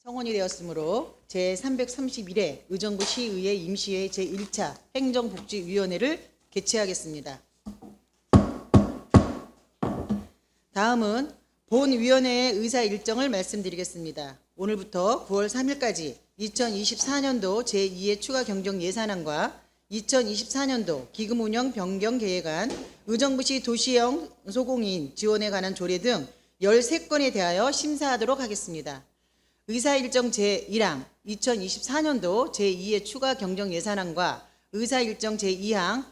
성원이 되었으므로 제331회 의정부 시의회 임시회 제1차 행정복지위원회를 개최하겠습니다. 다음은 본위원회의 의사 일정을 말씀드리겠습니다. 오늘부터 9월 3일까지 2024년도 제2회 추가 경정 예산안과 2024년도 기금운영 변경 계획안, 의정부시 도시형 소공인 지원에 관한 조례 등 13건에 대하여 심사하도록 하겠습니다. 의사일정 제1항 2024년도 제2회 추가 경정 예산안과 의사일정 제2항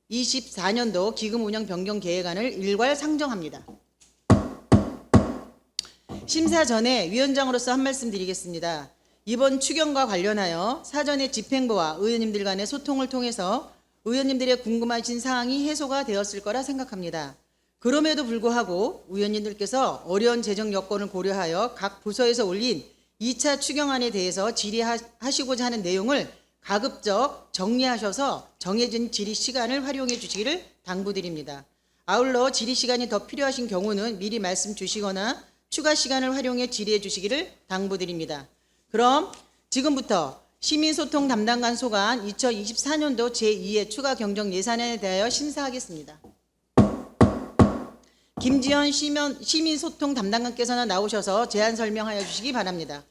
2024년도 기금운영 변경 계획안을 일괄 상정합니다. 심사 전에 위원장으로서 한 말씀 드리겠습니다. 이번 추경과 관련하여 사전에 집행부와 의원님들 간의 소통을 통해서 의원님들의 궁금하신 사항이 해소가 되었을 거라 생각합니다. 그럼에도 불구하고 의원님들께서 어려운 재정 여건을 고려하여 각 부서에서 올린 2차 추경안에 대해서 질의하시고자 하는 내용을 가급적 정리하셔서 정해진 질의 시간을 활용해 주시기를 당부드립니다. 아울러 질의 시간이 더 필요하신 경우는 미리 말씀 주시거나 추가 시간을 활용해 질의해 주시기를 당부드립니다. 그럼 지금부터 시민소통 담당관 소관 2024년도 제2회 추가 경정 예산안에 대하여 심사하겠습니다. 김지현 시민소통 담당관께서는 나오셔서 제안 설명하여 주시기 바랍니다.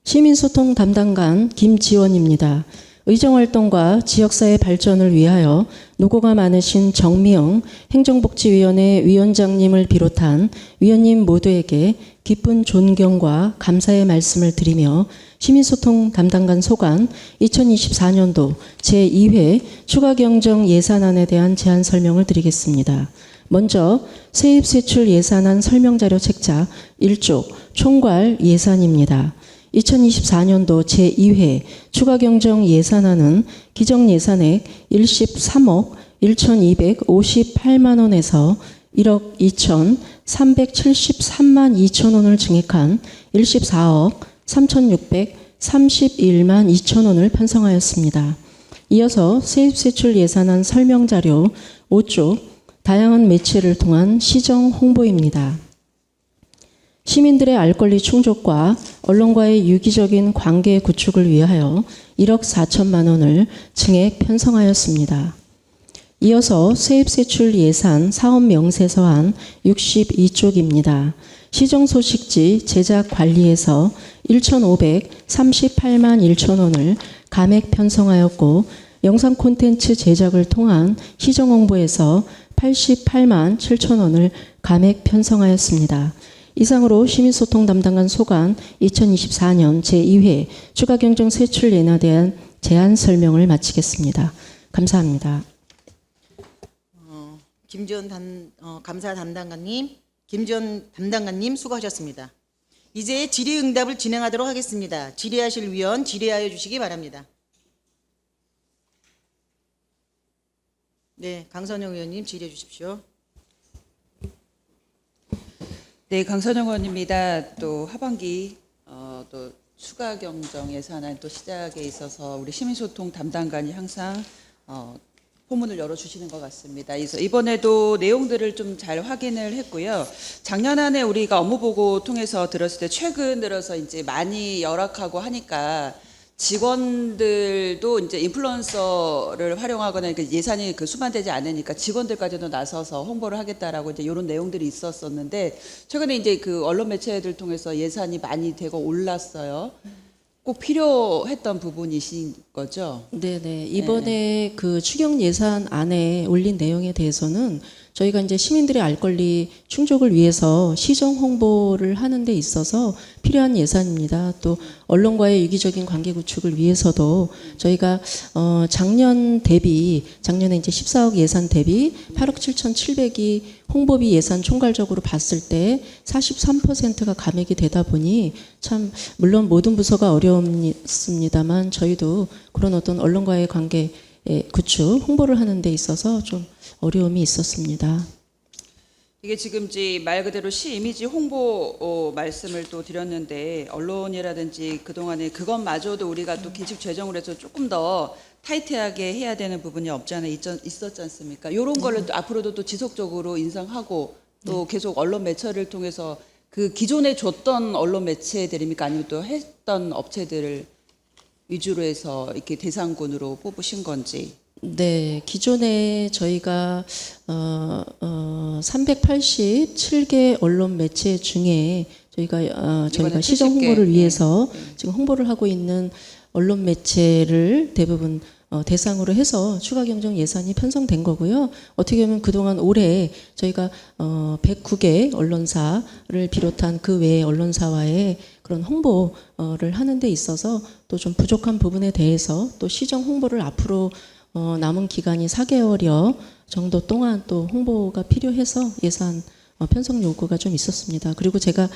시민소통 담당관 김지원입니다. 의정활동과 지역사회 발전을 위하여 노고가 많으신 정미영 행정복지위원회 위원장님을 비롯한 위원님 모두에게 깊은 존경과 감사의 말씀을 드리며 시민소통 담당관 소관 2024년도 제2회 추가경정 예산안에 대한 제안 설명을 드리겠습니다. 먼저 세입세출 예산안 설명자료 책자 1조 총괄 예산입니다. 2024년도 제2회 추가경정 예산안은 기정예산액 13억 1,258만 원에서 1억 2,373만 2천 원을 증액한 14억 3,631만 2천 원을 편성하였습니다. 이어서 세입세출 예산안 설명자료 5조 다양한 매체를 통한 시정 홍보입니다. 시민들의 알 권리 충족과 언론과의 유기적인 관계 구축을 위하여 1억 4천만 원을 증액 편성하였습니다. 이어서 세입세출 예산 사업 명세서안 62쪽입니다. 시정소식지 제작 관리에서 1,538만 1천 원을 감액 편성하였고 영상 콘텐츠 제작을 통한 시정 홍보에서 88만 7천 원을 감액 편성하였습니다. 이상으로 시민소통 담당관 소관 2024년 제2회 추가경정 세출 예산에 대한 제안 설명을 마치겠습니다. 감사합니다. 김지원 감사 담당관님, 김지원 담당관님 수고하셨습니다. 이제 질의응답을 진행하도록 하겠습니다. 질의하실 위원 질의하여 주시기 바랍니다. 네, 강선영 의원님 질의해 주십시오. 네, 강선영 의원입니다. 또 하반기 또 추가 경정 예산안 또 시작에 있어서 우리 시민소통 담당관이 항상 포문을 열어주시는 것 같습니다. 그래서 이번에도 내용들을 좀 잘 확인을 했고요. 작년 한 해 우리가 업무보고 통해서 들었을 때 최근 들어서 이제 많이 열악하고 하니까 직원들도 이제 인플루언서를 활용하거나 예산이 수반되지 않으니까 직원들까지도 나서서 홍보를 하겠다라고 이제 이런 내용들이 있었었는데 최근에 이제 그 언론 매체들 통해서 예산이 많이 되고 올랐어요. 꼭 필요했던 부분이신 거죠? 네네. 이번에 그 추경 예산 안에 올린 내용에 대해서는 저희가 이제 시민들의 알 권리 충족을 위해서 시정 홍보를 하는 데 있어서 필요한 예산입니다. 또 언론과의 유기적인 관계 구축을 위해서도 저희가 작년에 이제 14억 예산 대비 8억 7,700이 홍보비 예산 총괄적으로 봤을 때 43%가 감액이 되다 보니 참 물론 모든 부서가 어려웠습니다만 저희도 그런 어떤 언론과의 관계 구축, 홍보를 하는 데 있어서 좀 어려움이 있었습니다. 이게 지금 말 그대로 시 이미지 홍보 말씀을 또 드렸는데 언론이라든지 그동안에 그것마저도 우리가 또 긴축 재정을 해서 조금 더 타이트하게 해야 되는 부분이 없지 않아 있었지 않습니까? 이런 거를 또 앞으로도 또 지속적으로 인상하고 또 계속 언론 매체를 통해서 그 기존에 줬던 언론 매체들입니까? 아니면 또 했던 업체들을 위주로 해서 이렇게 대상군으로 뽑으신 건지. 네, 기존에 저희가 387개 언론 매체 중에 저희가 시정 70개. 홍보를 위해서 지금 홍보를 하고 있는 언론 매체를 대부분 대상으로 해서 추가 경정 예산이 편성된 거고요. 어떻게 보면 그동안 올해 저희가 109개 언론사를 비롯한 그 외의 언론사와의 그런 홍보를 하는 데 있어서 또 좀 부족한 부분에 대해서 또 시정 홍보를 앞으로 남은 기간이 4개월여 정도 동안 또 홍보가 필요해서 예산 편성 요구가 좀 있었습니다. 그리고 제가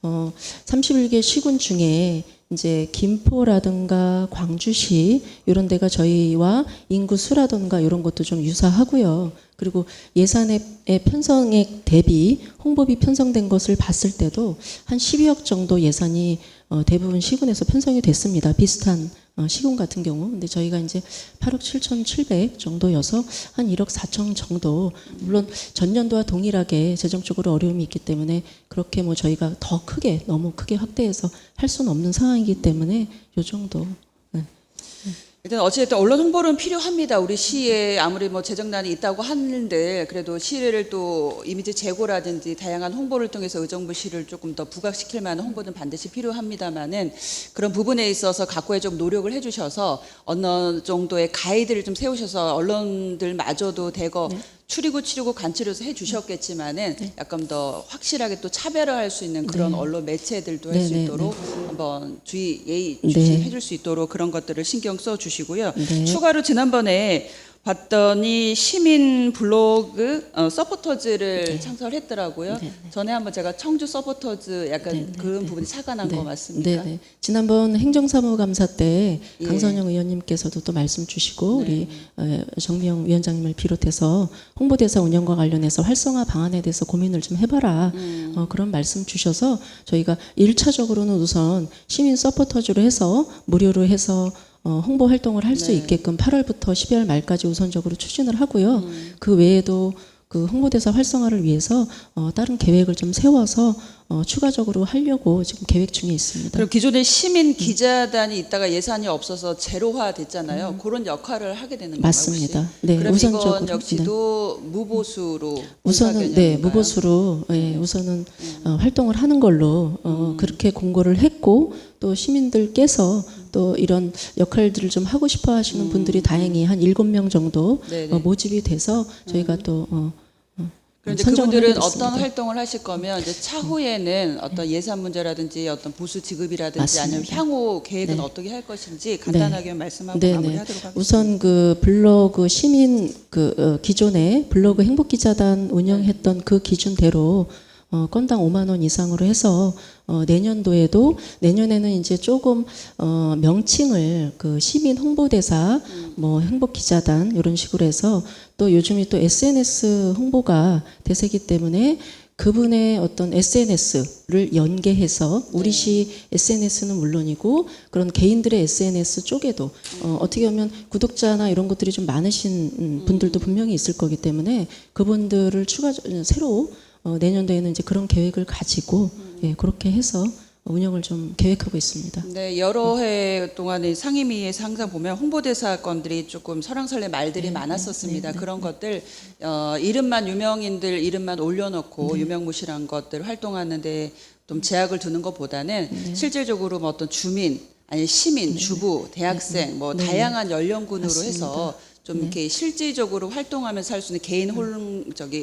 31개 시군 중에 이제 김포라든가 광주시 이런 데가 저희와 인구 수라든가 이런 것도 좀 유사하고요. 그리고 예산의 편성액 대비 홍보비 편성된 것을 봤을 때도 한 12억 정도 예산이 대부분 시군에서 편성이 됐습니다. 비슷한 시군 같은 경우. 근데 저희가 이제 8억 7,700 정도여서 한 1억 4천 정도. 물론 전년도와 동일하게 재정적으로 어려움이 있기 때문에 그렇게 뭐 저희가 더 크게 너무 크게 확대해서 할 수는 없는 상황이기 때문에 요 정도. 네. 일단 어찌됐든 언론 홍보는 필요합니다. 우리 시에 아무리 뭐 재정난이 있다고 하는데 그래도 시를 또 이미지 제고라든지 다양한 홍보를 통해서 의정부 시를 조금 더 부각시킬 만한 홍보는 반드시 필요합니다만은 그런 부분에 있어서 각고의 좀 노력을 해주셔서 어느 정도의 가이드를 좀 세우셔서 언론들마저도 대거 추리고 간추려서 해주셨겠지만은 약간 더 확실하게 또 차별화할 수 있는 그런 언론 매체들도 할 수 있도록 한번 예의 주시해줄 수 있도록 그런 것들을 신경 써 주시고요. 추가로 지난번에 봤더니 시민 블로그 서포터즈를 창설했더라고요. 전에 한번 제가 청주 서포터즈 약간 그런 부분이 차가 난 거 맞습니까? 네. 지난번 행정사무감사 때 예. 강선영 의원님께서도 또 말씀 주시고 우리 정미영 위원장님을 비롯해서 홍보대사 운영과 관련해서 활성화 방안에 대해서 고민을 좀 해봐라. 그런 말씀 주셔서 저희가 1차적으로는 우선 시민 서포터즈로 해서 무료로 해서 홍보 활동을 할 수 있게끔 8월부터 12월 말까지 우선적으로 추진을 하고요. 그 외에도 그 홍보대사 활성화를 위해서 다른 계획을 좀 세워서 추가적으로 하려고 지금 계획 중에 있습니다. 그럼 기존에 시민 기자단이 있다가 예산이 없어서 제로화 됐잖아요. 그런 역할을 하게 되는 건가요? 맞습니다. 혹시? 네, 그럼 우선적으로, 이건 역시도 무보수로 우선은 군사 무보수로 우선은 활동을 하는 걸로 그렇게 공고를 했고 또 시민들께서 또 이런 역할들을 좀 하고 싶어 하시는 분들이 다행히 한 7명 정도 모집이 돼서 저희가 또 그런데 선정을 그분들은 하게 됐습니다. 어떤 활동을 하실 거면 이제 차후에는 어떤 예산 문제라든지 어떤 보수 지급이라든지 맞습니다. 아니면 향후 계획은 네. 어떻게 할 것인지 간단하게 말씀하고 네네. 마무리하도록 하겠습니다. 우선 그 블로그 시민 기존에 블로그 행복기자단 운영했던 그 기준대로 건당 5만 원 이상으로 해서 내년에는 이제 조금 명칭을 그 시민 홍보대사 뭐 행복기자단 이런 식으로 해서 또 요즘이 또 SNS 홍보가 대세기 때문에 그분의 어떤 SNS를 연계해서 우리 시 SNS는 물론이고 그런 개인들의 SNS 쪽에도 어떻게 보면 구독자나 이런 것들이 좀 많으신 분들도 분명히 있을 거기 때문에 그분들을 새로 내년도에는 이제 그런 계획을 가지고 그렇게 해서 운영을 좀 계획하고 있습니다. 네, 여러 해 동안에 상임위에서 항상 보면 홍보대사 건들이 조금 설왕설래 말들이 많았었습니다. 그런 것들 이름만 유명인들 이름만 올려놓고 유명무실한 것들 활동하는데 좀 제약을 두는 것보다는 실질적으로 뭐 어떤 주민 아니 시민, 주부, 대학생 뭐 다양한 연령군으로 맞습니다. 해서 좀 이렇게 실질적으로 활동하면서 할 수 있는 개인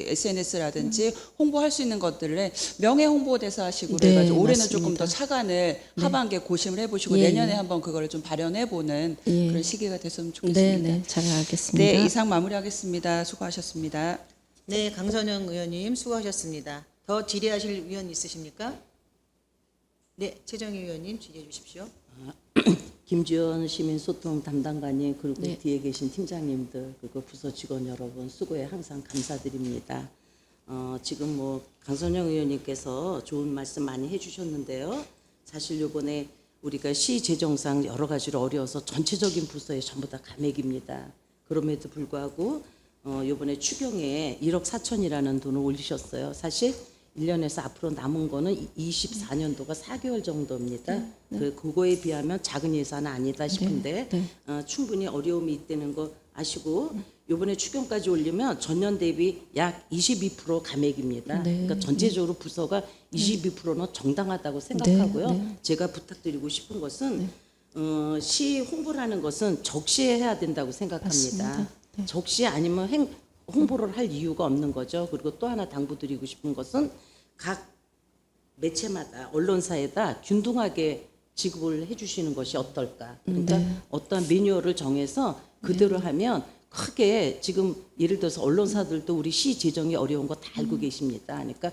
SNS라든지 홍보할 수 있는 것들을 명예 홍보대사식으로 해가지고 올해는 조금 더 차관을 하반기에 고심을 해보시고 내년에 한번 그거를 좀 발현해보는 그런 시기가 됐으면 좋겠습니다. 네, 잘 알겠습니다. 네, 이상 마무리하겠습니다. 수고하셨습니다. 네, 강선영 의원님 수고하셨습니다. 더 질의하실 위원 있으십니까? 네, 최정희 의원님 질의해 주십시오. 김지원 시민소통 담당관님 그리고 네. 뒤에 계신 팀장님들 그리고 부서 직원 여러분 수고에 항상 감사드립니다. 지금 뭐 강선영 의원님께서 좋은 말씀 많이 해주셨는데요. 사실 요번에 우리가 시 재정상 여러 가지로 어려워서 전체적인 부서에 전부 다 감액입니다. 그럼에도 불구하고 요번에 추경에 1억 4천이라는 돈을 올리셨어요. 사실 1년에서 앞으로 남은 거는 24년도가 4개월 정도입니다. 그거에 비하면 작은 예산은 아니다 싶은데 충분히 어려움이 있다는 거 아시고 요번에 추경까지 올리면 전년 대비 약 22% 감액입니다. 그러니까 전체적으로 부서가 22%는 정당하다고 생각하고요. 제가 부탁드리고 싶은 것은 시 홍보라는 것은 적시에 해야 된다고 생각합니다. 적시 아니면 홍보를 할 이유가 없는 거죠. 그리고 또 하나 당부드리고 싶은 것은 각 매체마다 언론사에다 균등하게 지급을 해주시는 것이 어떨까. 그러니까 어떤 매뉴얼을 정해서 그대로 하면 크게 지금 예를 들어서 언론사들도 우리 시 재정이 어려운 거 다 알고 계십니다. 그러니까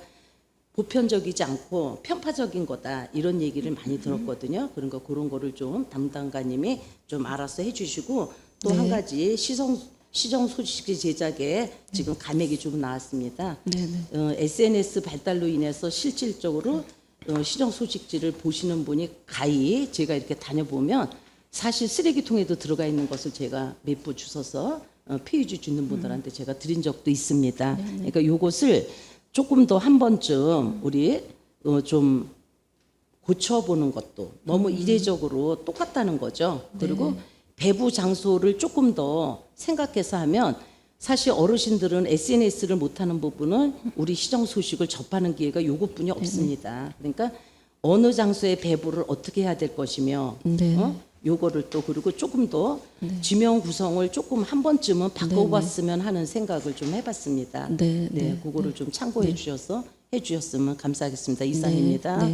보편적이지 않고 편파적인 거다 이런 얘기를 많이 들었거든요. 그런 거를 좀 담당관님이 좀 알아서 해주시고 또 한 가지 시정 소식지 제작에 지금 감액이 좀 나왔습니다. SNS 발달로 인해서 실질적으로 시정 소식지를 보시는 분이 가히 제가 이렇게 다녀보면 사실 쓰레기통에도 들어가 있는 것을 제가 몇 부 주워서 페이지 주는 분들한테 제가 드린 적도 있습니다. 그러니까 요것을 조금 더 한 번쯤 우리 좀 고쳐보는 것도 너무 이례적으로 똑같다는 거죠. 그리고 배부 장소를 조금 더 생각해서 하면 사실 어르신들은 SNS를 못하는 부분은 우리 시정 소식을 접하는 기회가 요것뿐이 없습니다. 그러니까 어느 장소에 배부를 어떻게 해야 될 것이며 요거를 또 그리고 조금 더 지명 구성을 조금 한 번쯤은 바꿔봤으면 하는 생각을 좀 해봤습니다. 그거를 좀 참고해 주셔서 해주셨으면 감사하겠습니다. 이상입니다.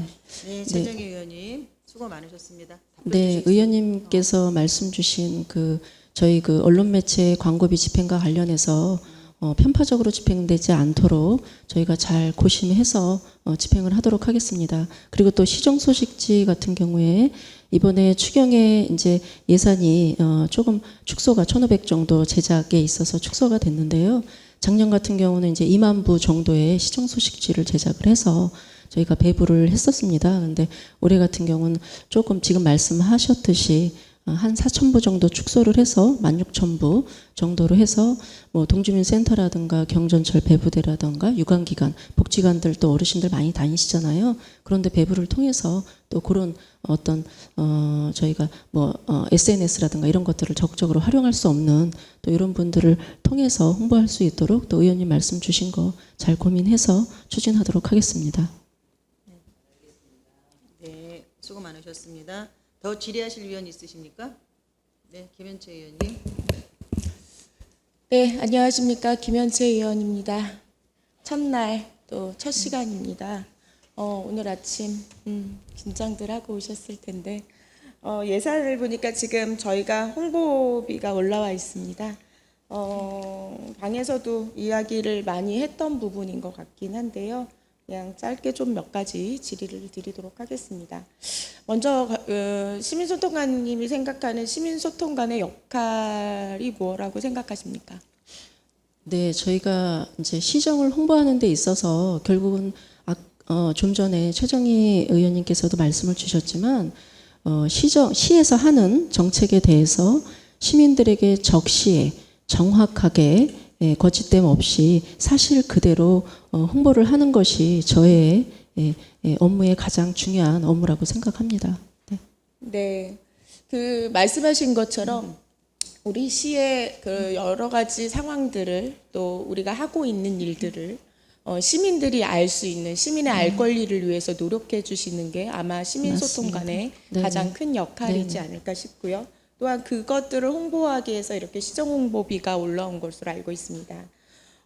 최정희 의원님 수고 많으셨습니다. 네, 의원님께서 말씀 주신 저희 언론 매체 광고비 집행과 관련해서 편파적으로 집행되지 않도록 저희가 잘 고심해서 집행을 하도록 하겠습니다. 그리고 또 시정 소식지 같은 경우에 이번에 추경에 이제 예산이 조금 축소가 1,500 정도 제작에 있어서 축소가 됐는데요. 작년 같은 경우는 이제 2만 부 정도의 시정 소식지를 제작을 해서 저희가 배부를 했었습니다. 근데 올해 같은 경우는 조금 지금 말씀하셨듯이 한 4,000부 정도 축소를 해서 16,000부 정도로 해서 뭐 동주민 센터라든가 경전철 배부대라든가 유관기관, 복지관들 또 어르신들 많이 다니시잖아요. 그런데 배부를 통해서 또 그런 어떤 저희가 뭐 SNS라든가 이런 것들을 적극적으로 활용할 수 없는 또 이런 분들을 통해서 홍보할 수 있도록 또 의원님 말씀 주신 거 잘 고민해서 추진하도록 하겠습니다. 네, 수고 많으셨습니다. 더 질의하실 위원 있으십니까? 네, 김현채 의원님. 네, 안녕하십니까. 김현채 의원입니다. 첫날 또 첫 시간입니다. 오늘 아침 긴장들 하고 오셨을 텐데 예산을 보니까 지금 저희가 홍보비가 올라와 있습니다. 방에서도 이야기를 많이 했던 부분인 것 같긴 한데요. 그냥 짧게 좀 몇 가지 질의를 드리도록 하겠습니다. 먼저 시민소통관님이 생각하는 시민소통관의 역할이 뭐라고 생각하십니까? 네, 저희가 이제 시정을 홍보하는 데 있어서 결국은 좀 전에 최정희 의원님께서도 말씀을 주셨지만 시에서 하는 정책에 대해서 시민들에게 적시에 정확하게 거짓됨 없이 사실 그대로 홍보를 하는 것이 저의 업무의 가장 중요한 업무라고 생각합니다. 네, 그 말씀하신 것처럼 우리 시의 그 여러 가지 상황들을 또 우리가 하고 있는 일들을 시민들이 알 수 있는 시민의 알 권리를 위해서 노력해 주시는 게 아마 시민소통관의 가장 큰 역할이지 않을까 싶고요. 또한 그것들을 홍보하기 위해서 이렇게 시정 홍보비가 올라온 것으로 알고 있습니다.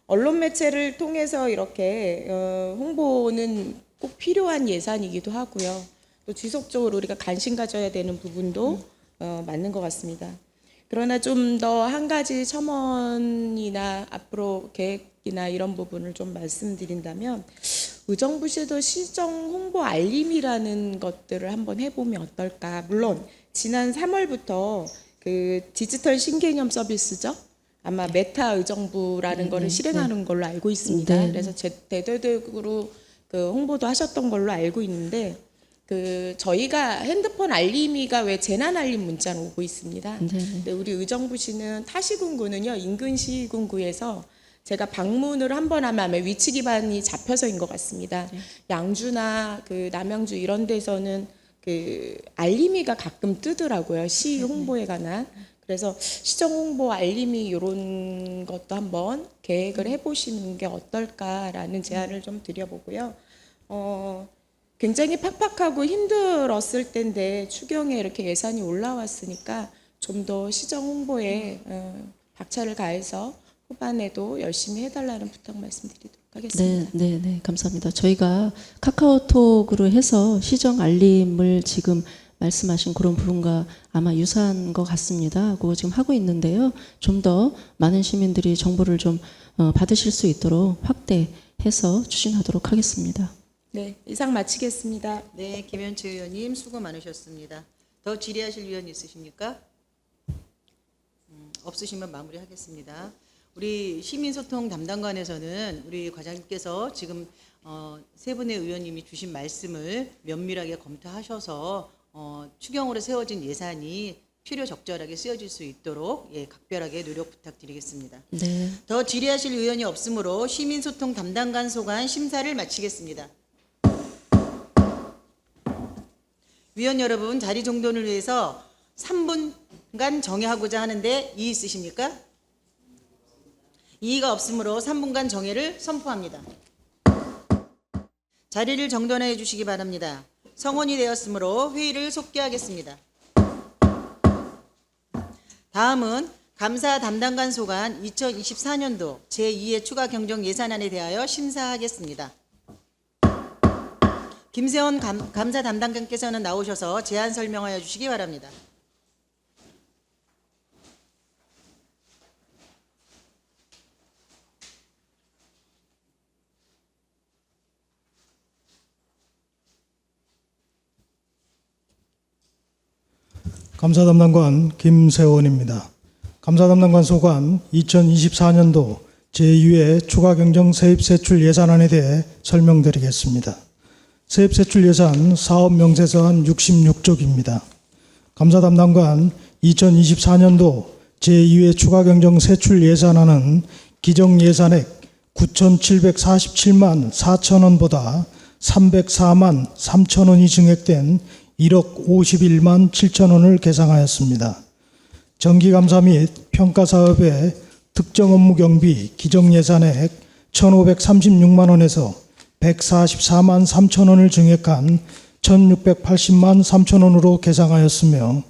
언론 매체를 통해서 이렇게 홍보는 꼭 필요한 예산이기도 하고요. 또 지속적으로 우리가 관심 가져야 되는 부분도 맞는 것 같습니다. 그러나 좀 더 한 가지 첨언이나 앞으로 계획이나 이런 부분을 좀 말씀드린다면 의정부시도 시정 홍보 알림이라는 것들을 한번 해보면 어떨까. 물론 지난 3월부터 그 디지털 신개념 서비스죠. 아마 메타 의정부라는 거를 실행하는 걸로 알고 있습니다. 네. 그래서 대대적으로 그 홍보도 하셨던 걸로 알고 있는데 그 저희가 핸드폰 알림이가 왜 재난 알림 문자로 오고 있습니다. 근데 우리 의정부시는 타시군구는요 인근 시군구에서 제가 방문을 한 번 하면 아마 위치 기반이 잡혀서인 것 같습니다. 양주나 그 남양주 이런 데서는 그 알림이가 가끔 뜨더라고요. 시 홍보에 관한. 그래서 시정 홍보 알림이 이런 것도 한번 계획을 해보시는 게 어떨까라는 제안을 좀 드려보고요. 굉장히 팍팍하고 힘들었을 텐데 추경에 이렇게 예산이 올라왔으니까 좀 더 시정 홍보에 박차를 가해서 후반에도 열심히 해달라는 부탁 말씀드리도록 하겠습니다. 네, 감사합니다. 저희가 카카오톡으로 해서 시정 알림을 지금 말씀하신 그런 부분과 아마 유사한 것 같습니다. 그거 지금 하고 있는데요. 좀 더 많은 시민들이 정보를 좀 받으실 수 있도록 확대해서 추진하도록 하겠습니다. 네, 이상 마치겠습니다. 네, 김현채 의원님 수고 많으셨습니다. 더 질의하실 의원 있으십니까? 없으시면 마무리하겠습니다. 우리 시민소통 담당관에서는 우리 과장님께서 지금 세 분의 의원님이 주신 말씀을 면밀하게 검토하셔서 추경으로 세워진 예산이 필요 적절하게 쓰여질 수 있도록 각별하게 노력 부탁드리겠습니다. 네. 더 질의하실 의원이 없으므로 시민소통 담당관 소관 심사를 마치겠습니다. 위원 여러분, 자리 정돈을 위해서 3분간 정회하고자 하는데 이의 있으십니까? 이의가 없으므로 3분간 정회를 선포합니다. 자리를 정돈해 주시기 바랍니다. 성원이 되었으므로 회의를 속기하겠습니다. 다음은 감사 담당관 소관 2024년도 제2회 추가 경정 예산안에 대하여 심사하겠습니다. 김세원 감사 담당관께서는 나오셔서 제안 설명하여 주시기 바랍니다. 감사 담당관 김세원입니다. 감사 담당관 소관 2024년도 제2회 추가 경정 세입 세출 예산안에 대해 설명드리겠습니다. 세입 세출 예산 사업 명세서한 66쪽입니다. 감사 담당관 2024년도 제2회 추가 경정 세출 예산안은 기정 예산액 9,747만 4천원보다 304만 3천원이 증액된 1억 51만 7천원을 계상하였습니다. 정기감사 및 평가사업의 특정 업무 경비 기정 예산액 1,536만원에서 144만 3천원을 증액한 1,680만 3천원으로 계상하였으며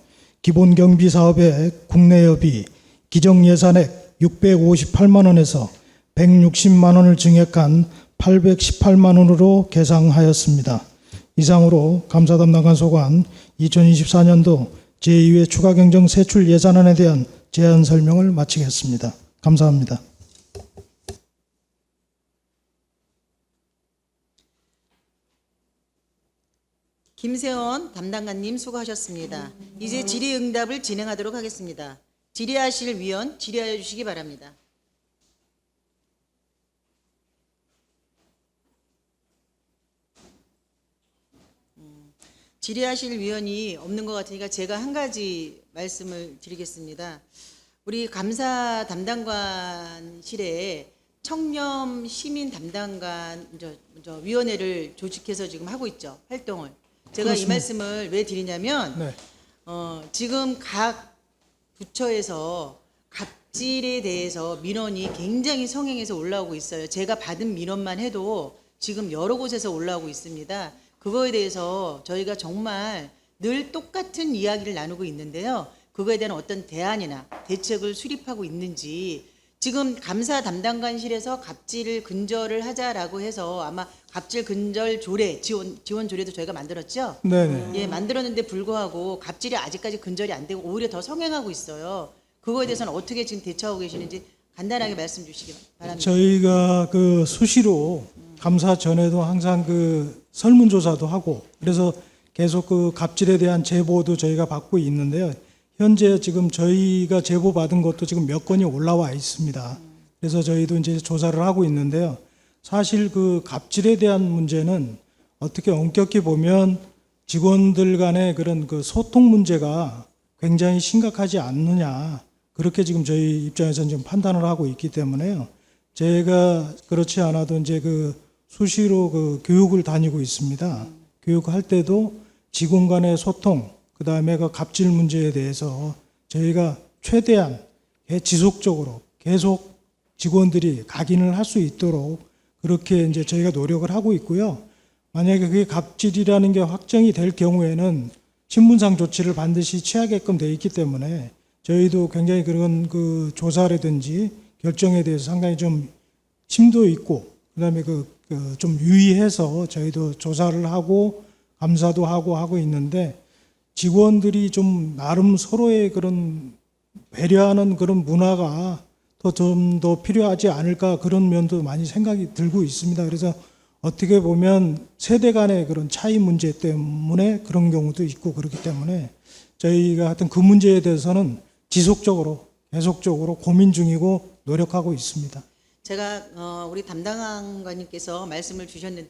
기본 경비 사업의 국내여비 기정 예산액 658만원에서 160만원을 증액한 818만원으로 계상하였습니다. 이상으로 감사 담당관 소관 2024년도 제2회 추가 경정 세출 예산안에 대한 제안 설명을 마치겠습니다. 감사합니다. 김세원 담당관님 수고하셨습니다. 이제 질의응답을 진행하도록 하겠습니다. 질의하실 위원 질의하여 주시기 바랍니다. 질의하실 위원이 없는 것 같으니까 제가 한 가지 말씀을 드리겠습니다. 우리 감사 담당관실에 청렴 시민 담당관 위원회를 조직해서 지금 하고 있죠, 활동을. 제가 그렇습니다. 이 말씀을 왜 드리냐면 네. 지금 각 부처에서 갑질에 대해서 민원이 굉장히 성행해서 올라오고 있어요. 제가 받은 민원만 해도 지금 여러 곳에서 올라오고 있습니다. 그거에 대해서 저희가 정말 늘 똑같은 이야기를 나누고 있는데요. 그거에 대한 어떤 대안이나 대책을 수립하고 있는지, 지금 감사 담당관실에서 갑질을 근절을 하자라고 해서 아마 갑질 근절 조례, 지원 조례도 저희가 만들었죠? 네네. 예, 만들었는데 불구하고 갑질이 아직까지 근절이 안 되고 오히려 더 성행하고 있어요. 그거에 대해서는 어떻게 지금 대처하고 계시는지 간단하게 말씀 주시기 바랍니다. 저희가 그 수시로 감사 전에도 항상 그 설문조사도 하고 그래서 계속 그 갑질에 대한 제보도 저희가 받고 있는데요. 현재 지금 저희가 제보받은 것도 지금 몇 건이 올라와 있습니다. 그래서 저희도 이제 조사를 하고 있는데요. 사실 그 갑질에 대한 문제는 어떻게 엄격히 보면 직원들 간의 그런 그 소통 문제가 굉장히 심각하지 않느냐. 그렇게 지금 저희 입장에서는 지금 판단을 하고 있기 때문에요. 제가 그렇지 않아도 이제 그 수시로 그 교육을 다니고 있습니다. 교육할 때도 직원 간의 소통, 그 다음에 그 갑질 문제에 대해서 저희가 최대한 지속적으로 계속 직원들이 각인을 할 수 있도록 그렇게 이제 저희가 노력을 하고 있고요. 만약에 그게 갑질이라는 게 확정이 될 경우에는 신분상 조치를 반드시 취하게끔 돼 있기 때문에 저희도 굉장히 그런 그 조사라든지 결정에 대해서 상당히 좀 심도 있고 그다음에 좀 유의해서 저희도 조사를 하고 감사도 하고 있는데 직원들이 좀 나름 서로의 그런 배려하는 그런 문화가 좀 더 필요하지 않을까 그런 면도 많이 생각이 들고 있습니다. 그래서 어떻게 보면 세대 간의 그런 차이 문제 때문에 그런 경우도 있고 그렇기 때문에 저희가 하여튼 그 문제에 대해서는 지속적으로 계속적으로 고민 중이고 노력하고 있습니다. 제가 우리 담당관님께서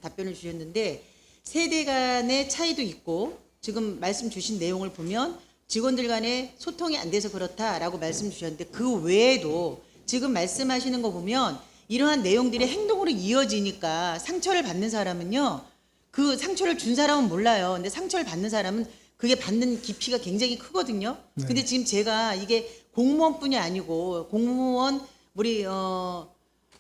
답변을 주셨는데 세대 간의 차이도 있고 지금 말씀 주신 내용을 보면 직원들 간의 소통이 안 돼서 그렇다라고 말씀 주셨는데 그 외에도 지금 말씀하시는 거 보면 이러한 내용들이 행동으로 이어지니까 상처를 받는 사람은요, 그 상처를 준 사람은 몰라요. 근데 상처를 받는 사람은 그게 받는 깊이가 굉장히 크거든요. 네. 근데 지금 제가 이게 공무원뿐이 아니고 공무원 우리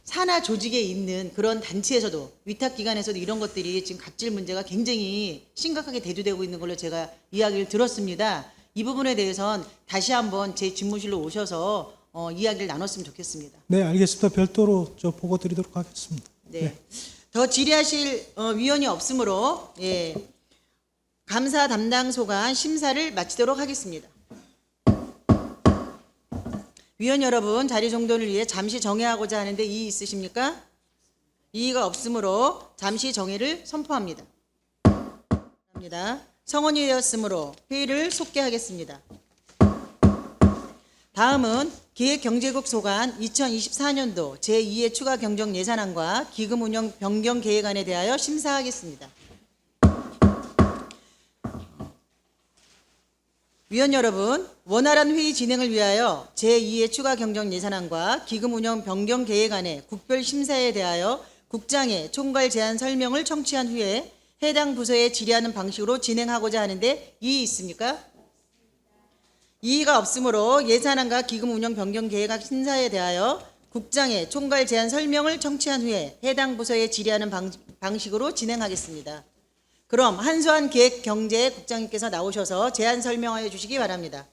산하 조직에 있는 그런 단체에서도 위탁기관에서도 이런 것들이 지금 갑질 문제가 굉장히 심각하게 대두되고 있는 걸로 제가 이야기를 들었습니다. 이 부분에 대해서는 다시 한번 제 집무실로 오셔서 이야기를 나눴으면 좋겠습니다. 네, 알겠습니다. 별도로 보고 드리도록 하겠습니다. 네. 더 질의하실 위원이 없으므로 예, 감사 담당 소관 심사를 마치도록 하겠습니다. 위원 여러분, 자리 정돈을 위해 잠시 정회하고자 하는데 이의 있으십니까? 이의가 없으므로 잠시 정회를 선포합니다. 성원이 되었으므로 회의를 속개하겠습니다. 다음은 기획경제국 소관 2024년도 제2회 추가 경정 예산안과 기금 운영 변경 계획안에 대하여 심사하겠습니다. 위원 여러분, 원활한 회의 진행을 위하여 제2회 추가 경정 예산안과 기금 운영 변경 계획안의 국별 심사에 대하여 국장의 총괄 제안 설명을 청취한 후에 해당 부서에 질의하는 방식으로 진행하고자 하는데 이의 있습니까? 이의가 없으므로 예산안과 기금 운영 변경 계획안 심사에 대하여 국장의 총괄 제안 설명을 청취한 후에 해당 부서에 질의하는 방식으로 진행하겠습니다. 그럼 한수환 기획경제국장님께서 나오셔서 제안 설명하여 주시기 바랍니다.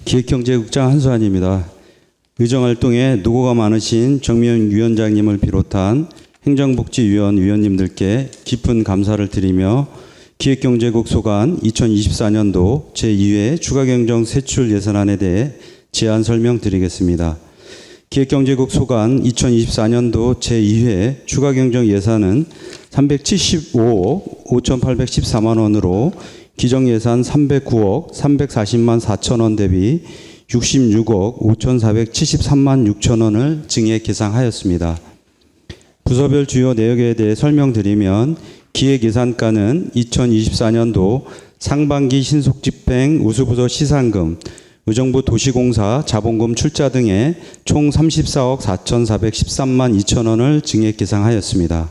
기획경제국장 한수환입니다. 의정활동에 노고가 많으신 정미연 위원장님을 비롯한 행정복지위원 위원님들께 깊은 감사를 드리며 기획경제국 소관 2024년도 제2회 추가경정 세출 예산안에 대해 제안 설명드리겠습니다. 기획경제국 소관 2024년도 제2회 추가경정 예산은 375억 5,814만 원으로 기정예산 309억 340만 4천 원 대비 66억 5,473만 6천 원을 증액 계상하였습니다. 부서별 주요 내역에 대해 설명드리면 기획예산과는 2024년도 상반기 신속집행 우수부서 시상금, 의정부 도시공사 자본금 출자 등의 총 34억 4,413만 2천 원을 증액 계상하였습니다.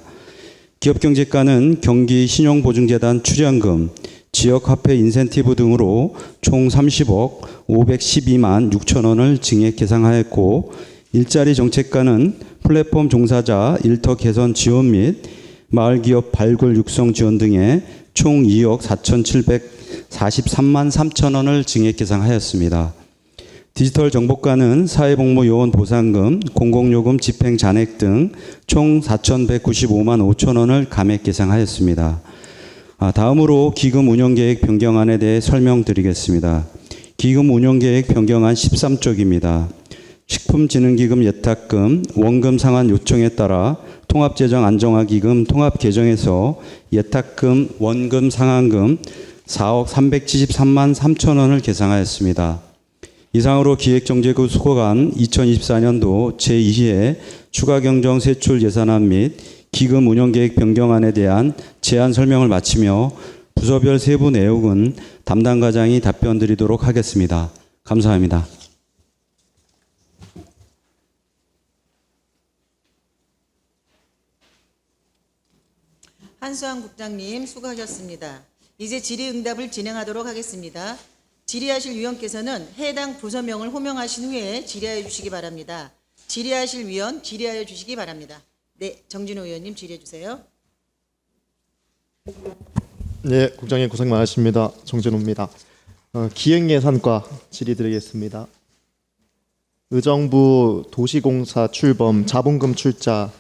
기업경제과는 경기 신용보증재단 출연금, 지역화폐 인센티브 등으로 총 30억 512만 6천 원을 증액 계상하였고, 일자리 정책과는 플랫폼 종사자 일터 개선 지원 및 마을기업 발굴 육성 지원 등의 총 2억 4,743만 3천 원을 증액 계상하였습니다. 디지털 정보과는 사회복무요원 보상금, 공공요금 집행 잔액 등 총 4,195만 5천 원을 감액 계상하였습니다. 다음으로 기금 운영계획 변경안에 대해 설명드리겠습니다. 기금 운영계획 변경안 13쪽입니다. 식품진흥기금 예탁금 원금 상환 요청에 따라 통합재정 안정화기금 통합개정에서 예탁금 원금 상환금 4억 373만 3천 원을 계상하였습니다. 이상으로 기획정제국 수거관 2024년도 제2회 추가경정 세출 예산안 및 기금 운영계획 변경안에 대한 제안 설명을 마치며 부서별 세부 내용은 담당 과장이 답변 드리도록 하겠습니다. 감사합니다. 한수환 국장님 수고하셨습니다. 이제 질의응답을 진행하도록 하겠습니다. 질의하실 위원께서는 해당 부서명을 호명하신 후에 질의하여 주시기 바랍니다. 질의하실 위원 질의하여 주시기 바랍니다. 네, 정진호 의원님 질의해 주세요. 네, 국장님 고생 많으십니다. 정진호입니다. 기획예산과 질의드리겠습니다. 의정부 도시공사 출범 자본금 출자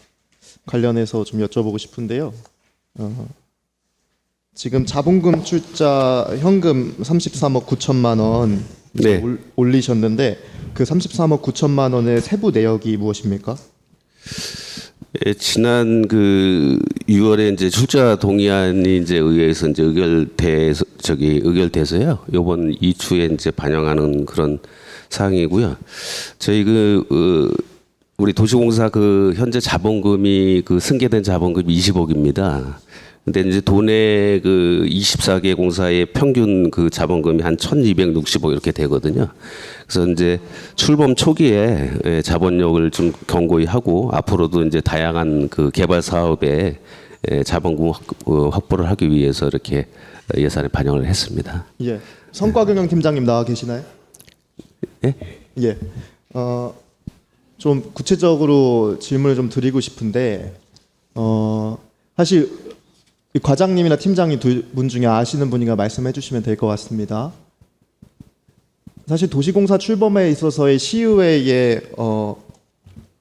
관련해서 좀 여쭤보고 싶은데요. 지금 자본금 출자 현금 33억 9천만 원 네. 올리셨는데 그 33억 9천만 원의 세부 내역이 무엇입니까? 예, 지난 6월에 이제 출자 동의안이 이제 의회에서 이제 의결돼서요. 이번 이추에 이제 반영하는 그런 사항이고요. 저희 우리 도시공사 현재 자본금이 승계된 자본금이 20억입니다. 근데 이제 도내 24개 공사의 평균 자본금이 한 1,260억 이렇게 되거든요. 그래서 이제 출범 초기에 자본력을 좀 견고히 하고 앞으로도 이제 다양한 개발 사업에 자본금 확보를 하기 위해서 이렇게 예산에 반영을 했습니다. 예. 성과경영 팀장님 나와 계시나요? 예? 예. 좀 구체적으로 질문을 좀 드리고 싶은데 사실 이 과장님이나 팀장님 두 분 중에 아시는 분이가 말씀해 주시면 될 것 같습니다. 사실 도시공사 출범에 있어서의 시의회의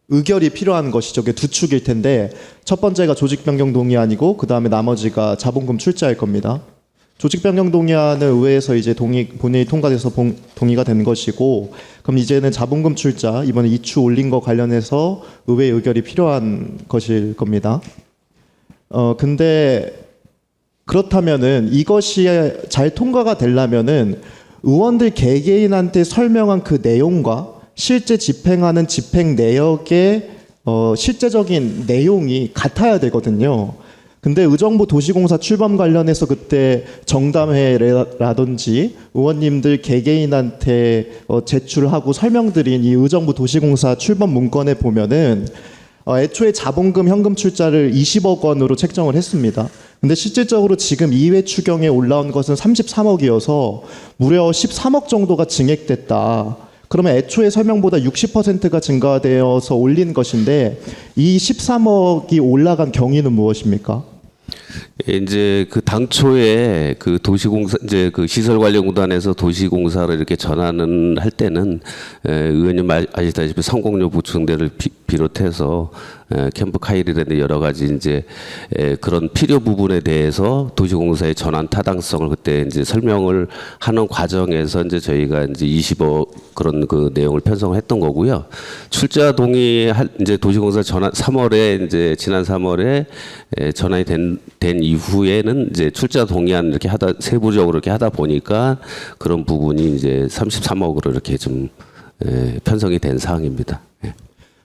의결이 필요한 것이죠. 그게 두 축일 텐데 첫 번째가 조직변경 동의안이고 그 다음에 나머지가 자본금 출자일 겁니다. 조직변경 동의안은 의회에서 이제 본회의 통과돼서 동의가 된 것이고, 그럼 이제는 자본금 출자 이번에 2추 올린 거 관련해서 의회 의결이 필요한 것일 겁니다. 근데 그렇다면은 이것이 잘 통과가 되려면은 의원들 개개인한테 설명한 그 내용과 실제 집행하는 집행 내역의 실제적인 내용이 같아야 되거든요. 근데 의정부 도시공사 출범 관련해서 그때 정담회라든지 의원님들 개개인한테 제출하고 설명드린 이 의정부 도시공사 출범 문건에 보면은 애초에 자본금 현금 출자를 20억 원으로 책정을 했습니다. 근데 실질적으로 지금 2회 추경에 올라온 것은 33억이어서 무려 13억 정도가 증액됐다. 그러면 애초에 설명보다 60%가 증가되어서 올린 것인데 이 13억이 올라간 경위는 무엇입니까? 이제 당초에 도시공사 이제 시설관리공단에서 도시공사를 이렇게 전환을 할 때는 의원님 아시다시피 성공료 보충대를 비롯해서 캠프 카일이라는 여러 가지 이제 그런 필요 부분에 대해서 도시공사의 전환 타당성을 그때 이제 설명을 하는 과정에서 이제 저희가 이제 20억 그런 내용을 편성했던 거고요. 출자 동의 이제 도시공사 전환 3월에 이제 지난 3월에 전환이 된 이후에는 이제 출자 동의안 이렇게 세부적으로 이렇게 하다 보니까 그런 부분이 이제 33억으로 이렇게 좀 편성이 된 사항입니다. 예.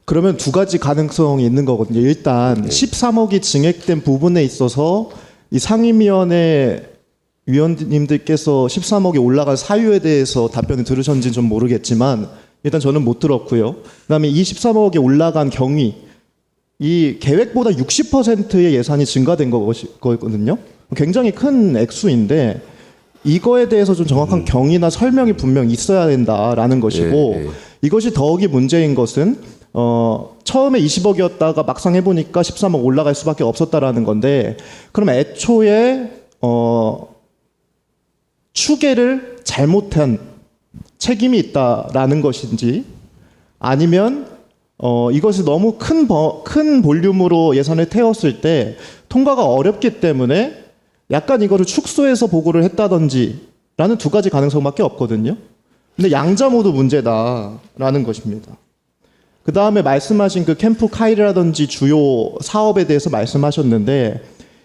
그러면 두 가지 가능성이 있는 거거든요. 일단 13억이 증액된 부분에 있어서 이 상임위원회 위원님들께서 13억이 올라간 사유에 대해서 답변을 들으셨는지 좀 모르겠지만 일단 저는 못 들었고요. 그다음에 이 13억이 올라간 경위, 이 계획보다 60%의 예산이 증가된 거거든요. 굉장히 큰 액수인데 이거에 대해서 좀 정확한 경위나 설명이 분명 있어야 된다라는 것이고, 이것이 더욱이 문제인 것은 처음에 20억이었다가 막상 해보니까 13억 올라갈 수밖에 없었다라는 건데, 그럼 애초에 추계를 잘못한 책임이 있다라는 것인지, 아니면 이것이 너무 큰 볼륨으로 예산을 태웠을 때 통과가 어렵기 때문에 약간 이거를 축소해서 보고를 했다든지 라는 두 가지 가능성밖에 없거든요. 근데 양자 모두 문제다라는 것입니다. 그 다음에 말씀하신 그 캠프 카이라든지 주요 사업에 대해서 말씀하셨는데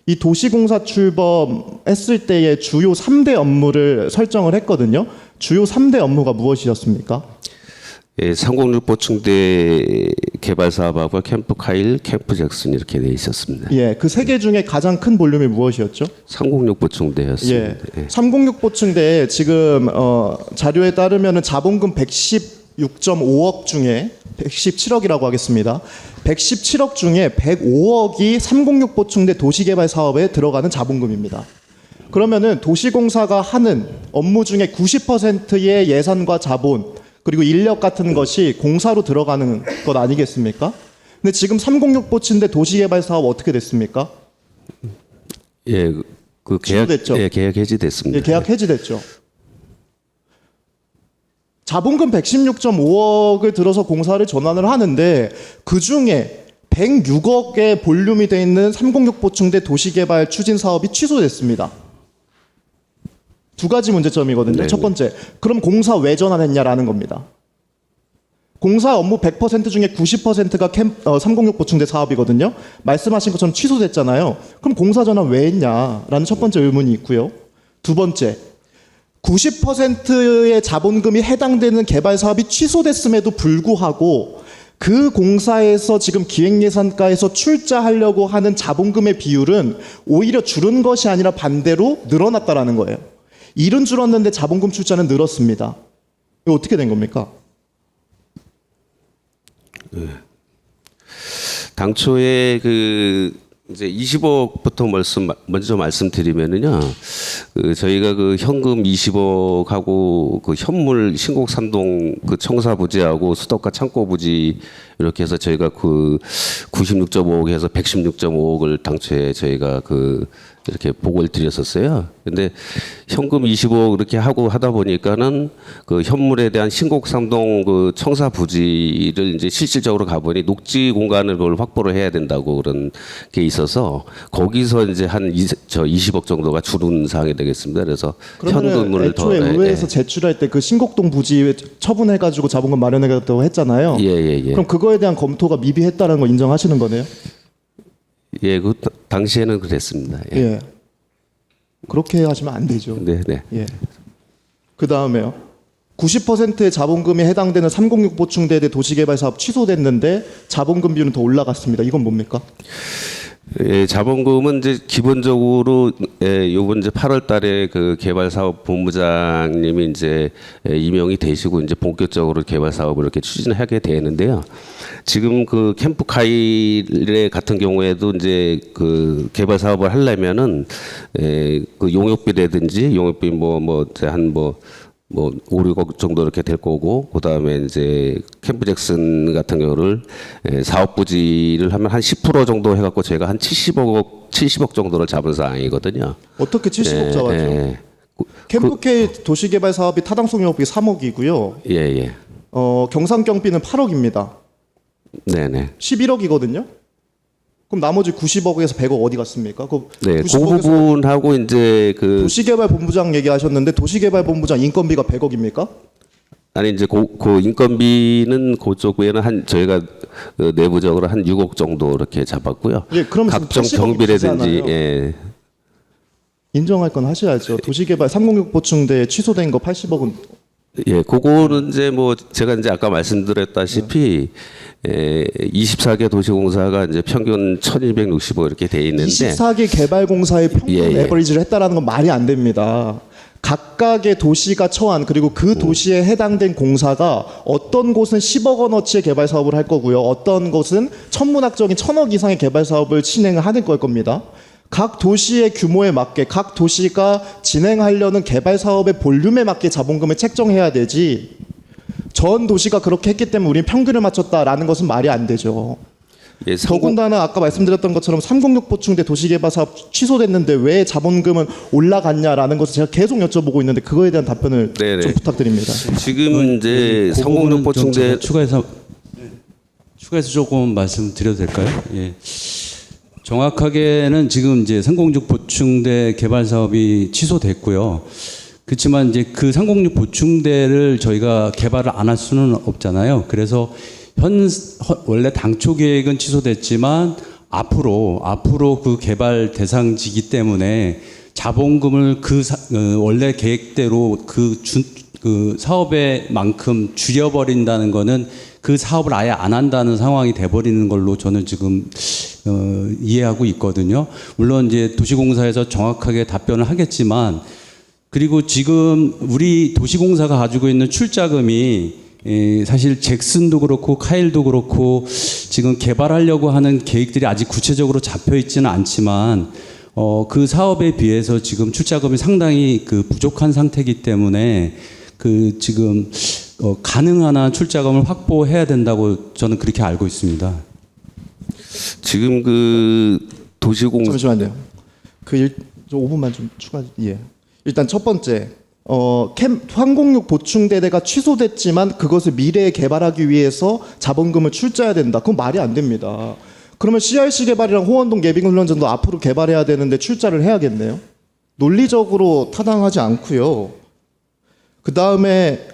이 도시공사 출범했을 때의 주요 3대 업무를 설정을 했거든요. 주요 3대 업무가 무엇이었습니까? 예, 306 보충대 개발 사업하고 캠프 카일, 캠프 잭슨 이렇게 돼 있었습니다. 예, 그 세 개 중에 가장 큰 볼륨이 무엇이었죠? 306 보충대였습니다. 예, 306 보충대 지금 자료에 따르면은 자본금 116.5억 중에 117억이라고 하겠습니다. 117억 중에 105억이 306 보충대 도시개발 사업에 들어가는 자본금입니다. 그러면은 도시공사가 하는 업무 중에 90%의 예산과 자본 그리고 인력 같은 것이 공사로 들어가는 것 아니겠습니까? 근데 지금 306 보충대 도시개발 사업 어떻게 됐습니까? 예, 그 계약, 취소됐죠? 예, 계약 해지됐습니다. 예, 계약 해지됐죠. 자본금 116.5억을 들어서 공사를 전환을 하는데 그 중에 106억의 볼륨이 돼 있는 306 보충대 도시개발 추진 사업이 취소됐습니다. 두 가지 문제점이거든요. 네네. 첫 번째, 그럼 공사 왜 전환했냐라는 겁니다. 공사 업무 100% 중에 90%가 306 보충대 사업이거든요. 말씀하신 것처럼 취소됐잖아요. 그럼 공사 전환 왜 했냐라는 첫 번째 의문이 있고요. 두 번째, 90%의 자본금이 해당되는 개발 사업이 취소됐음에도 불구하고 그 공사에서 지금 기획예산가에서 출자하려고 하는 자본금의 비율은 오히려 줄은 것이 아니라 반대로 늘어났다라는 거예요. 일은 줄었는데 자본금 출자는 늘었습니다. 이거 어떻게 된 겁니까? 당초에 그 이제 20억부터 먼저 말씀드리면은요, 그 저희가 그 현금 20억하고 그 현물 신곡 산동 그 청사 부지하고 수덕가 창고 부지 이렇게 해서 저희가 그 96.5억에서 116.5억을 당초에 저희가 그 이렇게 보고를 드렸었어요. 근데 현금 25억 이렇게 하고 하다 보니까는 그 현물에 대한 신곡 삼동 그 청사 부지를 이제 실질적으로 가보니 녹지 공간을 그걸 확보를 해야 된다고 그런 게 있어서 거기서 이제 한 20억 정도가 줄은 사항이 되겠습니다. 그래서 현금을 애초에 더 의회에서 제출할 때 그 신곡동 부지 처분해가지고 자본금 마련해가지고 했잖아요. 예. 그럼 그거에 대한 검토가 미비했다는 거 인정하시는 거네요? 예, 그 당시에는 그랬습니다. 예. 예. 그렇게 하시면 안 되죠. 네. 예. 그 다음에요. 90%의 자본금이 해당되는 306 보충대 도시개발 사업 취소됐는데 자본금 비율은 더 올라갔습니다. 이건 뭡니까? 예, 자본금은 이제 기본적으로 요번 이제 8월 달에 그 개발 사업 본부장님이 이제 임명이 되시고 이제 본격적으로 개발 사업을 이렇게 추진하게 되는데요. 지금 그 캠프 카일의 같은 경우에도 이제 그 개발 사업을 하려면은 그 용역비라든지 용역비 한 5, 6억 정도 이렇게 될 거고, 그 다음에 이제 캠프 잭슨 같은 경우를 사업 부지를 하면 한 10% 정도 해갖고 제가 한 70억 정도를 잡은 상황이거든요. 어떻게 70억 잡았죠? 캠프 K 도시개발 사업이 타당성 용역비 3억이고요. 예. 경상경비는 8억입니다. 네네. 11억이거든요. 그럼 나머지 90억에서 100억 어디 갔습니까? 그 네, 그 부분하고 이제 그 도시개발본부장 얘기하셨는데 도시개발본부장 인건비가 100억입니까? 아니 이제 그 인건비는 그쪽 외에는 한 저희가 그 내부적으로 한 6억 정도 이렇게 잡았고요. 예, 그럼 각종 80억 경비라든지 이잖아요. 예. 인정할 건 하셔야죠. 도시개발 306 보충대 취소된 거 80억은 예, 그거는 이제 뭐 제가 이제 아까 말씀드렸다시피 24개 도시공사가 이제 평균 1,265 이렇게 돼 있는데 24개 개발공사의 평균 예. 에버리지를 했다라는 건 말이 안 됩니다. 각각의 도시가 처한 그리고 그 도시에 해당된 공사가 어떤 곳은 10억 원어치의 개발 사업을 할 거고요. 어떤 곳은 천문학적인 1,000억 이상의 개발 사업을 진행하는 걸 겁니다. 각 도시의 규모에 맞게 각 도시가 진행하려는 개발 사업의 볼륨에 맞게 자본금을 책정해야 되지. 전 도시가 그렇게 했기 때문에 우리는 평균을 맞췄다라는 것은 말이 안 되죠. 예, 더군다나 아까 말씀드렸던 것처럼 306 보충대 도시개발 사업 취소됐는데 왜 자본금은 올라갔냐라는 것을 제가 계속 여쭤보고 있는데 그거에 대한 답변을 네네. 좀 부탁드립니다. 지금 이제 306 보충대 추가해서 조금 말씀드려도 될까요? 예. 정확하게는 지금 이제 306 보충대 개발 사업이 취소됐고요. 그렇지만 이제 그 306 보충대를 저희가 개발을 안 할 수는 없잖아요. 그래서 원래 당초 계획은 취소됐지만 앞으로 그 개발 대상지기 때문에 자본금을 원래 계획대로 그 사업의 만큼 줄여버린다는 거는 그 사업을 아예 안 한다는 상황이 돼버리는 걸로 저는 지금 이해하고 있거든요. 물론 이제 도시공사에서 정확하게 답변을 하겠지만, 그리고 지금 우리 도시공사가 가지고 있는 출자금이 사실 잭슨도 그렇고 카일도 그렇고 지금 개발하려고 하는 계획들이 아직 구체적으로 잡혀 있지는 않지만 그 사업에 비해서 지금 출자금이 상당히 부족한 상태이기 때문에 지금 가능한 한 출자금을 확보해야 된다고 저는 그렇게 알고 있습니다. 지금 도시공사 잠시만요. 저 5분만 좀 추가. 예. 일단 첫 번째, 항공육 보충대대가 취소됐지만 그것을 미래에 개발하기 위해서 자본금을 출자해야 된다. 그건 말이 안 됩니다. 그러면 CRC 개발이랑 호원동 예비군훈련장도 앞으로 개발해야 되는데 출자를 해야겠네요. 논리적으로 타당하지 않고요. 그 다음에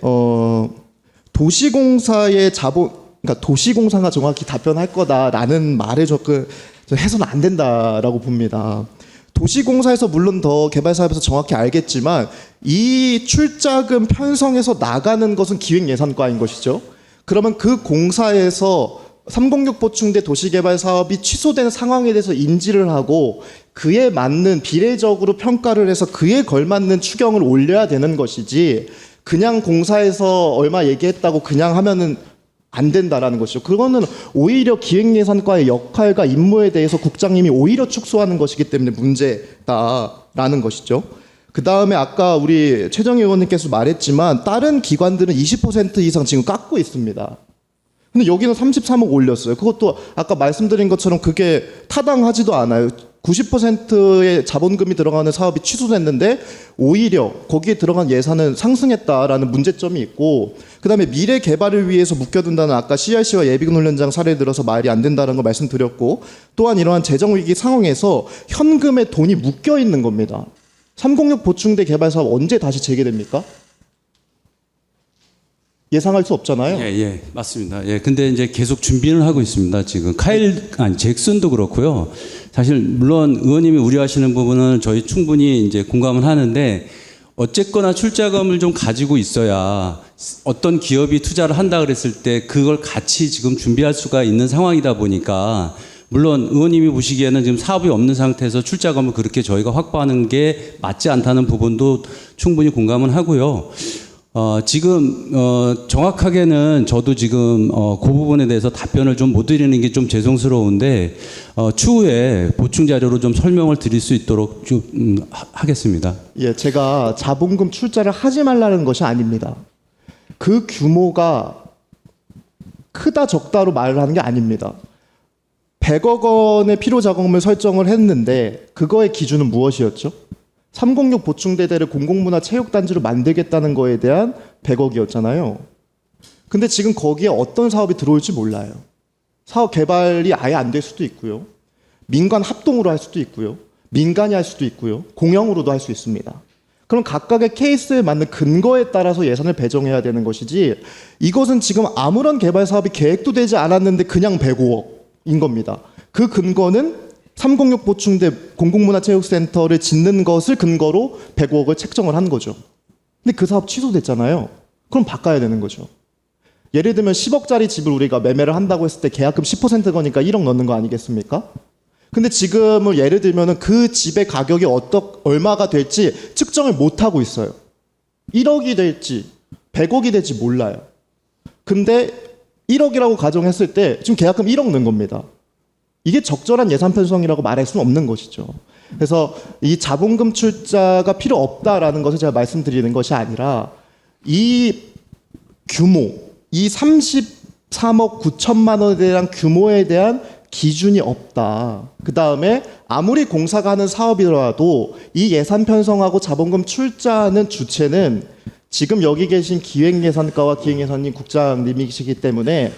도시공사의 그러니까 도시공사가 정확히 답변할 거다라는 말에 해서는 안 된다라고 봅니다. 도시공사에서 물론 더 개발사업에서 정확히 알겠지만 이 출자금 편성해서 나가는 것은 기획예산과인 것이죠. 그러면 그 공사에서 306 보충대 도시개발 사업이 취소된 상황에 대해서 인지를 하고 그에 맞는 비례적으로 평가를 해서 그에 걸맞는 추경을 올려야 되는 것이지, 그냥 공사에서 얼마 얘기했다고 그냥 하면은 안 된다라는 것이죠. 그거는 오히려 기획예산과의 역할과 임무에 대해서 국장님이 오히려 축소하는 것이기 때문에 문제다라는 것이죠. 그 다음에 아까 우리 최정희 의원님께서 말했지만 다른 기관들은 20% 이상 지금 깎고 있습니다. 근데 여기는 33억 올렸어요. 그것도 아까 말씀드린 것처럼 그게 타당하지도 않아요. 90%의 자본금이 들어가는 사업이 취소됐는데 오히려 거기에 들어간 예산은 상승했다라는 문제점이 있고, 그다음에 미래 개발을 위해서 묶여둔다는 아까 CRC와 예비군 훈련장 사례 들어서 말이 안 된다는 거 말씀드렸고, 또한 이러한 재정위기 상황에서 현금에 돈이 묶여 있는 겁니다. 306 보충대 개발 사업 언제 다시 재개됩니까? 예상할 수 없잖아요. 예, 맞습니다. 예, 근데 이제 계속 준비를 하고 있습니다. 지금 잭슨도 그렇고요. 사실 물론 의원님이 우려하시는 부분은 저희 충분히 이제 공감을 하는데, 어쨌거나 출자금을 좀 가지고 있어야 어떤 기업이 투자를 한다 그랬을 때 그걸 같이 지금 준비할 수가 있는 상황이다 보니까, 물론 의원님이 보시기에는 지금 사업이 없는 상태에서 출자금을 그렇게 저희가 확보하는 게 맞지 않다는 부분도 충분히 공감은 하고요. 지금 정확하게는 저도 지금 그 부분에 대해서 답변을 좀 못 드리는 게 좀 죄송스러운데 추후에 보충 자료로 좀 설명을 드릴 수 있도록 좀 하겠습니다. 예, 제가 자본금 출자를 하지 말라는 것이 아닙니다. 그 규모가 크다 적다로 말을 하는 게 아닙니다. 100억 원의 필요 자금을 설정을 했는데 그거의 기준은 무엇이었죠? 306 보충대대를 공공문화체육단지로 만들겠다는 거에 대한 100억이었잖아요. 근데 지금 거기에 어떤 사업이 들어올지 몰라요. 사업 개발이 아예 안 될 수도 있고요. 민간 합동으로 할 수도 있고요. 민간이 할 수도 있고요. 공영으로도 할 수 있습니다. 그럼 각각의 케이스에 맞는 근거에 따라서 예산을 배정해야 되는 것이지, 이것은 지금 아무런 개발 사업이 계획도 되지 않았는데 그냥 105억인 겁니다. 그 근거는 306 보충대 공공문화체육센터를 짓는 것을 근거로 105억을 책정을 한 거죠. 근데 그 사업 취소됐잖아요. 그럼 바꿔야 되는 거죠. 예를 들면 10억짜리 집을 우리가 매매를 한다고 했을 때 계약금 10% 거니까 1억 넣는 거 아니겠습니까? 근데 지금은 예를 들면 그 집의 가격이 얼마가 될지 측정을 못 하고 있어요. 1억이 될지 100억이 될지 몰라요. 근데 1억이라고 가정했을 때 지금 계약금 1억 넣은 겁니다. 이게 적절한 예산 편성이라고 말할 수는 없는 것이죠. 그래서 이 자본금 출자가 필요 없다라는 것을 제가 말씀드리는 것이 아니라, 이 규모, 이 33억 9천만 원에 대한 규모에 대한 기준이 없다. 그 다음에 아무리 공사가 하는 사업이라도 이 예산 편성하고 자본금 출자하는 주체는 지금 여기 계신 기획예산과와 기획예산님 국장님이시기 때문에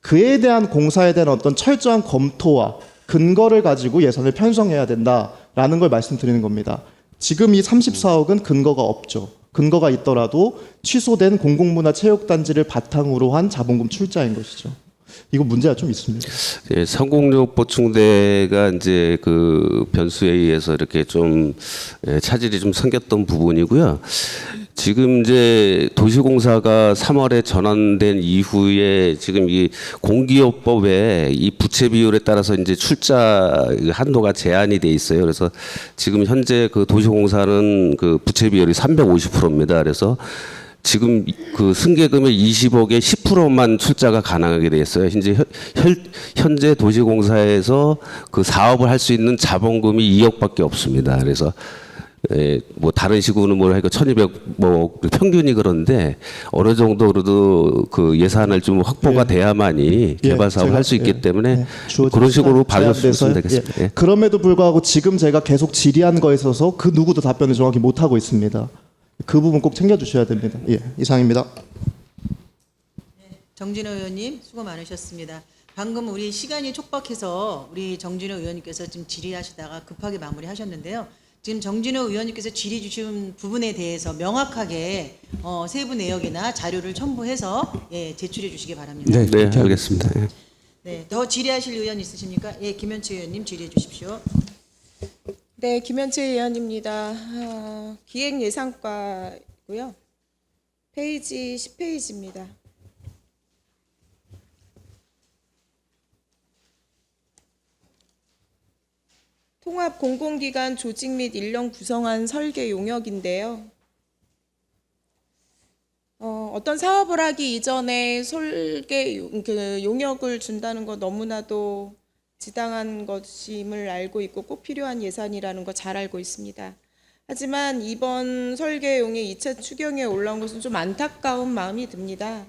그에 대한 공사에 대한 어떤 철저한 검토와 근거를 가지고 예산을 편성해야 된다라는 걸 말씀드리는 겁니다. 지금 이 34억은 근거가 없죠. 근거가 있더라도 취소된 공공문화체육단지를 바탕으로 한 자본금 출자인 것이죠. 이거 문제가 좀 있습니다. 예, 상공역 보충대가 이제 그 변수에 의해서 이렇게 좀 차질이 좀 생겼던 부분이고요. 지금 이제 도시공사가 3월에 전환된 이후에 지금 이 공기업법에 이 부채 비율에 따라서 이제 출자 한도가 제한이 돼 있어요. 그래서 지금 현재 그 도시공사는 그 부채 비율이 350%입니다. 그래서 지금 그 승계금의 20억에 10%만 출자가 가능하게 돼 있어요. 현재 도시공사에서 그 사업을 할 수 있는 자본금이 2억밖에 없습니다. 그래서 뭐 다른 식으로는 뭘 하니까 1,200 뭐 평균이 그런데 어느 정도로도 그 예산을 좀 확보가 돼야만이 개발 사업을 할 수 있기 때문에 그런 식으로 봐줬으면 되겠습니다. 그럼에도 불구하고 지금 제가 계속 질의한 거에 있어서 그 누구도 답변을 정확히 못 하고 있습니다. 그 부분 꼭 챙겨주셔야 됩니다. 예, 이상입니다. 정진호 의원님 수고 많으셨습니다. 방금 우리 시간이 촉박해서 우리 정진호 의원님께서 지금 질의하시다가 급하게 마무리하셨는데요. 지금 정진호 의원님께서 질의 주신 부분에 대해서 명확하게 세부 내역이나 자료를 첨부해서 제출해 주시기 바랍니다. 네, 알겠습니다. 예. 네, 더 질의하실 의원 있으십니까? 예, 김현채 의원님 질의해 주십시오. 네, 김현채 의원입니다. 기획예산과고요. 페이지 10페이지입니다. 통합 공공기관 조직 및 인력 구성안 설계 용역인데요. 어떤 사업을 하기 이전에 설계 용역을 준다는 거 너무나도 지당한 것임을 알고 있고 꼭 필요한 예산이라는 거 잘 알고 있습니다. 하지만 이번 설계용의 2차 추경에 올라온 것은 좀 안타까운 마음이 듭니다.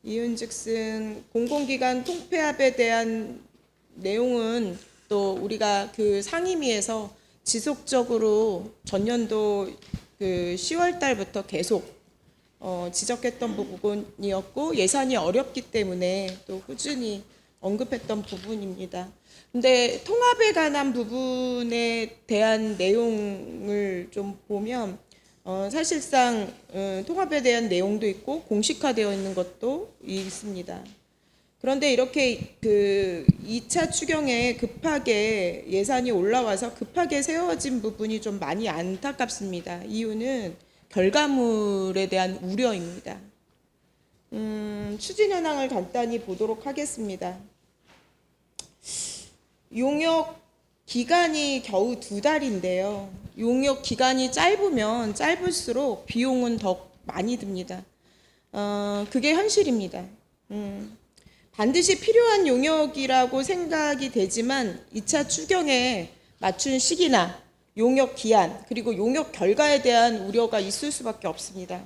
이윤즉슨 공공기관 통폐합에 대한 내용은 또 우리가 그 상임위에서 지속적으로 전년도 그 10월 달부터 계속 지적했던 부분이었고 예산이 어렵기 때문에 또 꾸준히 언급했던 부분입니다. 근데 통합에 관한 부분에 대한 내용을 좀 보면 사실상 통합에 대한 내용도 있고 공식화되어 있는 것도 있습니다. 그런데 이렇게 그 2차 추경에 급하게 예산이 올라와서 급하게 세워진 부분이 좀 많이 안타깝습니다. 이유는 결과물에 대한 우려입니다. 추진 현황을 간단히 보도록 하겠습니다. 용역 기간이 겨우 2달인데요. 용역 기간이 짧으면 짧을수록 비용은 더 많이 듭니다. 그게 현실입니다. 반드시 필요한 용역이라고 생각이 되지만 2차 추경에 맞춘 시기나 용역 기한 그리고 용역 결과에 대한 우려가 있을 수밖에 없습니다.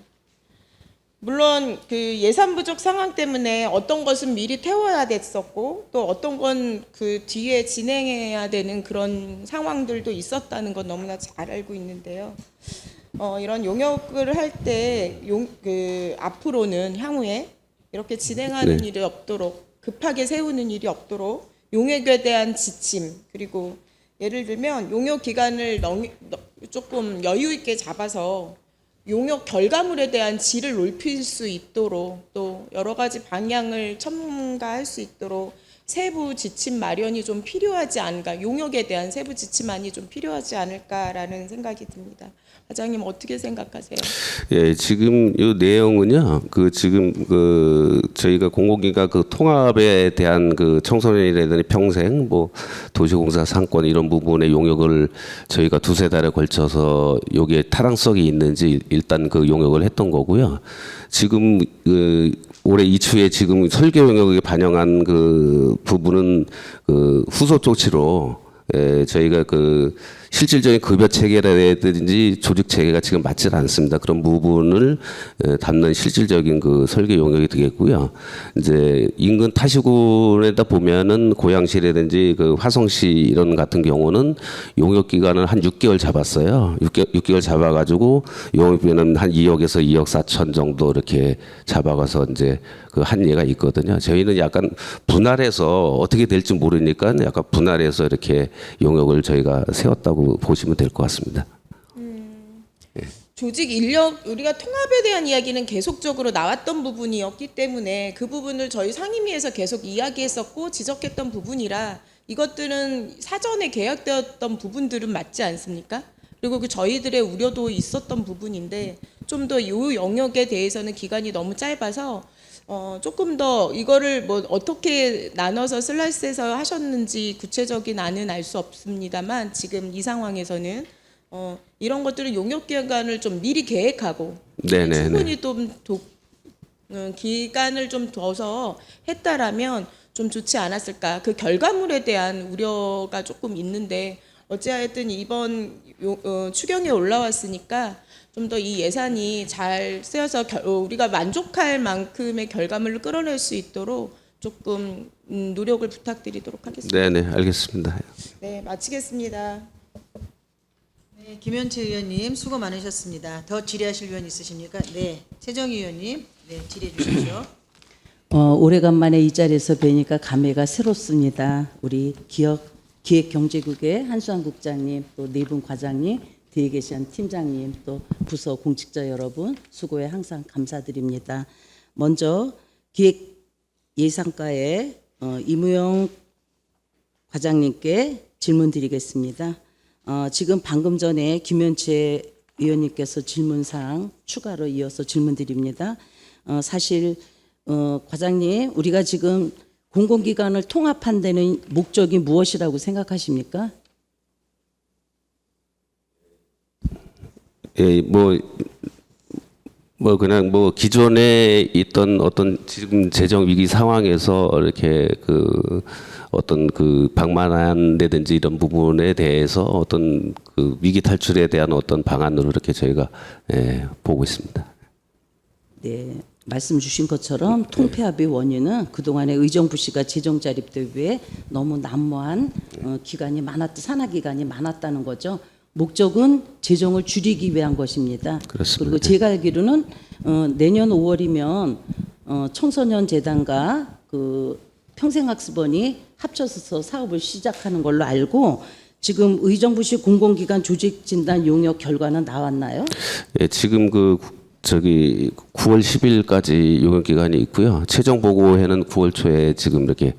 물론 그 예산 부족 상황 때문에 어떤 것은 미리 태워야 됐었고 또 어떤 건 그 뒤에 진행해야 되는 그런 상황들도 있었다는 건 너무나 잘 알고 있는데요. 이런 용역을 할 때 앞으로는 향후에 이렇게 진행하는 일이 없도록 급하게 세우는 일이 없도록 용역에 대한 지침 그리고 예를 들면 용역 기간을 조금 여유 있게 잡아서 용역 결과물에 대한 질을 높일 수 있도록 또 여러 가지 방향을 첨가할 수 있도록 세부 지침 마련이 좀 필요하지 않을까, 용역에 대한 세부 지침안이 좀 필요하지 않을까라는 생각이 듭니다. 과장님 어떻게 생각하세요? 예, 지금 이 내용은요. 지금 저희가 공공기관 통합에 대한 청소년이라든지 평생 도시공사 상권 이런 부분의 용역을 저희가 2-3달에 걸쳐서 여기에 타당성이 있는지 일단 용역을 했던 거고요. 지금 올해 이추에 지금 설계 용역에 반영한 부분은 후속 조치로 저희가 실질적인 급여 체계라든지 조직 체계가 지금 맞지 않습니다. 그런 부분을 담는 실질적인 설계 용역이 되겠고요. 이제 인근 타시군에다 보면은 고양시라든지 화성시 이런 같은 경우는 용역 기간을 한 6개월 잡았어요. 6개월 잡아가지고 용역비는 한 2억에서 2억 4천 정도 이렇게 잡아가서 이제 한 예가 있거든요. 저희는 약간 분할해서 어떻게 될지 모르니까 약간 분할해서 이렇게 용역을 저희가 세웠다고 보시면 될 것 같습니다. 조직 인력 우리가 통합에 대한 이야기는 계속적으로 나왔던 부분이었기 때문에 그 부분을 저희 상임위에서 계속 이야기했었고 지적했던 부분이라 이것들은 사전에 계약되었던 부분들은 맞지 않습니까? 그리고 그 저희들의 우려도 있었던 부분인데 좀 더 이 영역에 대해서는 기간이 너무 짧아서 조금 더 이거를 뭐 어떻게 나눠서 슬라이스해서 하셨는지 구체적인 안은 알 수 없습니다만 지금 이 상황에서는 이런 것들은 용역 기간을 좀 미리 계획하고 네네네. 충분히 좀 기간을 좀 둬서 했다라면 좀 좋지 않았을까. 그 결과물에 대한 우려가 조금 있는데 어찌하여튼 이번 추경에 올라왔으니까 좀 더 이 예산이 잘 쓰여서 우리가 만족할 만큼의 결과물을 끌어낼 수 있도록 조금 노력을 부탁드리도록 하겠습니다. 네네, 알겠습니다. 네, 마치겠습니다. 네, 김현채 의원님 수고 많으셨습니다. 더 질의하실 의원 있으십니까? 네, 최정희 의원님, 네, 질의해 주십시오. 오래간만에 이 자리에서 뵈니까 감회가 새롭습니다. 우리 기획경제국의 한수환 국장님, 또 네 분 과장님, 뒤에 계신 팀장님, 또 부서 공직자 여러분 수고에 항상 감사드립니다. 먼저 기획예산과의 이무영 과장님께 질문 드리겠습니다. 지금 방금 전에 김현채 의원님께서 질문사항 추가로 이어서 질문 드립니다. 사실 과장님, 우리가 지금 공공기관을 통합한 데는 목적이 무엇이라고 생각하십니까? 예, 그냥 기존에 있던 어떤 지금 재정 위기 상황에서 이렇게 그 어떤 그 방만한다든지 이런 부분에 대해서 어떤 그 위기 탈출에 대한 어떤 방안으로 이렇게 저희가 보고 있습니다. 네, 말씀 주신 것처럼 통폐합의 원인은 그동안에 의정부 씨가 재정 자립 대비에 너무 난무한 기간이 산하 기간이 많았다는 거죠. 목적은 재정을 줄이기 위한 것입니다. 그렇습니다. 그리고 제가 알기로는 내년 5월이면 청소년 재단과 그 평생학습원이 합쳐서 사업을 시작하는 걸로 알고 지금 의정부시 공공기관 조직진단 용역 결과는 나왔나요? 예, 지금 9월 10일까지 용역 기간이 있고요. 최종 보고회는 9월 초에 지금 이렇게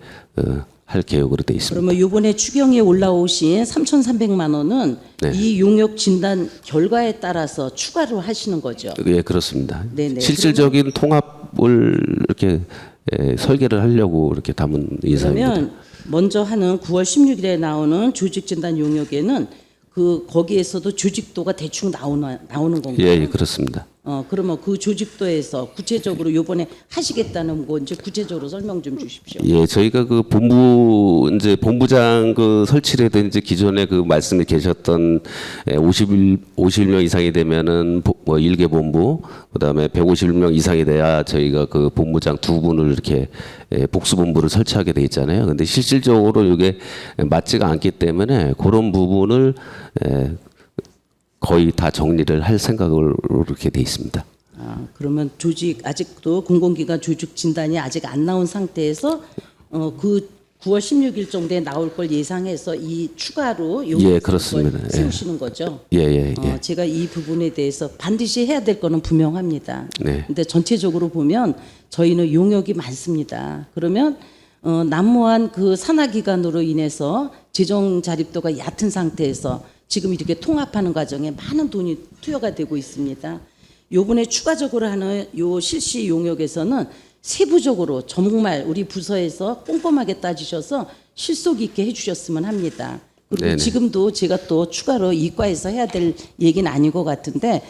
할 계획으로 돼 있습니다. 그러면 이번에 추경에 올라오신 3,300만 원은 네. 이 용역 진단 결과에 따라서 추가로 하시는 거죠? 예, 그렇습니다. 네네. 실질적인 통합을 이렇게 설계를 하려고 이렇게 담은 예산입니다. 그러면 먼저 하는 9월 16일에 나오는 조직진단 용역에는 거기에서도 조직도가 대충 나오는 건가요? 예, 그렇습니다. 그러면 그 조직도에서 구체적으로 이번에 하시겠다는 거 이제 구체적으로 설명 좀 주십시오. 예, 저희가 본부장 설치를 이제 기존에 말씀에 계셨던 50명 이상이 되면은 1개 본부, 그다음에 150명 이상이 돼야 저희가 본부장 두 분을 이렇게 복수본부를 설치하게 돼 있잖아요. 근데 실질적으로 이게 맞지가 않기 때문에 그런 부분을 거의 다 정리를 할 생각으로 이렇게 돼 있습니다. 그러면 아직도 공공기관 조직 진단이 아직 안 나온 상태에서 9월 16일 정도에 나올 걸 예상해서 이 추가로 예, 그렇습니다. 세우시는 거죠? 예. 제가 이 부분에 대해서 반드시 해야 될 거는 분명합니다. 네. 근데 전체적으로 보면 저희는 용역이 많습니다. 그러면 난무한 산하 기간으로 인해서 재정 자립도가 얕은 상태에서 지금 이렇게 통합하는 과정에 많은 돈이 투여가 되고 있습니다. 요번에 추가적으로 하는 요 실시 용역에서는 세부적으로 정말 우리 부서에서 꼼꼼하게 따지셔서 실속 있게 해주셨으면 합니다. 그리고 네네. 지금도 제가 또 추가로 이과에서 해야 될 얘기는 아닌 것 같은데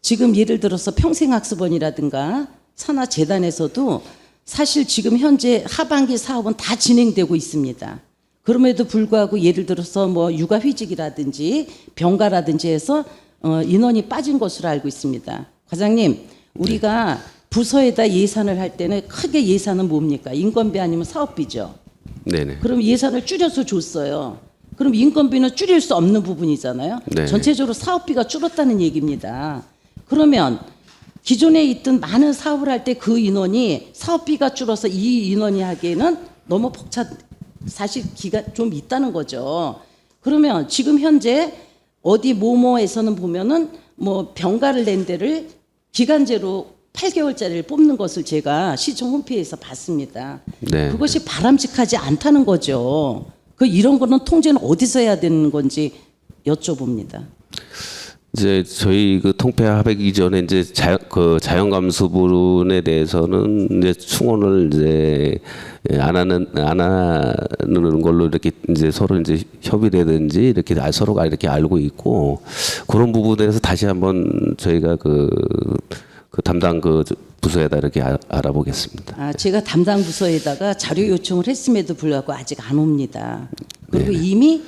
지금 예를 들어서 평생학습원이라든가 산하재단에서도 사실 지금 현재 하반기 사업은 다 진행되고 있습니다. 그럼에도 불구하고 예를 들어서 육아휴직이라든지 병가라든지 해서 인원이 빠진 것으로 알고 있습니다. 과장님, 우리가 부서에다 예산을 할 때는 크게 예산은 뭡니까? 인건비 아니면 사업비죠. 네네. 그럼 예산을 줄여서 줬어요. 그럼 인건비는 줄일 수 없는 부분이잖아요. 네. 전체적으로 사업비가 줄었다는 얘기입니다. 그러면 기존에 있던 많은 사업을 할 때 그 인원이 사업비가 줄어서 이 인원이 하기에는 너무 사실 기가 좀 있다는 거죠. 그러면 지금 현재 어디 모모에서는 보면은 뭐 병가를 낸 데를 기간제로 8개월짜리를 뽑는 것을 제가 시청 홈페이지에서 봤습니다. 네. 그것이 바람직하지 않다는 거죠. 이런 거는 통제는 어디서 해야 되는 건지 여쭤봅니다. 이제 저희 그 통폐 합의 이전에 이제 자연 감수분에 대해서는 이제 충원을 이제 안 하는 걸로 이렇게 이제 서로 이제 협의라든지 이렇게 서로가 이렇게 알고 있고, 그런 부분에 대해서 다시 한번 저희가 그 담당 부서에다 이렇게 알아보겠습니다. 제가 담당 부서에다가 자료 요청을 했음에도 불구하고 아직 안 옵니다. 그리고 이미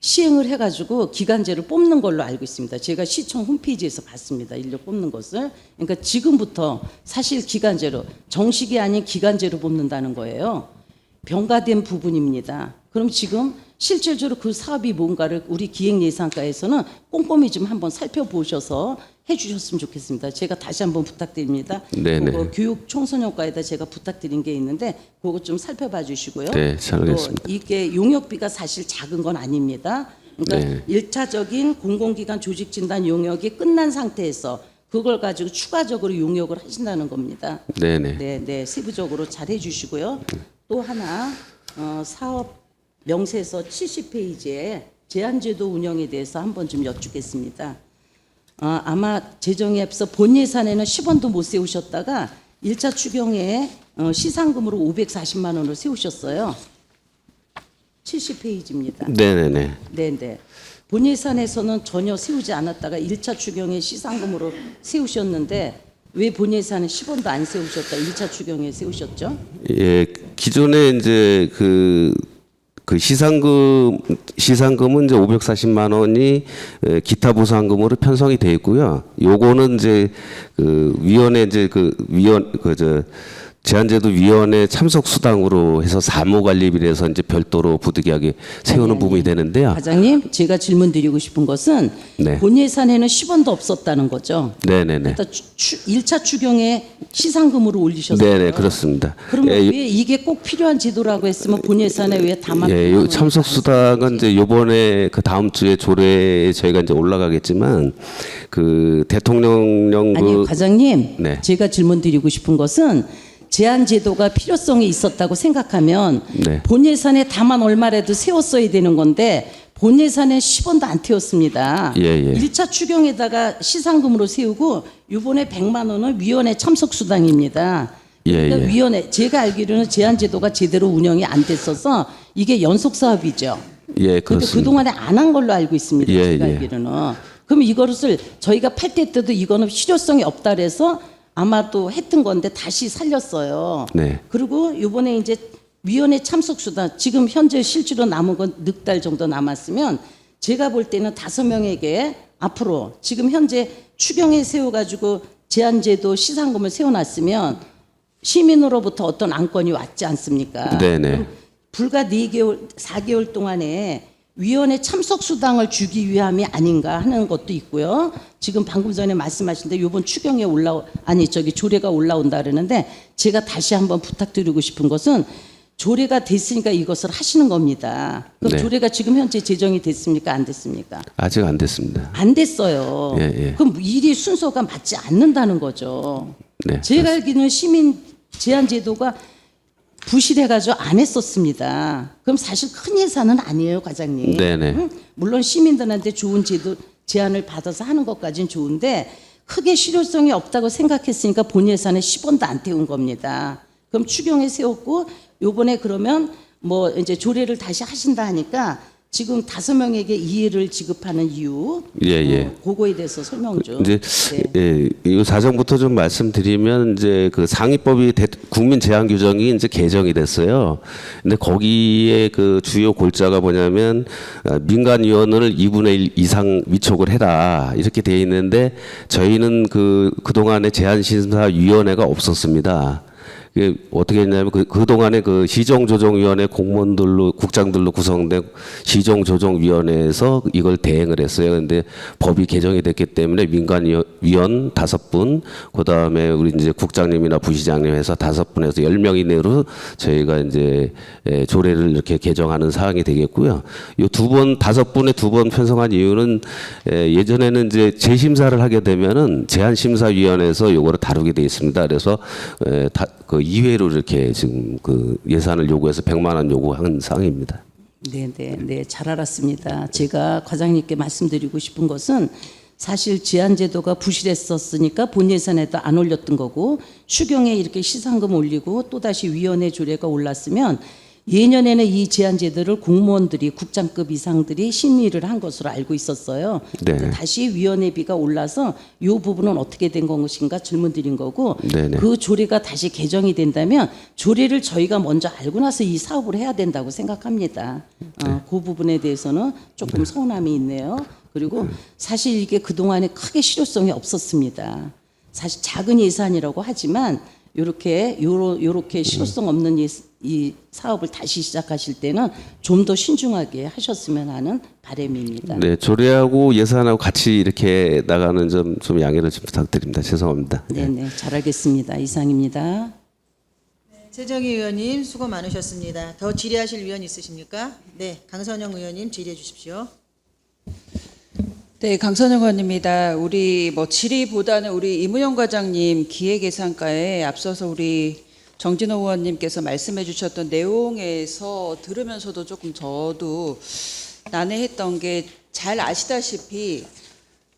시행을 해가지고 기간제를 뽑는 걸로 알고 있습니다. 제가 시청 홈페이지에서 봤습니다. 인력 뽑는 것을. 그러니까 지금부터 사실 기간제로, 정식이 아닌 기간제로 뽑는다는 거예요. 병가된 부분입니다. 그럼 지금 실질적으로 그 사업이 뭔가를 우리 기획예산과에서는 꼼꼼히 좀 한번 살펴보셔서 해주셨으면 좋겠습니다. 제가 다시 한번 부탁드립니다. 네네. 그거 교육 청소년과에다 제가 부탁드린 게 있는데 그거 좀 살펴봐 주시고요. 네, 잘 알겠습니다. 또 이게 용역비가 사실 작은 건 아닙니다. 그러니까 일차적인 공공기관 조직진단 용역이 끝난 상태에서 그걸 가지고 추가적으로 용역을 하신다는 겁니다. 네네. 네, 세부적으로 잘 해주시고요. 또 하나 사업 명세서 70페이지에 제한제도 운영에 대해서 한번 좀 여쭙겠습니다. 아마 재정에 앞서 본 예산에는 10원도 못 세우셨다가 1차 추경에 시상금으로 540만 원을 세우셨어요. 70페이지입니다. 네네네. 네. 본 예산에서는 전혀 세우지 않았다가 1차 추경에 시상금으로 세우셨는데 왜 본 예산은 10원도 안 세우셨다 1차 추경에 세우셨죠? 예, 기존에 이제 그 시상금은 이제 540만 원이 기타 보상금으로 편성이 돼 있고요. 요거는 이제 제한제도 위원회 참석 수당으로 해서 사무관리비에서 이제 별도로 부득이하게 세우는 부분이 되는데요. 과장님, 제가 질문 드리고 싶은 것은 네. 본 예산에는 10원도 없었다는 거죠. 네네네. 그러니까 1차 추경에 시상금으로 올리셨어요. 네네, 그렇습니다. 그러면 예, 왜 이게 꼭 필요한 제도라고 했으면 본 예산에 왜 다만 예, 요 참석 수당은 이제 요번에 그 다음 주에 조례에 저희가 이제 올라가겠지만 그 대통령령 아니 과장님, 네. 제가 질문 드리고 싶은 것은 제한 제도가 필요성이 있었다고 생각하면 네. 본 예산에 다만 얼마라도 세웠어야 되는 건데 본 예산에 10원도 안 태웠습니다. 예. 1차 추경에다가 시상금으로 세우고 이번에 100만 원은 위원회 참석 수당입니다. 그러니까 예. 위원회 제가 알기로는 제한 제도가 제대로 운영이 안 됐어서 이게 연속 사업이죠. 예, 그런데 그렇습니다. 그동안에 안 한 걸로 알고 있습니다. 예, 제가 예. 알기로는. 그럼 이것을 저희가 팔 때도 이거는 실효성이 없다 그래서 아마 또 했던 건데 다시 살렸어요. 네. 그리고 이번에 이제 위원회 참석 수당 지금 현재 실제로 남은 건 넉 달 정도 남았으면 제가 볼 때는 5명에게 앞으로 지금 현재 추경에 세워가지고 제한제도 시상금을 세워놨으면 시민으로부터 어떤 안건이 왔지 않습니까? 네네. 그럼 불과 4개월, 4개월 동안에 위원회 참석 수당을 주기 위함이 아닌가 하는 것도 있고요. 지금 방금 전에 말씀하신 데 이번 추경에 조례가 올라온다 그러는데 제가 다시 한번 부탁드리고 싶은 것은 조례가 됐으니까 이것을 하시는 겁니다. 그럼 네. 조례가 지금 현재 제정이 됐습니까? 안 됐습니까? 아직 안 됐습니다. 안 됐어요. 예. 그럼 일이 순서가 맞지 않는다는 거죠. 네. 제가 알기로는 시민 제한 제도가 부실해가지고 안 했었습니다. 그럼 사실 큰 예산은 아니에요, 과장님. 네네. 물론 시민들한테 좋은 제도 제안을 받아서 하는 것까지는 좋은데 크게 실효성이 없다고 생각했으니까 본 예산에 10원도 안 태운 겁니다. 그럼 추경에 세웠고 요번에 그러면 뭐 이제 조례를 다시 하신다 하니까 지금 5명에게 이해를 지급하는 이유, 예. 그거에 대해서 설명 좀. 이제 이 사정부터 좀 말씀드리면 이제 그 상위법이 국민 제한 규정이 이제 개정이 됐어요. 근데 거기에 그 주요 골자가 뭐냐면 민간 위원을 2분의 1 이상 위촉을 해라 이렇게 돼 있는데 저희는 그 동안에 제한 심사 위원회가 없었습니다. 이게 어떻게 했냐면 그동안에 그 시정조정위원회 공무원들로 국장들로 구성된 시정조정위원회에서 이걸 대행을 했어요. 근데 법이 개정이 됐기 때문에 민간위원 5분, 그다음에 우리 이제 국장님이나 부시장님 해서 5분에서 10명 이내로 저희가 이제 조례를 이렇게 개정하는 사항이 되겠고요. 이 5분에 2번 편성한 이유는 예전에는 이제 재심사를 하게 되면은 제한심사위원회에서 요거를 다루게 돼 있습니다. 그래서 그 이회로 이렇게 지금 그 예산을 요구해서 100만 원 요구한 사항입니다. 네, 잘 알았습니다. 제가 과장님께 말씀드리고 싶은 것은 사실 제한제도가 부실했었으니까 본 예산에도 안 올렸던 거고 추경에 이렇게 시상금 올리고 또다시 위원회 조례가 올랐으면 예년에는 이 제한제도를 공무원들이 국장급 이상들이 심의를 한 것으로 알고 있었어요. 네. 다시 위원회비가 올라서 이 부분은 어떻게 된 것인가 질문 드린 거고 네네. 그 조례가 다시 개정이 된다면 조례를 저희가 먼저 알고 나서 이 사업을 해야 된다고 생각합니다. 그 부분에 대해서는 조금 서운함이 있네요. 그리고 사실 이게 그동안에 크게 실효성이 없었습니다. 사실 작은 예산이라고 하지만 요렇게 실효성 없는 이 사업을 다시 시작하실 때는 좀 더 신중하게 하셨으면 하는 바람입니다. 네, 조례하고 예산하고 같이 이렇게 나가는 점 좀 양해를 좀 부탁드립니다. 죄송합니다. 네, 잘 알겠습니다. 이상입니다. 최정희 의원님 수고 많으셨습니다. 더 질의하실 위원 있으십니까? 네, 강선영 의원님 질의해 주십시오. 네, 강선영 의원입니다. 우리 뭐 질의보다는 우리 이무영 과장님 기획예산과에 앞서서 우리 정진호 의원님께서 말씀해 주셨던 내용에서 들으면서도 조금 저도 난해했던 게 잘 아시다시피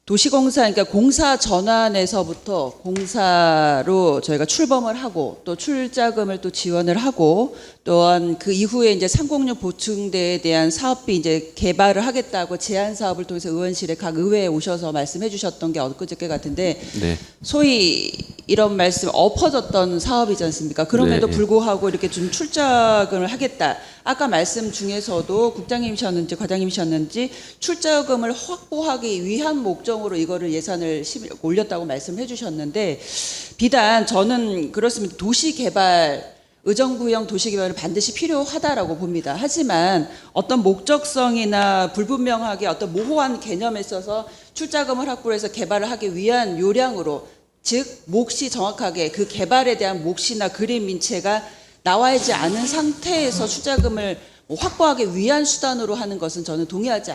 도시공사, 그러니까 공사 전환에서부터 공사로 저희가 출범을 하고 또 출자금을 또 지원을 하고 또한 그 이후에 이제 306 보충대에 대한 사업비 이제 개발을 하겠다고 제안 사업을 통해서 의원실에 각 의회에 오셔서 말씀해 주셨던 게 엊그저께 같은데 네. 소위 이런 말씀 엎어졌던 사업이지 않습니까? 그럼에도 네. 불구하고 이렇게 좀 출자금을 하겠다. 아까 말씀 중에서도 국장님이셨는지 과장님이셨는지 출자금을 확보하기 위한 목적으로 이거를 예산을 올렸다고 말씀해 주셨는데 비단 저는 그렇습니다. 도시개발 의정부형 도시개발은 반드시 필요하다라고 봅니다. 하지만 어떤 목적성이나 불분명하게 어떤 모호한 개념에 있어서 출자금을 확보해서 개발을 하기 위한 요량으로 즉 몫이 정확하게 그 개발에 대한 몫이나 그림 인체가 나와 있지 않은 상태에서 출자금을 확보하기 위한 수단으로 하는 것은 저는 동의하지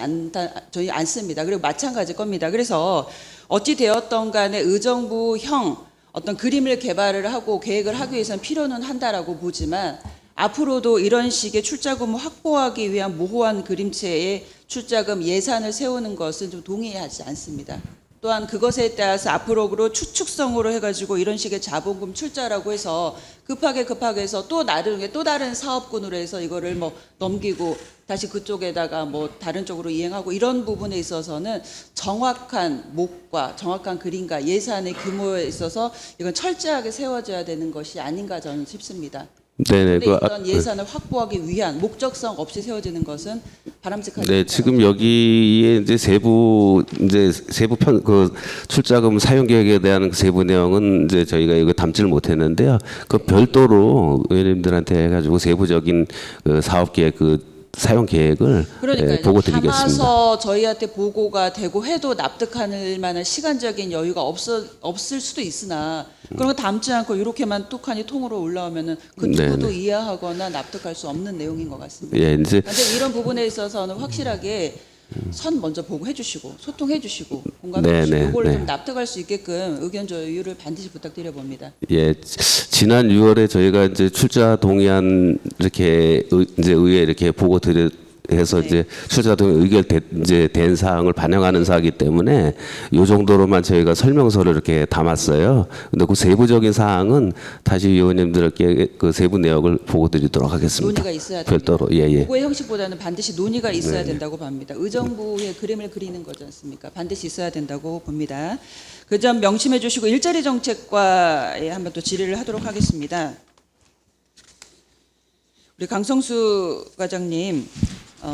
않습니다. 그리고 마찬가지일 겁니다. 그래서 어찌 되었던 간에 의정부형 어떤 그림을 개발을 하고 계획을 하기 위해서는 필요는 한다라고 보지만 앞으로도 이런 식의 출자금을 확보하기 위한 모호한 그림체의 출자금 예산을 세우는 것은 좀 동의하지 않습니다. 또한 그것에 따라서 앞으로 추측성으로 해가지고 이런 식의 자본금 출자라고 해서 급하게 해서 또 나름의 또 다른 사업군으로 해서 이거를 뭐 넘기고 다시 그쪽에다가 뭐 다른 쪽으로 이행하고 이런 부분에 있어서는 정확한 목과 정확한 그림과 예산의 규모에 있어서 이건 철저하게 세워져야 되는 것이 아닌가 저는 싶습니다. 네네. 이런 예산을 확보하기 위한 목적성 없이 세워지는 것은 바람직하지 네, 않다고 지금 여기에 이제 세부 출자금 사용 계획에 대한 세부 내용은 이제 저희가 이거 담지를 못했는데요. 그 별도로 의원님들한테 해가지고 세부적인 그 사업 계획 사용 계획을 보고 드리겠습니다. 담아서 저희한테 보고가 되고 해도 납득할 만한 시간적인 여유가 없을 수도 있으나 그런 거 담지 않고 이렇게만 뚝하니 통으로 올라오면은 그 누구도 이해하거나 납득할 수 없는 내용인 것 같습니다. 예, 이제 그런데 이런 부분에 있어서는 확실하게 선 먼저 보고해 주시고 소통해 주시고 공감해 주시고 이걸 좀 납득할 수 있게끔 의견 조율을 반드시 부탁드려 봅니다. 예, 지난 6월에 저희가 이제 출자 동의안 이렇게 이제 의회에 이렇게 보고 해서 이제 출자 동의 이제 된 사항을 반영하는 사항이기 때문에 이 정도로만 저희가 설명서를 이렇게 담았어요. 근데 그 세부적인 사항은 다시 의원님들께 그 세부 내역을 보고 드리도록 하겠습니다. 논의가 있어야 됩니다. 별도로 예. 보고의 형식보다는 반드시 논의가 있어야 된다고 봅니다. 의정부의 그림을 그리는 거지 않습니까? 반드시 있어야 된다고 봅니다. 그 점 명심해 주시고 일자리 정책과에 한번 또 질의를 하도록 하겠습니다. 우리 강성수 과장님,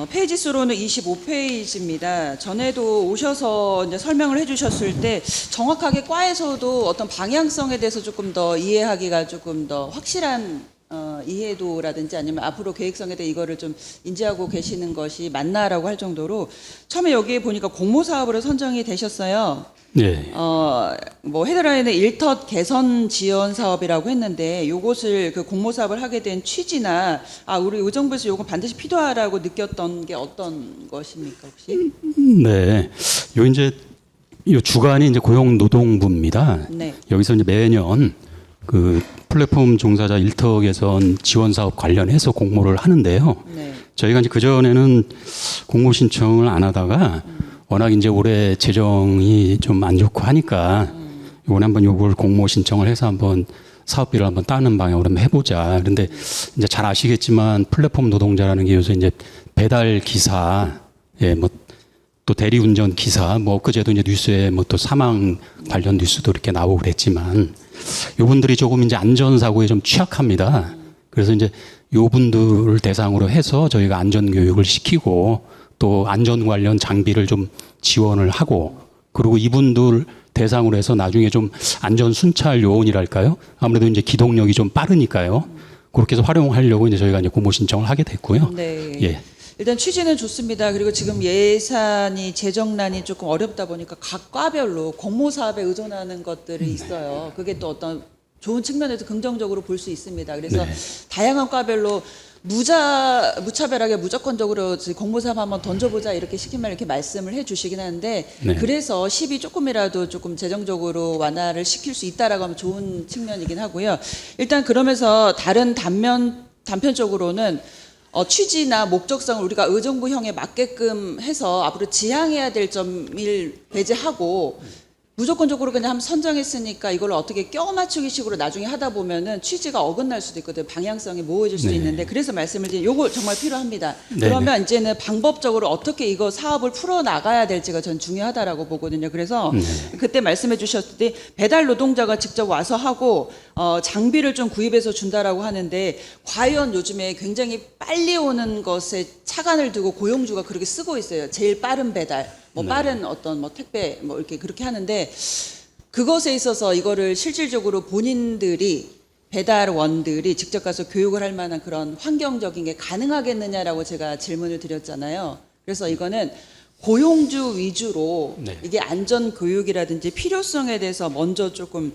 페이지 수로는 25페이지입니다. 전에도 오셔서 이제 설명을 해주셨을 때 정확하게 과에서도 어떤 방향성에 대해서 조금 더 이해하기가 조금 더 확실한 이해도라든지 아니면 앞으로 계획성에 대해 이거를 좀 인지하고 계시는 것이 맞나라고 할 정도로 처음에 여기 보니까 공모 사업으로 선정이 되셨어요. 네. 뭐 헤드라인에 일터 개선 지원 사업이라고 했는데 요것을 그 공모 사업을 하게 된 취지나 우리 의정부에서 요건 반드시 필요하라고 느꼈던 게 어떤 것입니까 혹시? 네. 요 이제 요 주관이 이제 고용노동부입니다. 네. 여기서 이제 매년 그 플랫폼 종사자 일터 개선 지원 사업 관련해서 공모를 하는데요. 네. 저희가 이제 그 전에는 공모 신청을 안 하다가 워낙 이제 올해 재정이 좀 안 좋고 하니까 이번에 한번 요걸 공모 신청을 해서 한번 사업비를 한번 따는 방향으로 한번 해보자. 그런데 이제 잘 아시겠지만 플랫폼 노동자라는 게 요새 이제 배달 기사, 예, 뭐 또 대리운전 기사, 뭐 그제도 이제 뉴스에 뭐 또 사망 관련 뉴스도 이렇게 나오고 그랬지만 요분들이 조금 이제 안전사고에 좀 취약합니다. 그래서 이제 요분들을 대상으로 해서 저희가 안전교육을 시키고 또 안전 관련 장비를 좀 지원을 하고 그리고 이분들 대상으로 해서 나중에 좀 안전 순찰 요원이랄까요? 아무래도 이제 기동력이 좀 빠르니까요. 그렇게 해서 활용하려고 이제 저희가 이제 공모 신청을 하게 됐고요. 네. 예. 일단 취지는 좋습니다. 그리고 지금 예산이 재정난이 조금 어렵다 보니까 각 과별로 공모 사업에 의존하는 것들이 있어요. 그게 또 어떤 좋은 측면에서 긍정적으로 볼 수 있습니다. 그래서 다양한 과별로 무차별하게 무조건적으로 공모 사업 한번 던져보자 이렇게 시키면 이렇게 말씀을 해주시긴 하는데 네. 그래서 10이 조금이라도 조금 재정적으로 완화를 시킬 수 있다라고 하면 좋은 측면이긴 하고요. 일단 그러면서 다른 단편적으로는 취지나 목적성을 우리가 의정부형에 맞게끔 해서 앞으로 지향해야 될 점을 배제하고 무조건적으로 그냥 한번 선정했으니까 이걸 어떻게 껴맞추기 식으로 나중에 하다 보면은 취지가 어긋날 수도 있거든요. 방향성이 모호해질 수도 네. 있는데 그래서 말씀을 드린 요거 정말 필요합니다. 네. 그러면 이제는 방법적으로 어떻게 이거 사업을 풀어 나가야 될지가 전 중요하다라고 보거든요. 그래서 그때 말씀해 주셨을 때 배달 노동자가 직접 와서 하고 장비를 좀 구입해서 준다라고 하는데 과연 요즘에 굉장히 빨리 오는 것에 차관을 두고 고용주가 그렇게 쓰고 있어요. 제일 빠른 배달. 뭐 빠른 어떤 뭐 택배 뭐 이렇게 그렇게 하는데 그것에 있어서 이거를 실질적으로 본인들이 배달원들이 직접 가서 교육을 할 만한 그런 환경적인 게 가능하겠느냐라고 제가 질문을 드렸잖아요. 그래서 이거는 고용주 위주로 이게 안전 교육이라든지 필요성에 대해서 먼저 조금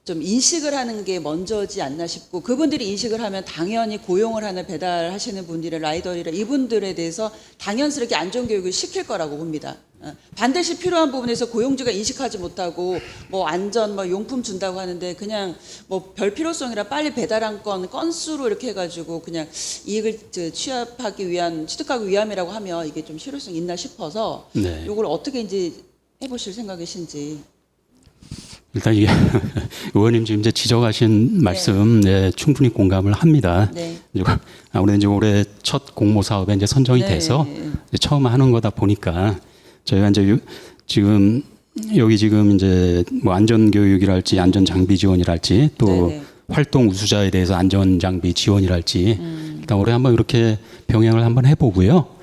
좀 인식을 하는 게 먼저지 않나 싶고 그분들이 인식을 하면 당연히 고용을 하는 배달하시는 분들이 라이더리라 이분들에 대해서 당연스럽게 안전교육을 시킬 거라고 봅니다. 반드시 필요한 부분에서 고용주가 인식하지 못하고 뭐 안전 뭐 용품 준다고 하는데 그냥 뭐 별 필요성이라 빨리 배달한 건수로 이렇게 해가지고 그냥 이익을 취득하기 위함이라고 하면 이게 좀 실효성 있나 싶어서 이걸 어떻게 이제 해보실 생각이신지. 일단 이게 의원님 지금 이제 지적하신 말씀 충분히 공감을 합니다. 네. 아무래도 이제 올해 첫 공모 사업에 이제 선정이 네. 돼서 이제 처음 하는 거다 보니까 저희가 이제 지금 여기 지금 이제 뭐 안전 교육이랄지 안전 장비 지원이랄지 또 네. 활동 우수자에 대해서 안전 장비 지원이랄지 일단 올해 한번 이렇게 병행을 한번 해보고요.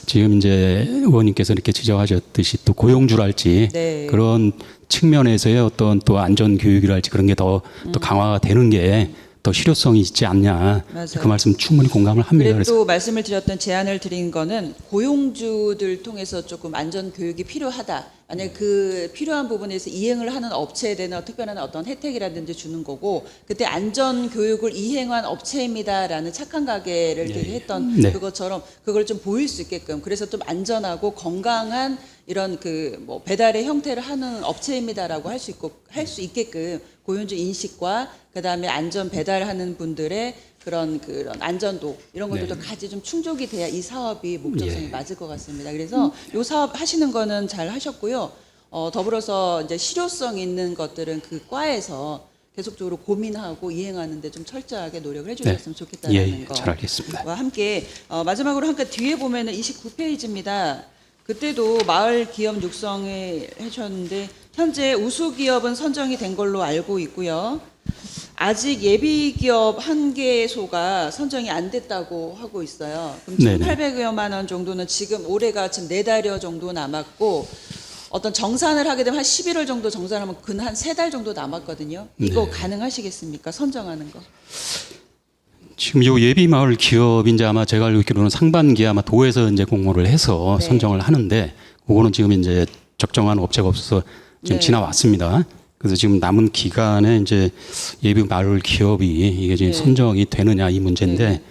지금 이제 의원님께서 이렇게 지적하셨듯이 또 고용주랄지 네. 그런 측면에서의 어떤 또 안전 교육이랄지 그런 게 더 강화가 되는 게 더 실효성이 있지 않냐. 맞아요. 그 말씀 충분히 공감을 합니다. 그리고 그래서 또 말씀을 드렸던 제안을 드린 거는 고용주들 통해서 조금 안전 교육이 필요하다. 만약에 그 필요한 부분에서 이행을 하는 업체에 대한 특별한 어떤 혜택이라든지 주는 거고 그때 안전 교육을 이행한 업체입니다라는 착한 가게를 했던 그것처럼 그걸 좀 보일 수 있게끔 그래서 좀 안전하고 건강한 이런 그 뭐 배달의 형태를 하는 업체입니다라고 할 수 있게끔 고용주 인식과 그다음에 안전 배달하는 분들의 그런 안전도 이런 것들도 같이 좀 충족이 돼야 이 사업이 목적성이 맞을 것 같습니다. 그래서 이 사업 하시는 거는 잘 하셨고요. 더불어서 이제 실효성 있는 것들은 그 과에서 계속적으로 고민하고 이행하는데 좀 철저하게 노력을 해주셨으면 좋겠다는 거. 잘 알겠습니다. 와 함께 마지막으로 한 칸 뒤에 보면은 29페이지입니다. 그때도 마을 기업 육성을 해주셨는데 현재 우수 기업은 선정이 된 걸로 알고 있고요. 아직 예비기업 1개소가 선정이 안 됐다고 하고 있어요. 그럼 네네. 1,800여만 원 정도는 지금 올해가 지금 4달여 정도 남았고 어떤 정산을 하게 되면 한 11월 정도 정산하면 근 한 3달 정도 남았거든요. 이거 네. 가능하시겠습니까? 선정하는 거. 지금 요 예비 마을 기업 이제 아마 제가 알고 있기로는 상반기에 아마 도에서 이제 공모를 해서 네. 선정을 하는데 그거는 지금 이제 적정한 업체가 없어서 지금 네. 지나왔습니다. 그래서 지금 남은 기간에 이제 예비 마을 기업이 이게 지금 네. 선정이 되느냐 이 문제인데 네.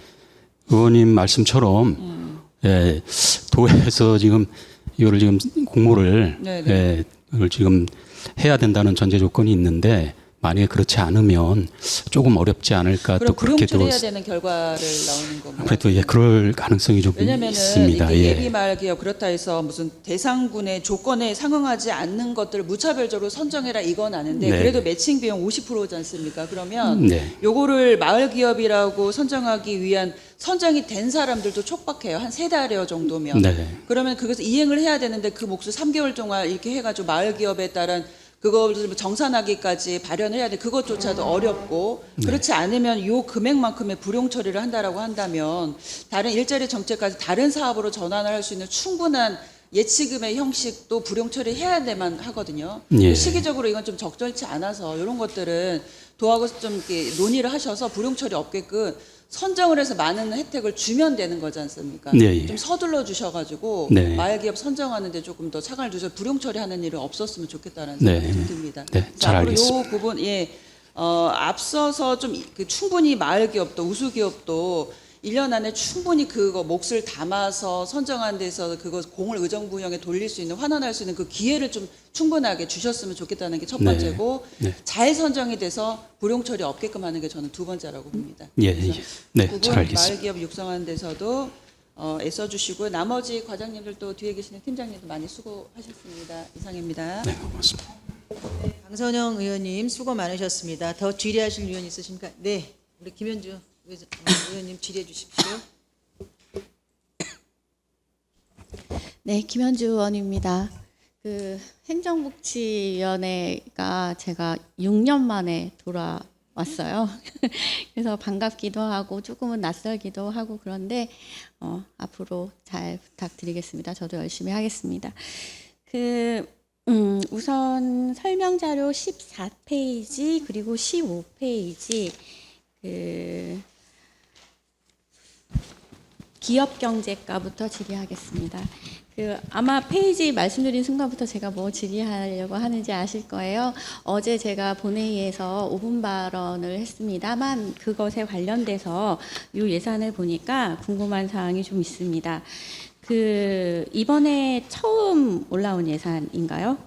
의원님 말씀처럼 예, 도에서 지금 이거를 지금 공모를 네, 예, 이걸 지금 해야 된다는 전제 조건이 있는데 만약에 그렇지 않으면 조금 어렵지 않을까 그럼 또 그렇게 불용출해야 되는 결과를 나오는 겁니다. 그래도 예 그럴 가능성이 좀 왜냐면은 있습니다. 이게 예. 예비 마을 기업 그렇다 해서 무슨 대상군의 조건에 상응하지 않는 것들을 무차별적으로 선정해라 이건 아는데 네. 그래도 매칭 비용 50%지 않습니까? 그러면 네. 요거를 마을 기업이라고 선정하기 위한 선정이 된 사람들도 촉박해요. 한 3달여 정도면. 네. 그러면 그것을 이행을 해야 되는데 그 몫을 3개월 동안 이렇게 해가지고 마을 기업에 따른 그걸 정산하기까지 발현을 해야 돼. 그것조차도 어렵고 그렇지 않으면 요 금액만큼의 불용 처리를 한다라고 한다면 다른 일자리 정책까지 다른 사업으로 전환을 할 수 있는 충분한 예치금의 형식도 불용 처리해야 돼만 하거든요. 예. 시기적으로 이건 좀 적절치 않아서 이런 것들은 도하고 좀 이렇게 논의를 하셔서 불용 처리 없게끔 선정을 해서 많은 혜택을 주면 되는 거지 않습니까? 네, 예. 좀 서둘러 주셔가지고 네. 마을 기업 선정하는데 조금 더 차관을 두셔서 불용 처리하는 일은 없었으면 좋겠다는 네. 생각이 좀 듭니다. 네, 그래서 잘 앞으로 알겠습니다. 요 부분 앞서서 좀 그 충분히 마을 기업도 우수 기업도 1년 안에 충분히 그거 몫을 담아서 선정한 데서 그거 공을 의정부형에 돌릴 수 있는 환원할 수 있는 그 기회를 좀 충분하게 주셨으면 좋겠다는 게 첫 네. 번째고 네. 잘 선정이 돼서 불용 처리 없게끔 하는 게 저는 두 번째라고 봅니다. 예, 그래서 예. 네, 부분 잘 알겠습니다. 마을 기업 육성하는 데서도 애써주시고요. 나머지 과장님들도 뒤에 계시는 팀장님도 많이 수고하셨습니다. 이상입니다. 네, 고맙습니다. 강선영 의원님 수고 많으셨습니다. 더 질의하실 의원 있으십니까? 네, 우리 김현주 의원님 질의해 주십시오. 네, 김현주 의원입니다. 그 행정복지위원회가 제가 6년 만에 돌아왔어요. 그래서 반갑기도 하고 조금은 낯설기도 하고 그런데 앞으로 잘 부탁드리겠습니다. 저도 열심히 하겠습니다. 우선 설명자료 14페이지 그리고 15페이지 기업경제과부터 질의하겠습니다. 아마 페이지 말씀드린 순간부터 제가 뭐 질의하려고 하는지 아실 거예요. 어제 제가 본회의에서 5분 발언을 했습니다만 그것에 관련돼서 이 예산을 보니까 궁금한 사항이 좀 있습니다. 이번에 처음 올라온 예산인가요?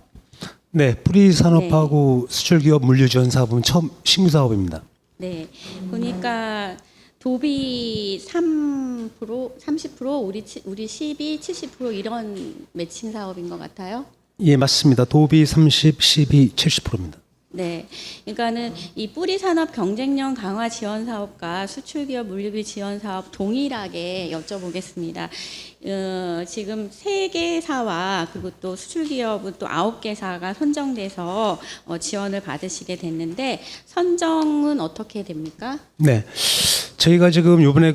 네, 뿌리 산업하고 수출기업 물류 지원 사업은 처음 신규 사업입니다. 네, 보니까 도비 3%, 30%, 우리 12, 70% 이런 매칭 사업인 것 같아요. 예, 맞습니다. 도비 30, 12, 70%입니다. 네, 그러니까는 이 뿌리 산업 경쟁력 강화 지원 사업과 수출기업 물류비 지원 사업 동일하게 여쭤보겠습니다. 지금 3개사와 그리고 또 수출기업은 또 9개사가 선정돼서 지원을 받으시게 됐는데 선정은 어떻게 됩니까? 네, 저희가 지금 이번에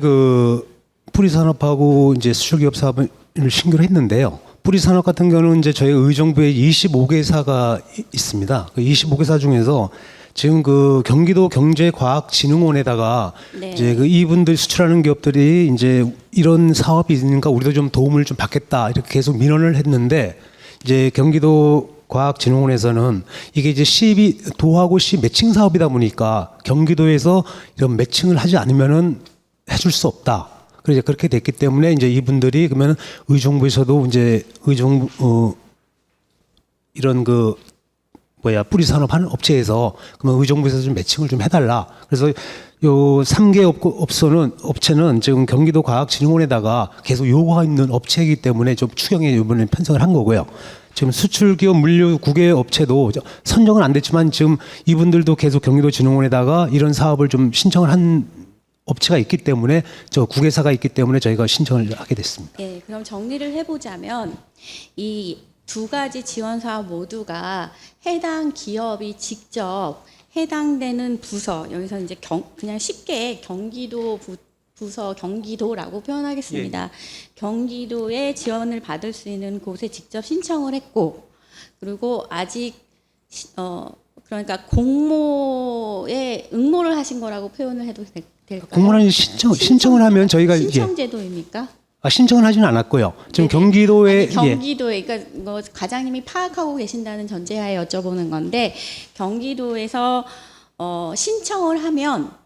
뿌리 산업하고 이제 수출기업 사업을 신규로 했는데요. 뿌리 산업 같은 경우는 이제 저희 의정부에 25개사가 있습니다. 그 25개사 중에서 지금 경기도 경제과학진흥원에다가 네. 이제 이분들 수출하는 기업들이 이제 이런 사업이 있으니까 우리도 좀 도움을 좀 받겠다 이렇게 계속 민원을 했는데 이제 경기도 과학진흥원에서는 이게 이제 도하고 시 매칭 사업이다 보니까 경기도에서 이런 매칭을 하지 않으면은 해줄 수 없다. 그래서 그렇게 됐기 때문에 이제 이분들이 그러면 의정부에서도 이제 이런 뿌리 산업 하는 업체에서 그러면 의정부에서 좀 매칭을 좀 해달라. 그래서 요 3개 업체는 지금 경기도 과학진흥원에다가 계속 요구가 있는 업체이기 때문에 좀 추경에 이번에 편성을 한 거고요. 지금 수출기업 물류 9개 업체도 선정은 안 됐지만 지금 이분들도 계속 경기도 진흥원에다가 이런 사업을 좀 신청을 한 업체가 있기 때문에 9개사가 있기 때문에 저희가 신청을 하게 됐습니다. 네, 그럼 정리를 해보자면 이 두 가지 지원 사업 모두가 해당 기업이 직접 해당되는 부서, 여기서 이제 그냥 쉽게 경기도 부서 경기도라고 표현하겠습니다. 경기도에 지원을 받을 수 있는 곳에 직접 신청을 했고, 그리고 아직 그러니까 공모에 응모를 하신 거라고 표현을 해도 될까요? 공무원이 신청을 하면 저희가 신청 제도입니까? 신청은 하지는 않았고요. 지금 경기도에 경기도에 그러니까 뭐 과장님이 파악하고 계신다는 전제하에 여쭤보는 건데, 경기도에서 신청을 하면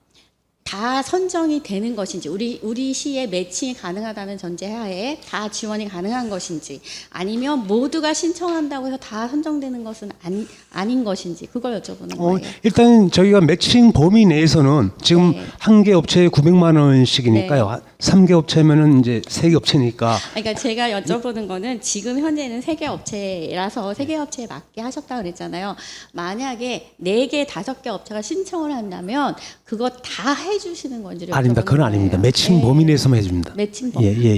다 선정이 되는 것인지, 우리 시에 매칭이 가능하다는 전제하에 다 지원이 가능한 것인지, 아니면 모두가 신청한다고 해서 다 선정되는 것은 아닌 것인지, 그걸 여쭤보는 거예요. 일단 저희가 매칭 범위 내에서는 지금 네. 한 개 업체에 900만 원씩이니까요. 3개 업체면은 이제 3개 업체니까. 그러니까 제가 여쭤보는 거는 지금 현재는 3개 업체라서 3개 업체에 맞게 하셨다고 그랬잖아요. 만약에 4개, 5개 업체가 신청을 한다면 그거 다 해주시는 건지를 아닙니다. 그건 아닙니다. 매칭 범위 내에서만 해줍니다. 매칭 범위. 예.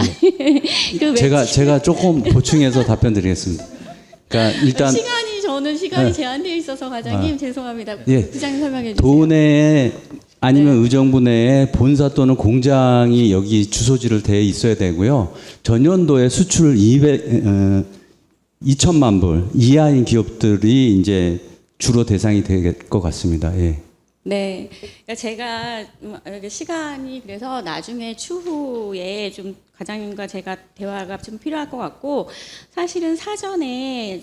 그 제가 조금 보충해서 답변드리겠습니다. 그러니까 일단 저는 시간이 제한되어 있어서 과장님 죄송합니다. 예. 부장님 설명해 주세요. 도내에 아니면 의정부 내에 본사 또는 공장이 여기 주소지를 돼 있어야 되고요. 전년도에 수출 2천만 불 이하인 기업들이 이제 주로 대상이 될 것 같습니다. 예. 네, 그러니까 제가 시간이 그래서 나중에 추후에 좀 과장님과 제가 대화가 좀 필요할 것 같고, 사실은 사전에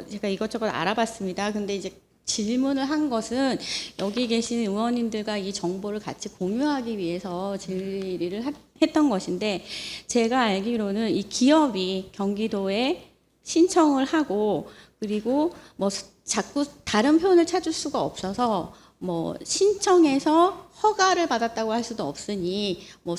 제가 이것저것 알아봤습니다. 근데 이제 질문을 한 것은 여기 계신 의원님들과 이 정보를 같이 공유하기 위해서 질의를 했던 것인데, 제가 알기로는 이 기업이 경기도에 신청을 하고, 그리고 뭐 자꾸 다른 표현을 찾을 수가 없어서 뭐 신청해서 허가를 받았다고 할 수도 없으니 뭐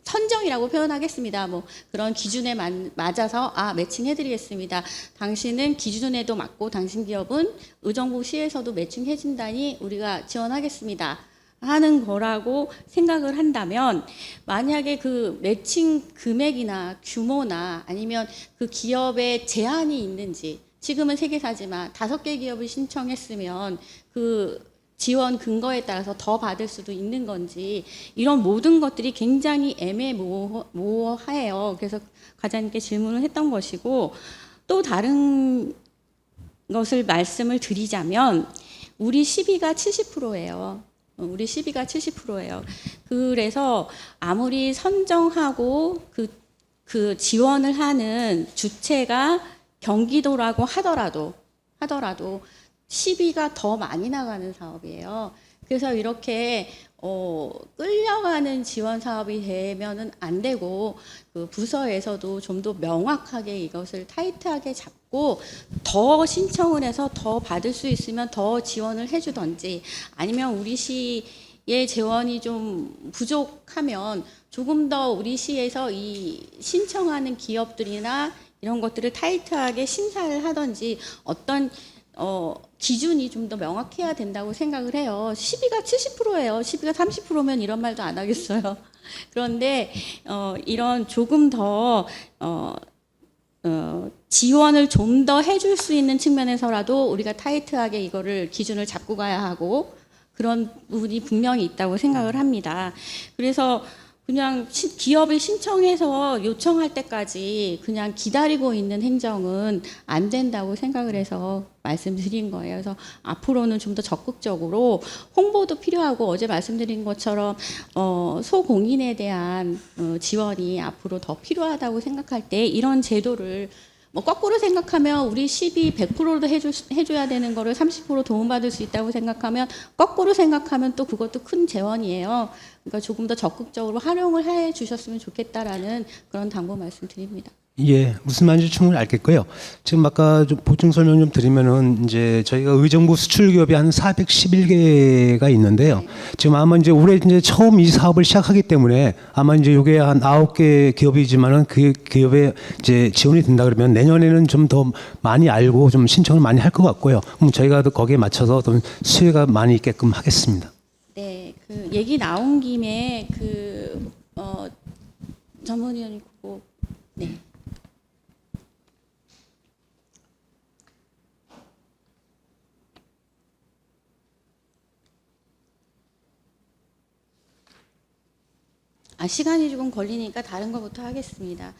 선정이라고 표현하겠습니다. 뭐 그런 기준에 맞아서 매칭해드리겠습니다. 당신은 기준에도 맞고 당신 기업은 의정부 시에서도 매칭해준다니 우리가 지원하겠습니다 하는 거라고 생각을 한다면, 만약에 그 매칭 금액이나 규모나 아니면 그 기업의 제한이 있는지, 지금은 3개사지만 5개 기업이 신청했으면 그 지원 근거에 따라서 더 받을 수도 있는 건지, 이런 모든 것들이 굉장히 애매모호해요. 그래서 과장님께 질문을 했던 것이고, 또 다른 것을 말씀을 드리자면 우리 시비가 70%예요. 우리 시비가 70%예요. 그래서 아무리 선정하고 그 지원을 하는 주체가 경기도라고 하더라도 시비가 더 많이 나가는 사업이에요. 그래서 이렇게 끌려가는 지원 사업이 되면은 안 되고, 그 부서에서도 좀 더 명확하게 이것을 타이트하게 잡고 더 신청을 해서 더 받을 수 있으면 더 지원을 해주던지, 아니면 우리 시의 재원이 좀 부족하면 조금 더 우리 시에서 이 신청하는 기업들이나 이런 것들을 타이트하게 심사를 하던지, 어떤 기준이 좀 더 명확해야 된다고 생각을 해요. 시비가 70%예요. 시비가 30%면 이런 말도 안 하겠어요. 그런데 이런 조금 더 지원을 좀 더 해줄 수 있는 측면에서라도 우리가 타이트하게 이거를 기준을 잡고 가야 하고, 그런 부분이 분명히 있다고 생각을 합니다. 그래서 그냥 기업이 신청해서 요청할 때까지 그냥 기다리고 있는 행정은 안 된다고 생각을 해서 말씀드린 거예요. 그래서 앞으로는 좀 더 적극적으로 홍보도 필요하고, 어제 말씀드린 것처럼 소공인에 대한 지원이 앞으로 더 필요하다고 생각할 때, 이런 제도를 뭐 거꾸로 생각하면 우리 시비 100%도 해줘야 되는 거를 30% 도움받을 수 있다고 생각하면, 거꾸로 생각하면 또 그것도 큰 재원이에요. 그러니까 조금 더 적극적으로 활용을 해 주셨으면 좋겠다라는 그런 당부 말씀드립니다. 예, 무슨 말인지 충분히 알겠고요. 지금 아까 좀 보충 설명 좀 드리면은, 이제 저희가 의정부 수출 기업이 한 411개가 있는데요. 지금 아마 이제 올해 이제 처음 이 사업을 시작하기 때문에 아마 이제 이게 한 9개 기업이지만은 그 기업에 이제 지원이 된다 그러면 내년에는 좀 더 많이 알고 좀 신청을 많이 할 것 같고요. 그럼 저희가 거기에 맞춰서 좀 수혜가 많이 있게끔 하겠습니다. 네, 그 얘기 나온 김에 전문위원님 그거 네. 시간이 조금 걸리니까 다른 것부터 하겠습니다.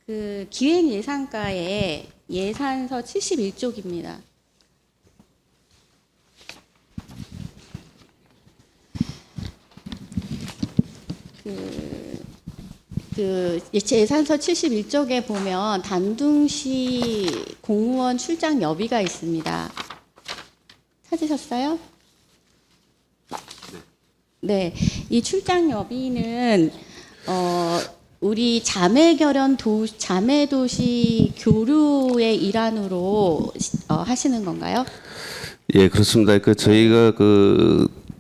그 기획 예산과의 예산서 71쪽입니다. 그 예산서 71쪽에 보면 단둥시 공무원 출장 여비가 있습니다. 찾으셨어요? 네, 이 출장 여비는 우리 자매도시 교류의 일환으로 하시는 건가요? 예, 그렇습니다. 저희가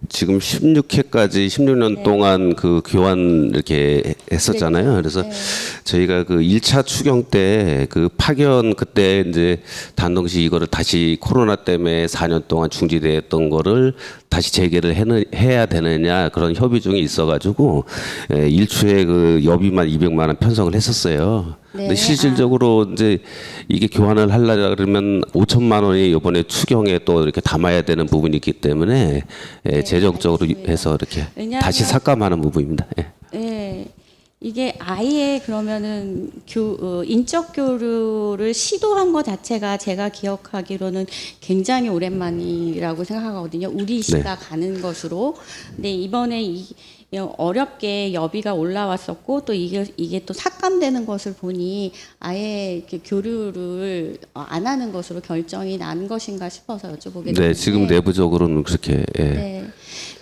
지금 16회까지 16년 동안 교환 이렇게 했었잖아요. 그래서 저희가 1차 추경 때 파견 그때 이제 단동시 이거를 다시 코로나 때문에 4년 동안 중지됐던 거를 다시 재개를 해야 되느냐 그런 협의 중에 있어가지고 1초에 여비만 200만 원 편성을 했었어요. 네. 근데 실질적으로 이제 이게 교환을 하려고 그러면 5천만 원이 이번에 추경에 또 이렇게 담아야 되는 부분이 있기 때문에 재정적으로 알겠습니다. 해서 이렇게 왜냐하면- 다시 삭감하는 부분입니다. 예. 네, 이게 아예 그러면은 인적 교류를 시도한 것 자체가 제가 기억하기로는 굉장히 오랜만이라고 생각하거든요. 우리 시가 가는 것으로. 근데 이번에 어렵게 여비가 올라왔었고 또 이게 또 삭감되는 것을 보니 아예 이렇게 교류를 안 하는 것으로 결정이 난 것인가 싶어서 여쭤보게 됐는데. 네, 지금 내부적으로는 그렇게. 예. 네.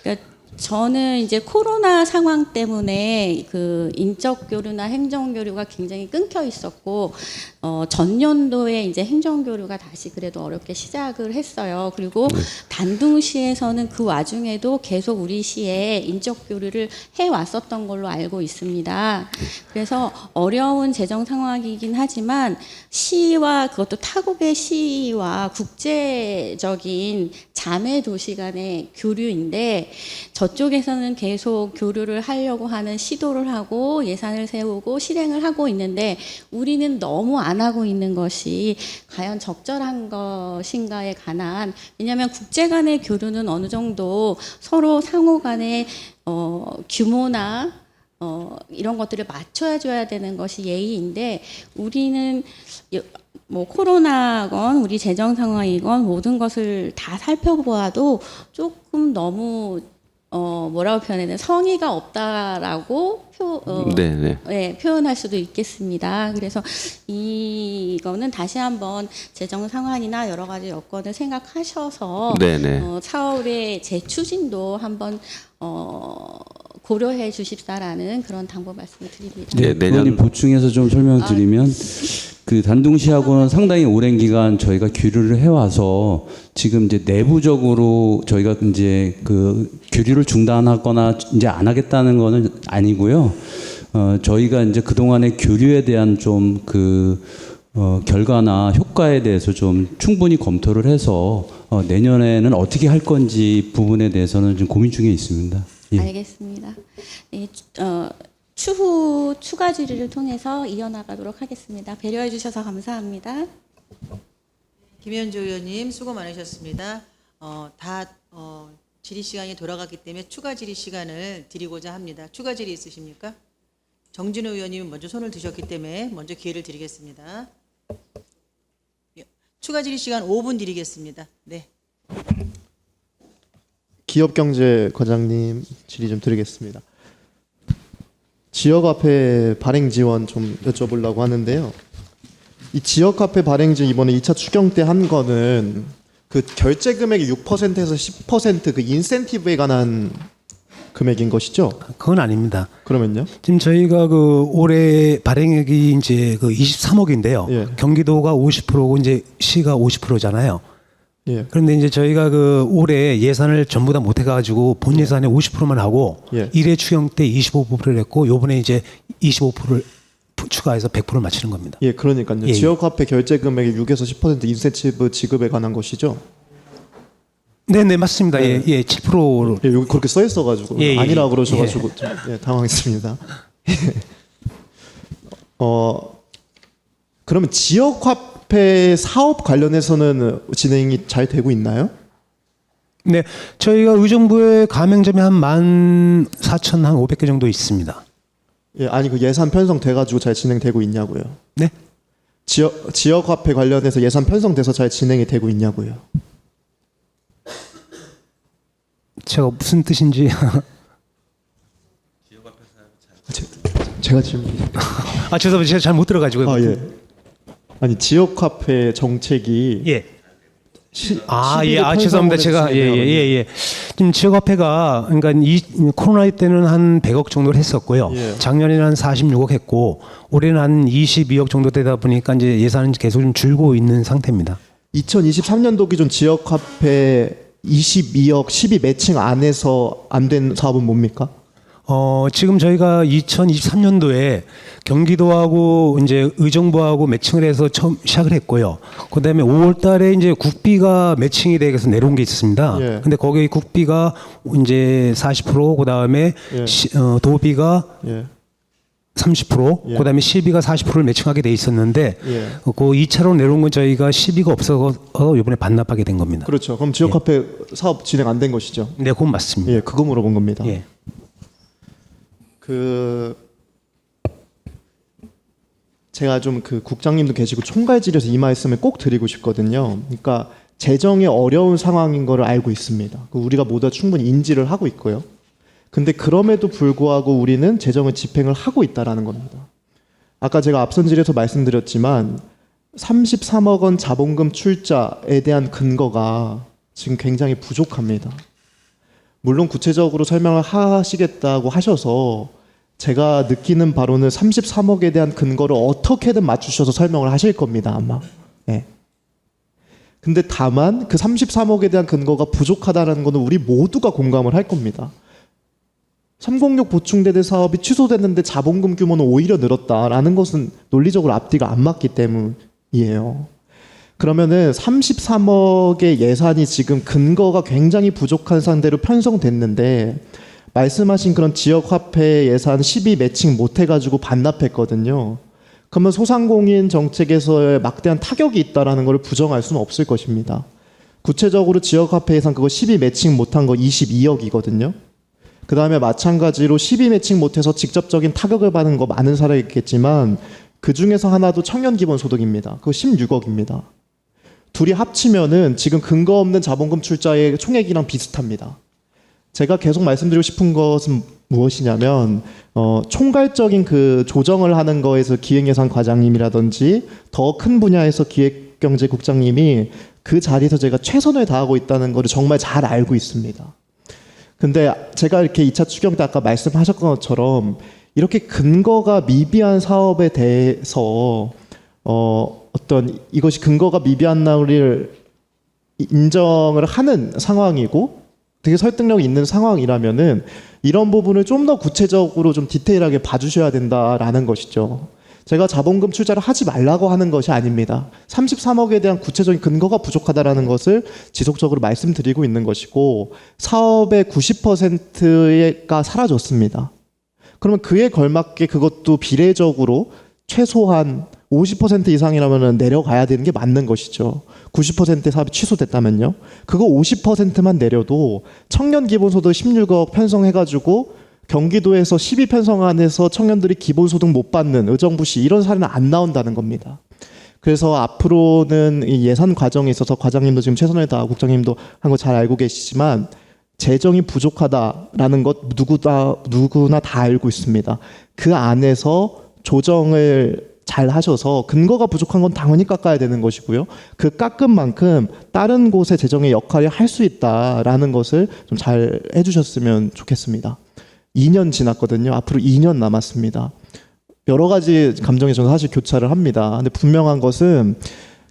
그러니까 저는 이제 코로나 상황 때문에 인적 교류나 행정 교류가 굉장히 끊겨 있었고 전년도에 이제 행정 교류가 다시 그래도 어렵게 시작을 했어요. 그리고 단둥시에서는 그 와중에도 계속 우리 시에 인적 교류를 해 왔었던 걸로 알고 있습니다. 그래서 어려운 재정 상황이긴 하지만 시와 그것도 타국의 시와 국제적인 자매 도시 간의 교류인데 저쪽에서는 계속 교류를 하려고 하는 시도를 하고 예산을 세우고 실행을 하고 있는데 우리는 너무 안 하고 있는 것이 과연 적절한 것인가에 관한, 왜냐하면 국제 간의 교류는 어느 정도 서로 상호 간의 규모나 이런 것들을 맞춰줘야 되는 것이 예의인데 우리는 뭐 코로나건 우리 재정 상황이건 모든 것을 다 살펴보아도 조금 너무 뭐라고 표현해야 되나, 성의가 없다라고 표현할 수도 있겠습니다. 그래서 이거는 다시 한번 재정 상황이나 여러 가지 여건을 생각하셔서 사업의 재추진도 한번 고려해 주십사라는 그런 당부 말씀을 드립니다. 네, 의원님 보충해서 좀 설명드리면 단둥시하고는 상당히 오랜 기간 저희가 교류를 해와서 지금 이제 내부적으로 저희가 이제 교류를 중단하거나 이제 안 하겠다는 거는 아니고요. 저희가 이제 그 동안의 교류에 대한 좀 결과나 효과에 대해서 좀 충분히 검토를 해서 내년에는 어떻게 할 건지 부분에 대해서는 좀 고민 중에 있습니다. 예. 알겠습니다. 네, 추후 추가 질의를 통해서 이어나가도록 하겠습니다. 배려해 주셔서 감사합니다. 김현주 의원님 수고 많으셨습니다. 질의 시간이 돌아갔기 때문에 추가 질의 시간을 드리고자 합니다. 추가 질의 있으십니까? 정진우 의원님 먼저 손을 드셨기 때문에 먼저 기회를 드리겠습니다. 추가 질의 시간 5분 드리겠습니다. 네. 기업경제과장님 질의 좀 드리겠습니다. 지역화폐 발행 지원 좀 여쭤보려고 하는데요. 이 지역화폐 발행 지원 이번에 2차 추경 때 한 거는 결제 금액의 6%에서 10% 인센티브에 관한 금액인 것이죠? 그건 아닙니다. 그러면요? 지금 저희가 올해 발행액이 이제 23억인데요. 예. 경기도가 50%고 이제 시가 50%잖아요. 예. 그런데 이제 저희가 올해 예산을 전부 다 못 해가지고 본 예산의 50%만 하고 1회 추경 때 25%를 했고 요번에 이제 25%를 추가해서 100%를 맞추는 겁니다. 예, 그러니까요. 예. 지역화폐 결제 금액의 6에서 10% 인센티브 지급에 관한 것이죠? 네, 맞습니다. 예, 7%로. 예, 여기 그렇게 써 있어가지고 아니라고 그러셔가지고 좀 당황했습니다. 그러면 지역화폐 사업 관련해서는 진행이 잘 되고 있나요? 네, 저희가 의정부에 가맹점이 한 14,500개 정도 있습니다. 예, 아니 그 예산 편성돼 가지고 잘 진행되고 있냐고요. 네? 지역 화폐 관련해서 예산 편성돼서 잘 진행이 되고 있냐고요. 제가 무슨 뜻인지 제가 지금 죄송합니다. 제가 잘 못 들어가지고. 예. 아니 지역 화폐 정책이 예. 예. 죄송합니다. 제가 예. 지금 지역화폐가 그러니까 이 코로나 때는 한 100억 정도를 했었고요. 예. 작년에는 한 46억 했고 올해는 한 22억 정도 되다 보니까 이제 예산은 계속 좀 줄고 있는 상태입니다. 2023년도 기준 지역 화폐 22억 12 매칭 안에서 안 된 사업은 뭡니까? 지금 저희가 2023년도에 경기도하고 이제 의정부하고 매칭을 해서 처음 시작을 했고요. 그다음에 5월 달에 이제 국비가 매칭이 돼서 내려온 게 있습니다. 예. 근데 거기 국비가 이제 40%, 그다음에 예. 도비가 예. 30%, 예. 그다음에 시비가 40%를 매칭하게 돼 있었는데 예. 그 2차로 내려온 건 저희가 시비가 없어서 이번에 반납하게 된 겁니다. 그렇죠. 그럼 지역 화폐 사업 진행 안 된 것이죠? 네, 그건 맞습니다. 예, 그거 물어본 겁니다. 예. 제가 좀 그 국장님도 계시고 총괄질에서 이 말씀을 꼭 드리고 싶거든요. 그러니까 재정이 어려운 상황인 거를 알고 있습니다. 우리가 모두 충분히 인지를 하고 있고요. 근데 그럼에도 불구하고 우리는 재정을 집행을 하고 있다라는 겁니다. 아까 제가 앞선 질에서 말씀드렸지만 33억 원 자본금 출자에 대한 근거가 지금 굉장히 부족합니다. 물론 구체적으로 설명을 하시겠다고 하셔서 제가 느끼는 바로는 33억에 대한 근거를 어떻게든 맞추셔서 설명을 하실 겁니다, 아마. 네. 근데 다만 그 33억에 대한 근거가 부족하다는 것은 우리 모두가 공감을 할 겁니다. 306 보충대대 사업이 취소됐는데 자본금 규모는 오히려 늘었다라는 것은 논리적으로 앞뒤가 안 맞기 때문이에요. 그러면은 33억의 예산이 지금 근거가 굉장히 부족한 상태로 편성됐는데 말씀하신 그런 지역화폐 예산 12 매칭 못 해가지고 반납했거든요. 그러면 소상공인 정책에서의 막대한 타격이 있다라는 걸 부정할 수는 없을 것입니다. 구체적으로 지역화폐 예산 그거 12 매칭 못한 거 22억이거든요. 그 다음에 마찬가지로 12 매칭 못해서 직접적인 타격을 받은 거 많은 사람이 있겠지만 그 중에서 하나도 청년기본소득입니다. 그거 16억입니다. 둘이 합치면은 지금 근거 없는 자본금 출자의 총액이랑 비슷합니다. 제가 계속 말씀드리고 싶은 것은 무엇이냐면 총괄적인 그 조정을 하는 거에서 기획예산 과장님이라든지 더 큰 분야에서 기획경제국장님이 그 자리에서 제가 최선을 다하고 있다는 것을 정말 잘 알고 있습니다. 근데 제가 이렇게 2차 추경 때 아까 말씀하셨던 것처럼 이렇게 근거가 미비한 사업에 대해서 어떤 이것이 근거가 미비한 나를 인정을 하는 상황이고 되게 설득력 있는 상황이라면은 이런 부분을 좀 더 구체적으로 좀 디테일하게 봐주셔야 된다라는 것이죠. 제가 자본금 출자를 하지 말라고 하는 것이 아닙니다. 33억에 대한 구체적인 근거가 부족하다라는 것을 지속적으로 말씀드리고 있는 것이고 사업의 90%가 사라졌습니다. 그러면 그에 걸맞게 그것도 비례적으로 최소한 50% 이상이라면 내려가야 되는 게 맞는 것이죠. 90%의 사업이 취소됐다면요. 그거 50%만 내려도 청년 기본소득 16억 편성해가지고 경기도에서 12 편성안에서 청년들이 기본소득 못 받는 의정부시 이런 사례는 안 나온다는 겁니다. 그래서 앞으로는 이 예산 과정에 있어서 과장님도 지금 최선을 다하고 국장님도 한 거 잘 알고 계시지만 재정이 부족하다라는 것 누구나 다 알고 있습니다. 그 안에서 조정을 잘 하셔서 근거가 부족한 건 당연히 깎아야 되는 것이고요. 그 깎은 만큼 다른 곳의 재정의 역할을 할 수 있다라는 것을 좀 잘 해주셨으면 좋겠습니다. 2년 지났거든요. 앞으로 2년 남았습니다. 여러 가지 감정이 저는 사실 교차를 합니다. 근데 분명한 것은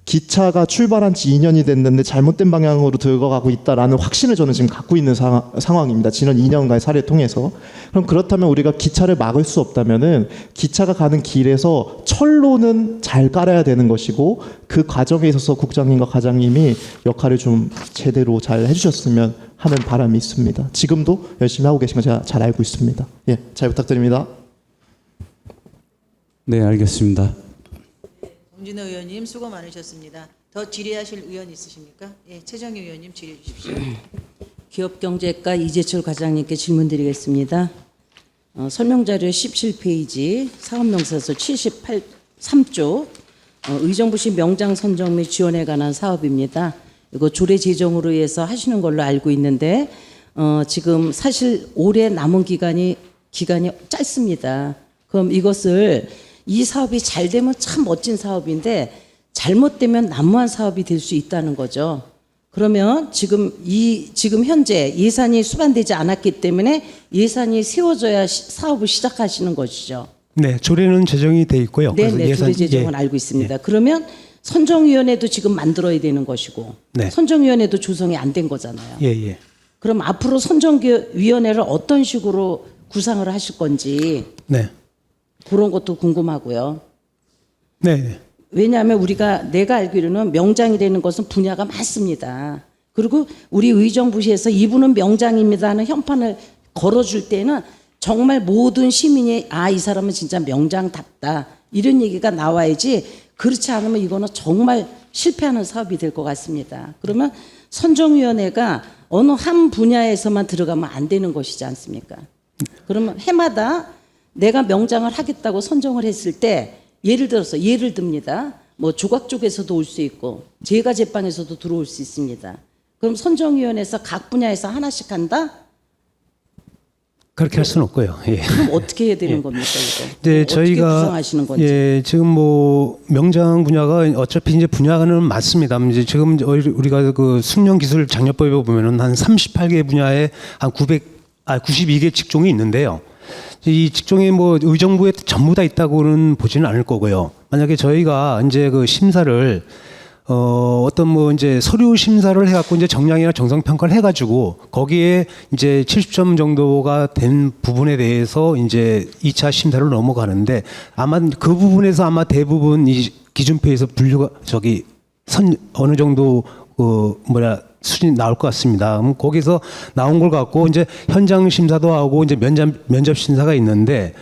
기차가 출발한 지 2년이 됐는데 잘못된 방향으로 들어가고 있다라는 확신을 저는 지금 갖고 있는 상황입니다. 지난 2년간의 사례를 통해서. 그럼 그렇다면 우리가 기차를 막을 수 없다면은 기차가 가는 길에서 철로는 잘 깔아야 되는 것이고 그 과정에 있어서 국장님과 과장님이 역할을 좀 제대로 잘 해주셨으면 하는 바람이 있습니다. 지금도 열심히 하고 계신 거 제가 잘 알고 있습니다. 예, 잘 부탁드립니다. 네, 알겠습니다. 정진호 의원님 수고 많으셨습니다. 더 질의하실 의원 있으십니까? 예, 최정희 의원님 질의해 주십시오. 기업경제과 이재철 과장님께 질문드리겠습니다. 설명자료 17페이지 사업명세서 3조 의정부시 명장 선정 및 지원에 관한 사업입니다. 이거 조례 제정으로 해서 하시는 걸로 알고 있는데 지금 사실 올해 남은 기간이 짧습니다. 그럼 이 사업이 잘 되면 참 멋진 사업인데 잘못되면 난무한 사업이 될 수 있다는 거죠. 그러면 지금 현재 예산이 수반되지 않았기 때문에 예산이 세워져야 사업을 시작하시는 것이죠. 네, 조례는 제정이 돼 있고요. 네, 그래서 조례 제정은 알고 있습니다. 그러면 선정위원회도 지금 만들어야 되는 것이고 네. 선정위원회도 조성이 안 된 거잖아요. 예. 그럼 앞으로 선정위원회를 어떤 식으로 구상을 하실 건지 네. 그런 것도 궁금하고요. 네. 왜냐하면 내가 알기로는 명장이 되는 것은 분야가 많습니다. 그리고 우리 의정부시에서 이분은 명장입니다 하는 현판을 걸어줄 때는 정말 모든 시민이 이 사람은 진짜 명장답다 이런 얘기가 나와야지 그렇지 않으면 이거는 정말 실패하는 사업이 될 것 같습니다. 그러면 선정위원회가 어느 한 분야에서만 들어가면 안 되는 것이지 않습니까? 그러면 해마다 내가 명장을 하겠다고 선정을 했을 때 예를 듭니다. 뭐 조각 쪽에서도 올 수 있고 제가 제빵에서도 들어올 수 있습니다. 그럼 선정위원회에서 각 분야에서 하나씩 한다? 그렇게 할 수는 없고요. 예. 그럼 어떻게 해야 되는 겁니까 이거? 네, 어떻게 저희가 구성하시는 건지? 예, 지금 뭐 명장 분야가 어차피 이제 분야는 맞습니다. 이제 지금 우리가 그 숙련기술 장려법에 보면은 한 38개 분야에 한 92개 직종이 있는데요. 이 직종이 뭐 의정부에 전부 다 있다고는 보지는 않을 거고요. 만약에 저희가 이제 그 심사를 어떤 뭐 이제 서류 심사를 해갖고 이제 정량이나 정성 평가를 해가지고 거기에 이제 70점 정도가 된 부분에 대해서 이제 2차 심사를 넘어가는데 아마 그 부분에서 아마 대부분 이 기준표에서 분류가 어느 정도 수준이 나올 것 같습니다. 그럼 거기서 나온 걸 갖고 이제 현장 심사도 하고 이제 면접 심사가 있는데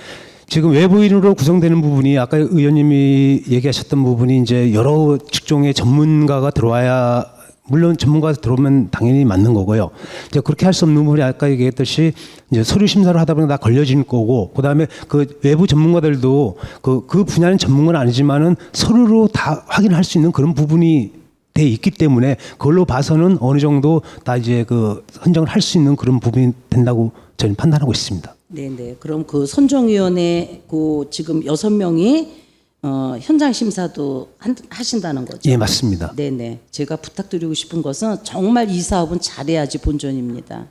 지금 외부인으로 구성되는 부분이 아까 의원님이 얘기하셨던 부분이 이제 여러 직종의 전문가가 들어와야 물론 전문가가 들어오면 당연히 맞는 거고요. 이제 그렇게 할 수 없는 부분이 아까 얘기했듯이 이제 서류 심사를 하다 보면 다 걸려질 거고 그다음에 그 외부 전문가들도 그 분야는 전문가는 아니지만은 서류로 다 확인할 수 있는 그런 부분이 돼 있기 때문에 그걸로 봐서는 어느 정도 다 이제 그 선정을 할 수 있는 그런 부분이 된다고 저는 판단하고 있습니다. 네네. 그럼 그 선정위원회 지금 6명이 현장 심사도 하신다는 거죠? 예, 맞습니다. 네네. 제가 부탁드리고 싶은 것은 정말 이 사업은 잘해야지 본전입니다.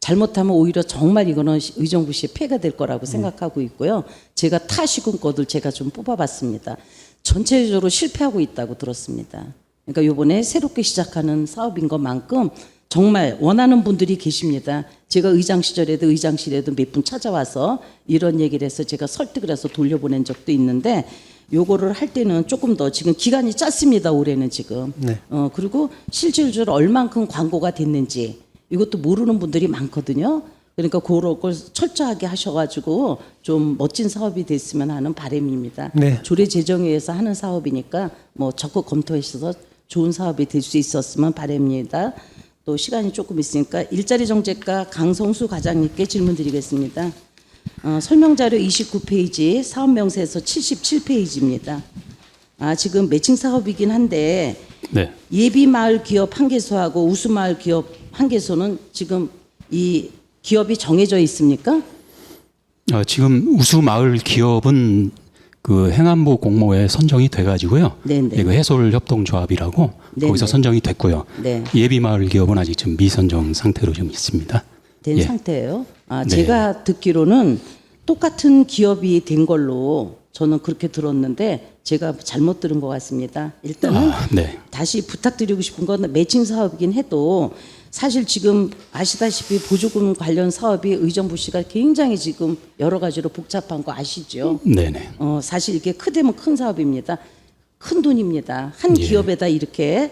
잘못하면 오히려 정말 이거는 의정부시에 폐가 될 거라고 생각하고 있고요. 제가 타시군 거들 제가 좀 뽑아봤습니다. 전체적으로 실패하고 있다고 들었습니다. 그러니까 이번에 새롭게 시작하는 사업인 것만큼 정말 원하는 분들이 계십니다. 제가 의장 시절에도 의장실에도 몇 분 찾아와서 이런 얘기를 해서 제가 설득을 해서 돌려보낸 적도 있는데 요거를 할 때는 조금 더 지금 기간이 짧습니다. 올해는 지금. 네. 그리고 실질적으로 얼만큼 광고가 됐는지 이것도 모르는 분들이 많거든요. 그러니까 그런 걸 철저하게 하셔가지고 좀 멋진 사업이 됐으면 하는 바람입니다. 네. 조례 제정위에서 하는 사업이니까 뭐 적극 검토하셔서 좋은 사업이 될 수 있었으면 바랍니다. 또 시간이 조금 있으니까 일자리 정책과 강성수 과장님께 질문드리겠습니다. 설명자료 29페이지 사업명세서 77페이지입니다. 지금 매칭 사업이긴 한데 네. 예비마을 기업 한 개소하고 우수마을 기업 한 개소는 지금 이 기업이 정해져 있습니까? 지금 우수마을 기업은 그 행안부 공모에 선정이 돼가지고요. 네네. 이거 해솔협동조합이라고 네네. 거기서 선정이 됐고요. 네. 예비마을 기업은 아직 좀 미선정 상태로 좀 있습니다. 된 예. 상태예요. 네. 제가 듣기로는 똑같은 기업이 된 걸로 저는 그렇게 들었는데 제가 잘못 들은 것 같습니다. 일단은 네. 다시 부탁드리고 싶은 건 매칭 사업이긴 해도 사실 지금 아시다시피 보조금 관련 사업이 의정부시가 굉장히 지금 여러 가지로 복잡한 거 아시죠? 네네. 사실 이게 크되면 큰 사업입니다. 큰 돈입니다. 한 예. 기업에다 이렇게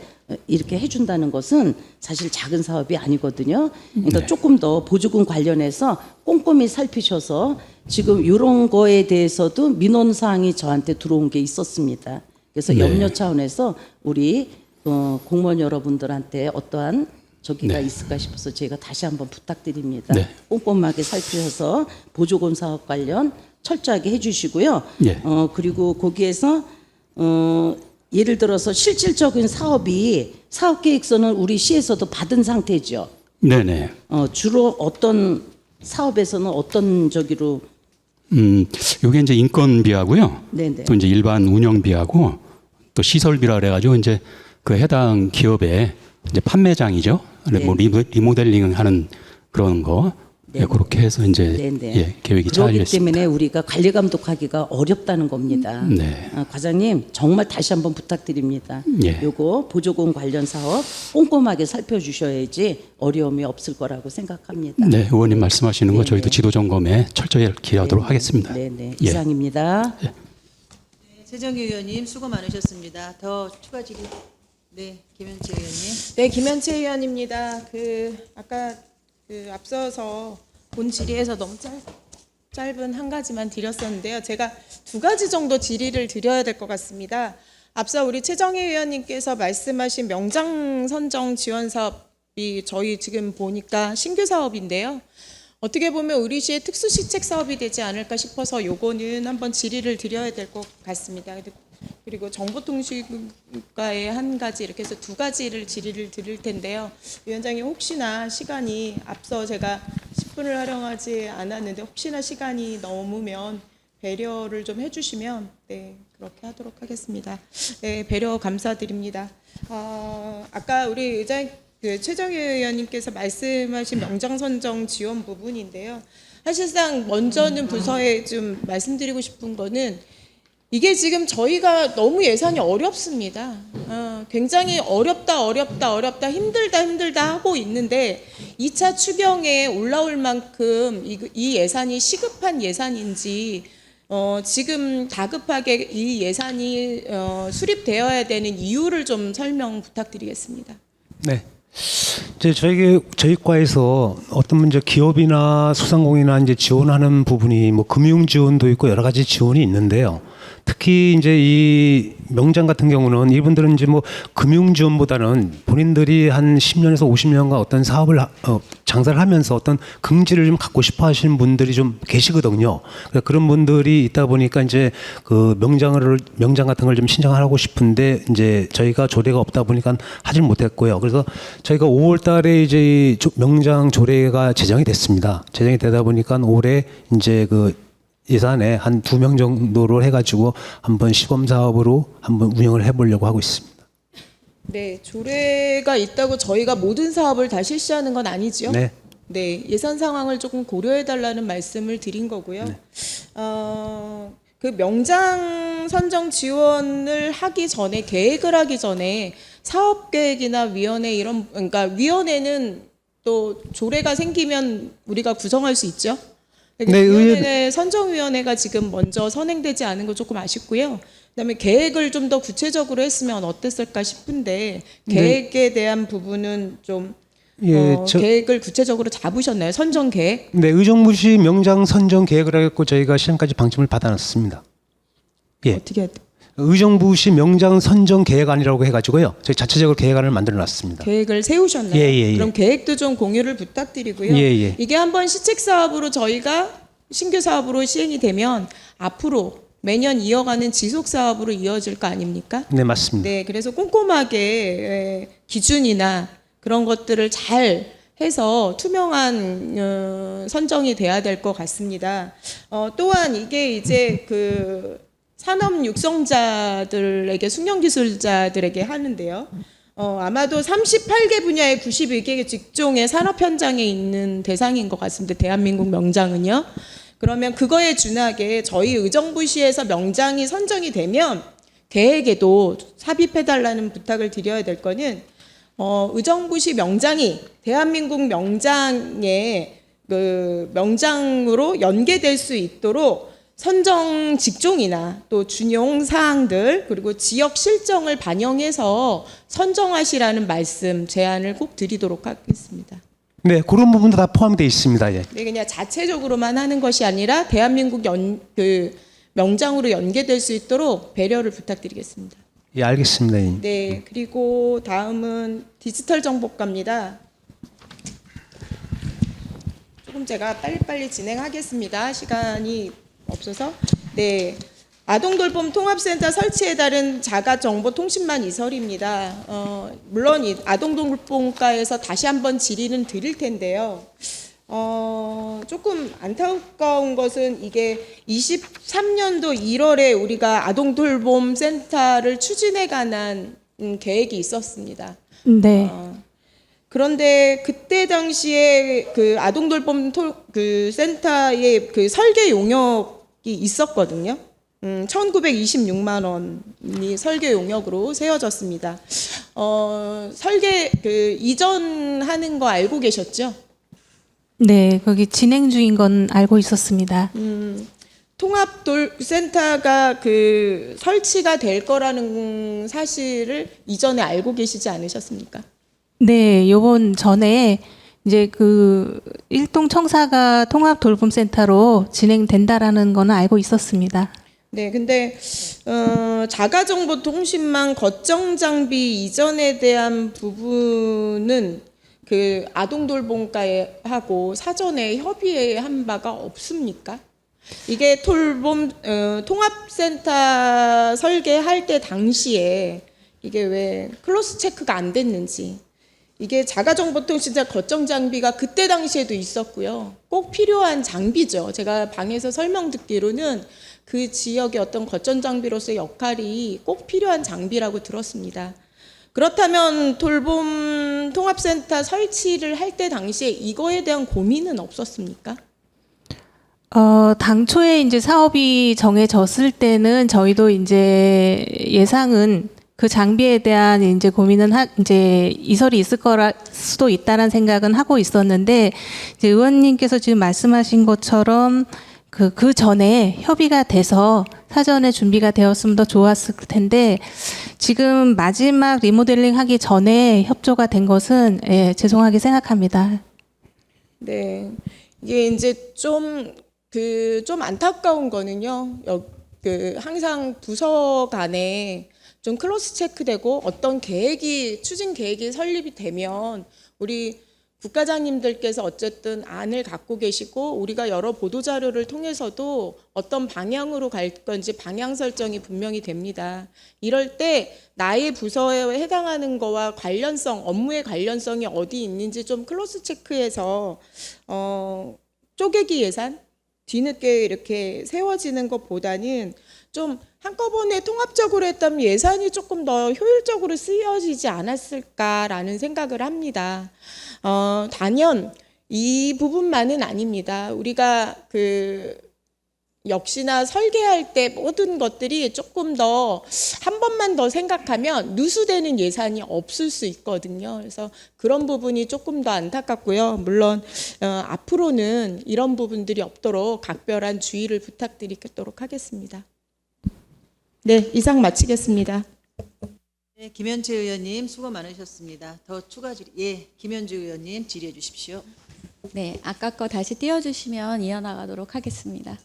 해준다는 것은 사실 작은 사업이 아니거든요. 그러니까 네. 조금 더 보조금 관련해서 꼼꼼히 살피셔서 지금 이런 거에 대해서도 민원 사항이 저한테 들어온 게 있었습니다. 그래서 네. 염려 차원에서 우리 공무원 여러분들한테 어떠한 저기가 네. 있을까 싶어서 제가 다시 한번 부탁드립니다. 네. 꼼꼼하게 살피셔서 보조금 사업 관련 철저하게 해주시고요. 예. 그리고 거기에서 예를 들어서 실질적인 사업 계획서는 우리 시에서도 받은 상태죠. 네네. 주로 어떤 사업에서는 어떤 저기로 요게 이제 인건비하고요. 네네. 또 이제 일반 운영비하고 또 시설비라 그래가지고 이제 그 해당 기업의 이제 판매장이죠. 뭐 리모델링 하는 그런 거. 예, 그렇게 해서 이제 네네. 예, 계획이 그렇기 짜여져 있습니다. 때문에 우리가 관리 감독하기가 어렵다는 겁니다. 네. 과장님 정말 다시 한번 부탁드립니다. 예. 요거 보조금 관련 사업 꼼꼼하게 살펴주셔야지 어려움이 없을 거라고 생각합니다. 네, 의원님 말씀하시는 거 네네. 저희도 지도 점검에 철저히 기하도록 하겠습니다. 네네. 예. 이상입니다. 최정희 의원님 수고 많으셨습니다. 더 추가 질의. 네, 김현채 의원님. 네, 김현채 의원입니다. 아까 앞서서 본 질의에서 너무 짧은 한 가지만 드렸었는데요. 제가 두 가지 정도 질의를 드려야 될 것 같습니다. 앞서 우리 최정희 의원님께서 말씀하신 명장 선정 지원 사업이 저희 지금 보니까 신규 사업인데요. 어떻게 보면 우리 시의 특수시책 사업이 되지 않을까 싶어서 요거는 한번 질의를 드려야 될 것 같습니다. 그리고 정보통신과의 한 가지 이렇게 해서 두 가지를 질의를 드릴 텐데요. 위원장님 혹시나 시간이 앞서 제가 10분을 활용하지 않았는데 혹시나 시간이 넘으면 배려를 좀 해주시면 네 그렇게 하도록 하겠습니다. 네 배려 감사드립니다. 아까 우리 의장 최정희 의원님께서 말씀하신 명장선정 지원 부분인데요. 사실상 먼저는 부서에 좀 말씀드리고 싶은 거는 이게 지금 저희가 너무 예산이 어렵습니다. 굉장히 어렵다, 힘들다 하고 있는데 2차 추경에 올라올 만큼 이 예산이 시급한 예산인지 지금 다급하게 이 예산이 수립되어야 되는 이유를 좀 설명 부탁드리겠습니다. 네. 이제 저희 과에서 어떤 문제 기업이나 소상공인이나 이제 지원하는 부분이 뭐 금융 지원도 있고 여러 가지 지원이 있는데요. 특히 이제 이 명장 같은 경우는 이분들은 이제 뭐 금융 지원보다는 본인들이 한 10년에서 50년간 어떤 사업을 장사를 하면서 어떤 긍지를 좀 갖고 싶어 하시는 분들이 좀 계시거든요. 그런 분들이 있다 보니까 이제 그 명장 같은 걸 좀 신청하고 싶은데 이제 저희가 조례가 없다 보니까 하질 못했고요. 그래서 저희가 5월 달에 이제 명장 조례가 제정이 됐습니다. 제정이 되다 보니까 올해 이제 그 예산에 한 2명 정도를 해가지고 한번 시범 사업으로 한번 운영을 해보려고 하고 있습니다. 네, 조례가 있다고 저희가 모든 사업을 다 실시하는 건 아니죠? 네. 네, 예산 상황을 조금 고려해달라는 말씀을 드린 거고요. 네. 그 명장 선정 지원을 하기 전에 계획을 하기 전에 사업 계획이나 위원회 그러니까 위원회는 또 조례가 생기면 우리가 구성할 수 있죠. 네, 위원회 선정위원회가 지금 먼저 선행되지 않은 거 조금 아쉽고요. 그다음에 계획을 좀 더 구체적으로 했으면 어땠을까 싶은데 계획에 대한 부분은 좀 계획을 구체적으로 잡으셨나요? 선정 계획? 네, 의정부시 명장 선정 계획을 하고 저희가 시험까지 방침을 받아놨습니다. 예. 어떻게 해야 돼? 의정부시 명장 선정 계획안이라고 해가지고요. 저희 자체적으로 계획안을 만들어놨습니다. 계획을 세우셨나요? 예. 그럼 계획도 좀 공유를 부탁드리고요. 예. 이게 한번 시책 사업으로 저희가 신규 사업으로 시행이 되면 앞으로 매년 이어가는 지속 사업으로 이어질 거 아닙니까? 네, 맞습니다. 네, 그래서 꼼꼼하게 기준이나 그런 것들을 잘 해서 투명한 선정이 돼야 될 것 같습니다. 또한 이게 이제 그 산업 육성자들에게 숙련기술자들에게 하는데요. 아마도 38개 분야의 92개 직종의 산업 현장에 있는 대상인 것 같습니다. 대한민국 명장은요. 그러면 그거에 준하게 저희 의정부시에서 명장이 선정이 되면 계획에도 삽입해달라는 부탁을 드려야 될 거는 의정부시 명장이 대한민국 명장의 그 명장으로 연계될 수 있도록 선정 직종이나 또 준용 사항들 그리고 지역 실정을 반영해서 선정하시라는 말씀 제안을 꼭 드리도록 하겠습니다. 네, 그런 부분도 다 포함되어 있습니다. 예. 네, 그냥 자체적으로만 하는 것이 아니라 대한민국 명장으로 연계될 수 있도록 배려를 부탁드리겠습니다. 예, 알겠습니다. 예. 네, 그리고 다음은 디지털 정보과입니다. 조금 제가 빨리빨리 진행하겠습니다. 시간이 없어서. 네. 아동돌봄 통합센터 설치에 따른 자가정보통신망 이설입니다. 물론 이 아동돌봄과에서 다시 한번 질의는 드릴 텐데요. 조금 안타까운 것은 이게 23년도 1월에 우리가 아동돌봄센터를 추진해 관한 계획이 있었습니다. 네. 그런데 그때 당시에 그 아동돌봄 그 센터의 그 설계 용역이 있었거든요. 1926만 원이 설계 용역으로 세워졌습니다. 설계 그 이전하는 거 알고 계셨죠? 네, 거기 진행 중인 건 알고 있었습니다. 통합센터가 그 설치가 될 거라는 사실을 이전에 알고 계시지 않으셨습니까? 네, 요번 전에 이제 그 일동 청사가 통합돌봄센터로 진행된다라는 거는 알고 있었습니다. 네, 근데 자가정보통신망 거점 장비 이전에 대한 부분은 그 아동돌봄과하고 사전에 협의한 바가 없습니까? 이게 통합센터 설계할 때 당시에 이게 왜 클로스 체크가 안 됐는지, 이게 자가정보통신사 거점 장비가 그때 당시에도 있었고요. 꼭 필요한 장비죠. 제가 방에서 설명 듣기로는 그 지역의 어떤 거점 장비로서의 역할이 꼭 필요한 장비라고 들었습니다. 그렇다면 돌봄 통합센터 설치를 할 때 당시에 이거에 대한 고민은 없었습니까? 당초에 이제 사업이 정해졌을 때는 저희도 이제 예상은 그 장비에 대한 이제 고민은 이제 이설이 있을 거라 수도 있다라는 생각은 하고 있었는데, 이제 의원님께서 지금 말씀하신 것처럼 그 전에 협의가 돼서 사전에 준비가 되었으면 더 좋았을 텐데, 지금 마지막 리모델링 하기 전에 협조가 된 것은 죄송하게 생각합니다. 네, 이게 이제 좀 안타까운 거는요. 항상 부서 간에 좀 클로스 체크되고 어떤 추진 계획이 설립이 되면 우리 국가장님들께서 어쨌든 안을 갖고 계시고 우리가 여러 보도자료를 통해서도 어떤 방향으로 갈 건지 방향 설정이 분명히 됩니다. 이럴 때 나의 부서에 해당하는 거와 업무의 관련성이 어디 있는지 좀 클로스 체크해서 쪼개기 예산 뒤늦게 이렇게 세워지는 것보다는 좀 한꺼번에 통합적으로 했다면 예산이 조금 더 효율적으로 쓰여지지 않았을까라는 생각을 합니다. 단연 이 부분만은 아닙니다. 우리가 역시나 설계할 때 모든 것들이 조금 더 한 번만 더 생각하면 누수되는 예산이 없을 수 있거든요. 그래서 그런 부분이 조금 더 안타깝고요. 물론 앞으로는 이런 부분들이 없도록 각별한 주의를 부탁드리도록 하겠습니다. 네, 이상 마치겠습니다. 네, 김현채 의원님 수고 많으셨습니다. 더 추가 질의, 김현주 의원님 질의해 주십시오. 네, 아까 거 다시 띄워주시면 이어나가도록 하겠습니다.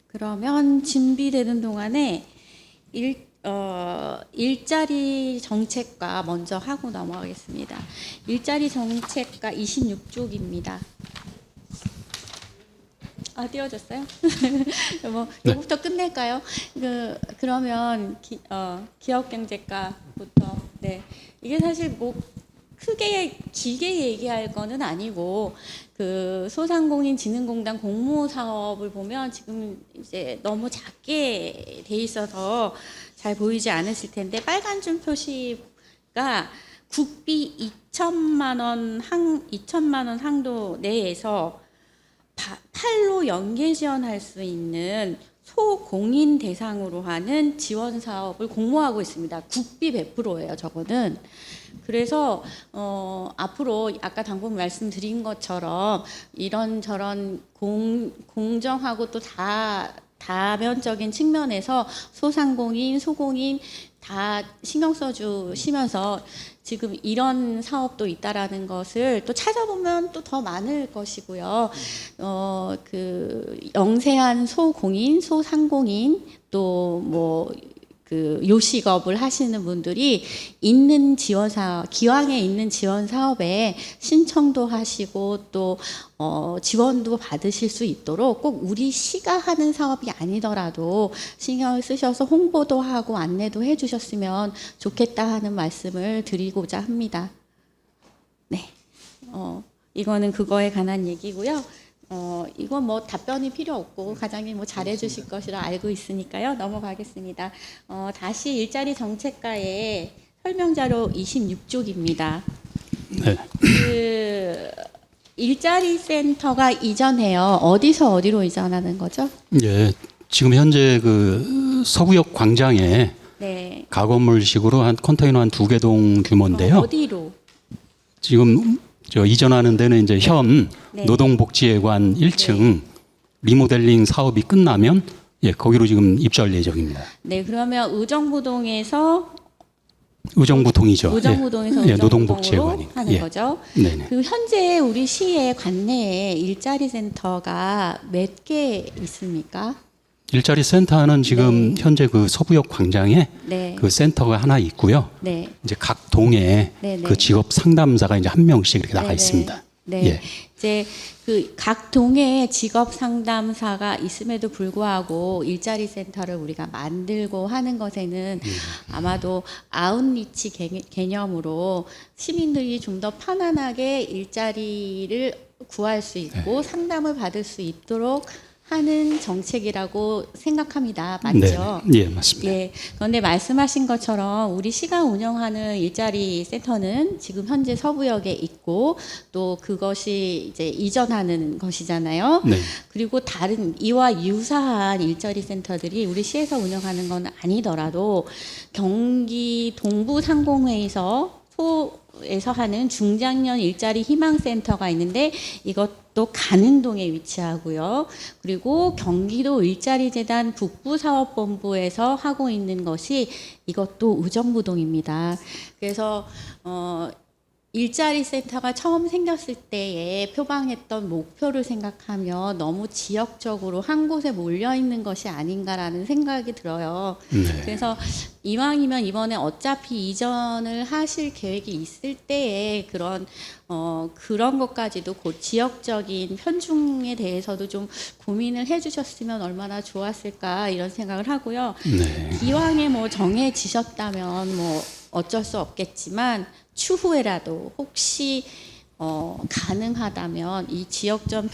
그러면 준비되는 동안에 일자리 정책과 먼저 하고 넘어가겠습니다. 일자리 정책과 26쪽입니다. 띄워졌어요? 이거부터 끝낼까요? 그러면 기업경제과부터. 네, 이게 사실 크게 길게 얘기할 거는 아니고 소상공인진흥공단 공모사업을 보면 지금 이제 너무 작게 돼 있어서 잘 보이지 않으실 텐데, 빨간 줄 표시가 국비 2천만 원 상도 내에서 팔로 연계 지원할 수 있는 소공인 대상으로 하는 지원 사업을 공모하고 있습니다. 국비 100%예요, 저거는. 그래서 앞으로 아까 말씀드린 것처럼 이런저런 공정하고 또 다면적인 측면에서 소상공인, 소공인 다 신경 써주시면서 지금 이런 사업도 있다라는 것을 또 찾아보면 또 더 많을 것이고요. 그 영세한 소공인, 소상공인 또 뭐 그 요식업을 하시는 분들이 있는 지원 사업, 기왕에 있는 지원 사업에 신청도 하시고 또 지원도 받으실 수 있도록 꼭 우리 시가 하는 사업이 아니더라도 신경을 쓰셔서 홍보도 하고 안내도 해주셨으면 좋겠다 하는 말씀을 드리고자 합니다. 네, 이거는 그거에 관한 얘기고요. 이건 뭐 답변이 필요 없고 과장님 뭐 잘해주실 것이라 알고 있으니까요. 넘어가겠습니다. 다시 일자리 정책과의 설명자료 26쪽입니다. 네. 그 일자리 센터가 이전해요. 어디서 어디로 이전하는 거죠? 예, 지금 현재 그 서구역 광장에 네. 가건물식으로 한 컨테이너 한 2개 규모인데요. 어디로? 지금 저 이전하는 데는 이제 현 네. 노동복지회관 1층 리모델링 사업이 끝나면 예, 거기로 지금 입주할 예정입니다. 네, 그러면 의정부동에서 의정부동이죠. 의정부동에서 예, 의정부동으로 노동복지회관이 하는 거죠. 네네. 그 현재 우리 시의 관내에 일자리 센터가 몇 개 있습니까? 일자리 센터는 지금 네. 현재 그 서구역 광장에 네. 그 센터가 하나 있고요. 네. 이제 각 동에 네네. 그 직업 상담사가 이제 한 명씩 이렇게 나가 네네. 있습니다. 네. 예. 이제 그 각 동에 직업 상담사가 있음에도 불구하고 일자리 센터를 우리가 만들고 하는 것에는 아마도 아웃리치 개념으로 시민들이 좀 더 편안하게 일자리를 구할 수 있고 상담을 받을 수 있도록 하는 정책이라고 생각합니다. 맞죠? 네. 예, 맞습니다. 예. 그런데 말씀하신 것처럼 우리 시가 운영하는 일자리 센터는 지금 현재 서부역에 있고 또 그것이 이제 이전하는 것이잖아요. 네. 그리고 다른 이와 유사한 일자리 센터들이 우리 시에서 운영하는 건 아니더라도 경기 동부 상공회에서 에서 하는 중장년 일자리 희망센터가 있는데 이것도 가는동에 위치하고요. 그리고 경기도 일자리재단 북부사업본부에서 하고 있는 것이 이것도 의정부동입니다. 그래서 일자리 센터가 처음 생겼을 때에 표방했던 목표를 생각하면 너무 지역적으로 한 곳에 몰려 있는 것이 아닌가라는 생각이 들어요. 네. 그래서 이왕이면 이번에 어차피 이전을 하실 계획이 있을 때에 그런 것까지도 곧 지역적인 편중에 대해서도 좀 고민을 해주셨으면 얼마나 좋았을까 이런 생각을 하고요. 네. 기왕에 뭐 정해지셨다면 뭐 어쩔 수 없겠지만 추후에라도 혹시 가능하다면 이 지역적인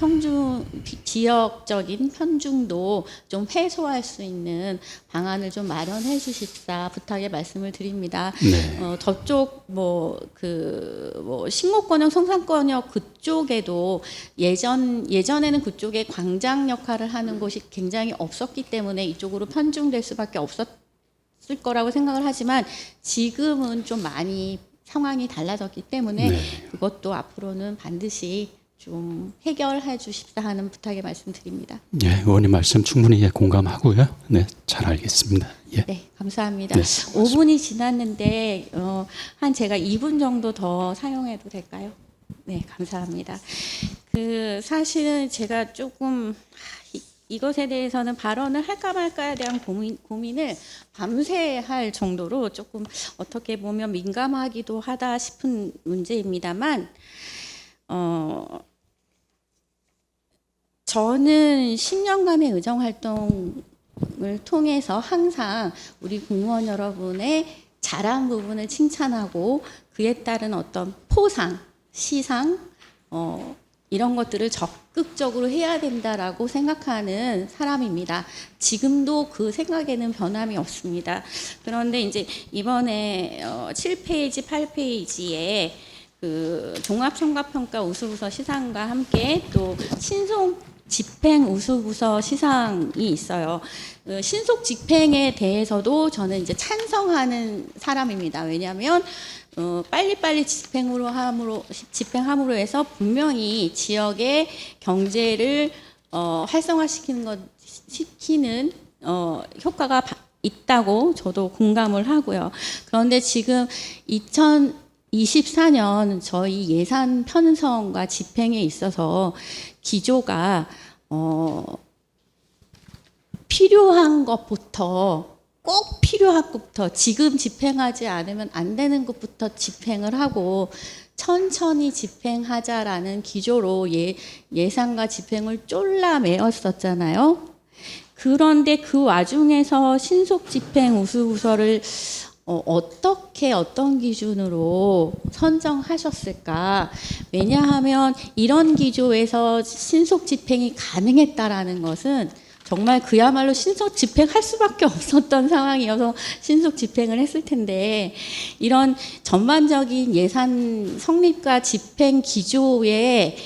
편중도 좀 해소할 수 있는 방안을 좀 마련해 주십사 부탁의 말씀을 드립니다. 네. 저쪽 신곡권역, 성산권역 그쪽에도 예전에는 그쪽에 광장 역할을 하는 곳이 굉장히 없었기 때문에 이쪽으로 편중될 수밖에 없었을 거라고 생각을 하지만 지금은 좀 많이 상황이 달라졌기 때문에 네. 그것도 앞으로는 반드시 좀 해결해 주십사 하는 부탁의 말씀드립니다. 예, 의원님 말씀 충분히 예, 공감하고요. 네, 잘 알겠습니다. 예. 네, 감사합니다. 네, 5분이 지났는데 한 제가 2분 정도 더 사용해도 될까요? 네, 감사합니다. 사실은 제가 조금 이것에 대해서는 발언을 할까 말까에 대한 고민을 밤새 할 정도로 조금 어떻게 보면 민감하기도 하다 싶은 문제입니다만 저는 10년간의 의정활동을 통해서 항상 우리 공무원 여러분의 잘한 부분을 칭찬하고 그에 따른 어떤 포상, 시상, 이런 것들을 적극적으로 해야 된다라고 생각하는 사람입니다. 지금도 그 생각에는 변함이 없습니다. 그런데 이제 이번에 7페이지, 8페이지에 그 종합성과평가 우수부서 시상과 함께 또 신속 집행 우수부서 시상이 있어요. 신속 집행에 대해서도 저는 이제 찬성하는 사람입니다. 왜냐하면 빨리빨리 집행함으로 해서 분명히 지역의 경제를 활성화시키는 효과가 있다고 저도 공감을 하고요. 그런데 지금 2024년 저희 예산 편성과 집행에 있어서 기조가 필요한 것부터 꼭 필요한 것부터 지금 집행하지 않으면 안 되는 것부터 집행을 하고 천천히 집행하자라는 기조로 예산과 집행을 쫄라매었었잖아요. 그런데 그 와중에서 신속 집행 우수부서를 어떻게 어떤 기준으로 선정하셨을까? 왜냐하면 이런 기조에서 신속 집행이 가능했다라는 것은 정말 그야말로 신속 집행할 수밖에 없었던 상황이어서 신속 집행을 했을 텐데 이런 전반적인 예산 성립과 집행 기조에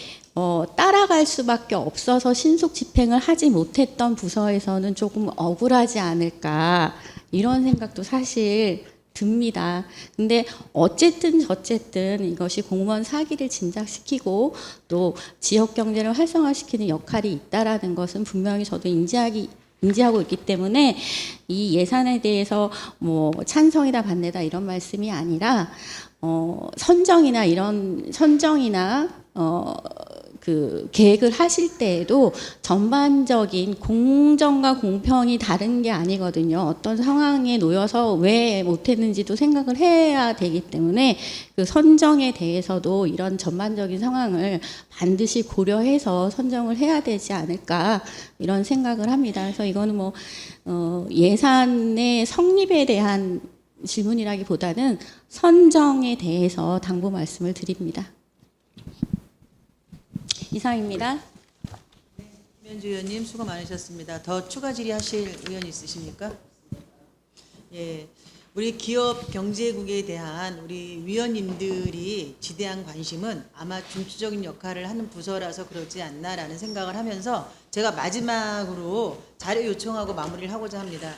따라갈 수밖에 없어서 신속 집행을 하지 못했던 부서에서는 조금 억울하지 않을까 이런 생각도 사실 듭니다. 근데 어쨌든 저쨌든 이것이 공무원 사기를 진작시키고 또 지역 경제를 활성화시키는 역할이 있다라는 것은 분명히 저도 인지하고 있기 때문에 이 예산에 대해서 뭐 찬성이다 반대다 이런 말씀이 아니라 선정이나 그 계획을 하실 때에도 전반적인 공정과 공평이 다른 게 아니거든요. 어떤 상황에 놓여서 왜 못했는지도 생각을 해야 되기 때문에 그 선정에 대해서도 이런 전반적인 상황을 반드시 고려해서 선정을 해야 되지 않을까 이런 생각을 합니다. 그래서 이거는 뭐 예산의 성립에 대한 질문이라기보다는 선정에 대해서 당부 말씀을 드립니다. 이상입니다. 김현주 의원님 수고 많으셨습니다. 더 추가 질의하실 의원 있으십니까? 예, 우리 기업 경제국에 대한 우리 위원님들이 지대한 관심은 아마 중추적인 역할을 하는 부서라서 그러지 않나라는 생각을 하면서 제가 마지막으로 자료 요청하고 마무리를 하고자 합니다.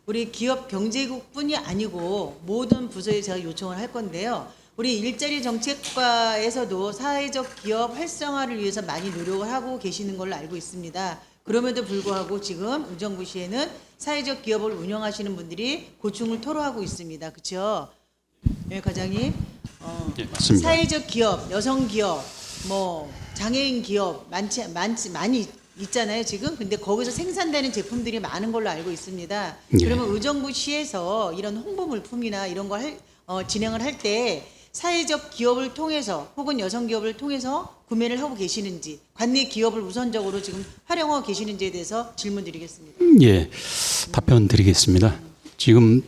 우리 기업 경제국뿐이 아니고 모든 부서에 제가 요청을 할 건데요. 우리 일자리 정책과에서도 사회적 기업 활성화를 위해서 많이 노력을 하고 계시는 걸로 알고 있습니다. 그럼에도 불구하고 지금 의정부시에는 사회적 기업을 운영하시는 분들이 고충을 토로하고 있습니다. 그렇죠? 네, 과장님. 네, 맞습니다. 사회적 기업, 여성 기업, 뭐 장애인 기업 많이 있잖아요, 지금. 근데 거기서 생산되는 제품들이 많은 걸로 알고 있습니다. 네. 그러면 의정부시에서 이런 홍보 물품이나 이런 걸 진행을 할 때 사회적 기업을 통해서 혹은 여성 기업을 통해서 구매를 하고 계시는지, 관내 기업을 우선적으로 지금 활용하고 계시는지에 대해서 질문드리겠습니다. 예, 답변 드리겠습니다. 지금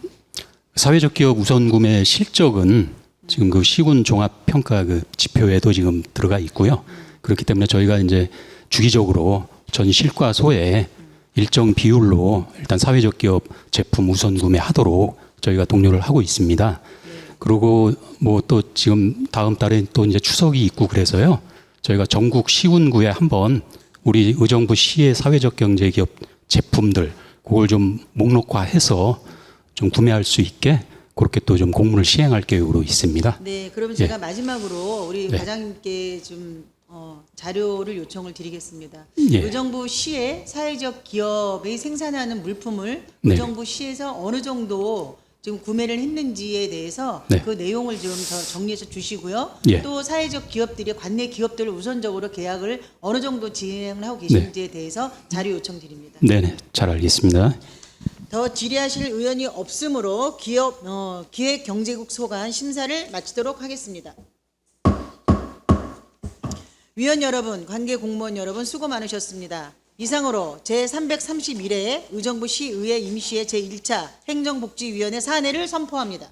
사회적 기업 우선 구매 실적은 지금 그 시군 종합 평가 그 지표에도 지금 들어가 있고요. 그렇기 때문에 저희가 이제 주기적으로 전 실과소에 일정 비율로 일단 사회적 기업 제품 우선 구매하도록 저희가 독려를 하고 있습니다. 그리고 뭐 또 지금 다음 달에 또 이제 추석이 있고 그래서요. 저희가 전국 시군구에 한번 우리 의정부 시의 사회적 경제기업 제품들 그걸 좀 목록화해서 좀 구매할 수 있게 그렇게 또 좀 공문을 시행할 계획으로 있습니다. 네, 그러면 제가 예. 마지막으로 우리 네. 과장님께 좀 자료를 요청을 드리겠습니다. 예. 의정부 시의 사회적 기업이 생산하는 물품을 네. 의정부 시에서 어느 정도 지금 구매를 했는지에 대해서 네. 그 내용을 좀 더 정리해서 주시고요. 예. 또 사회적 기업들이 관내 기업들을 우선적으로 계약을 어느 정도 진행을 하고 계시는지에 대해서 자료 요청드립니다. 네네, 잘 알겠습니다. 더 질의하실 의원이 없으므로 기획경제국 소관 심사를 마치도록 하겠습니다. 위원 여러분, 관계 공무원 여러분 수고 많으셨습니다. 이상으로 제331회 의정부 시의회 임시회 제1차 행정복지위원회 사내를 선포합니다.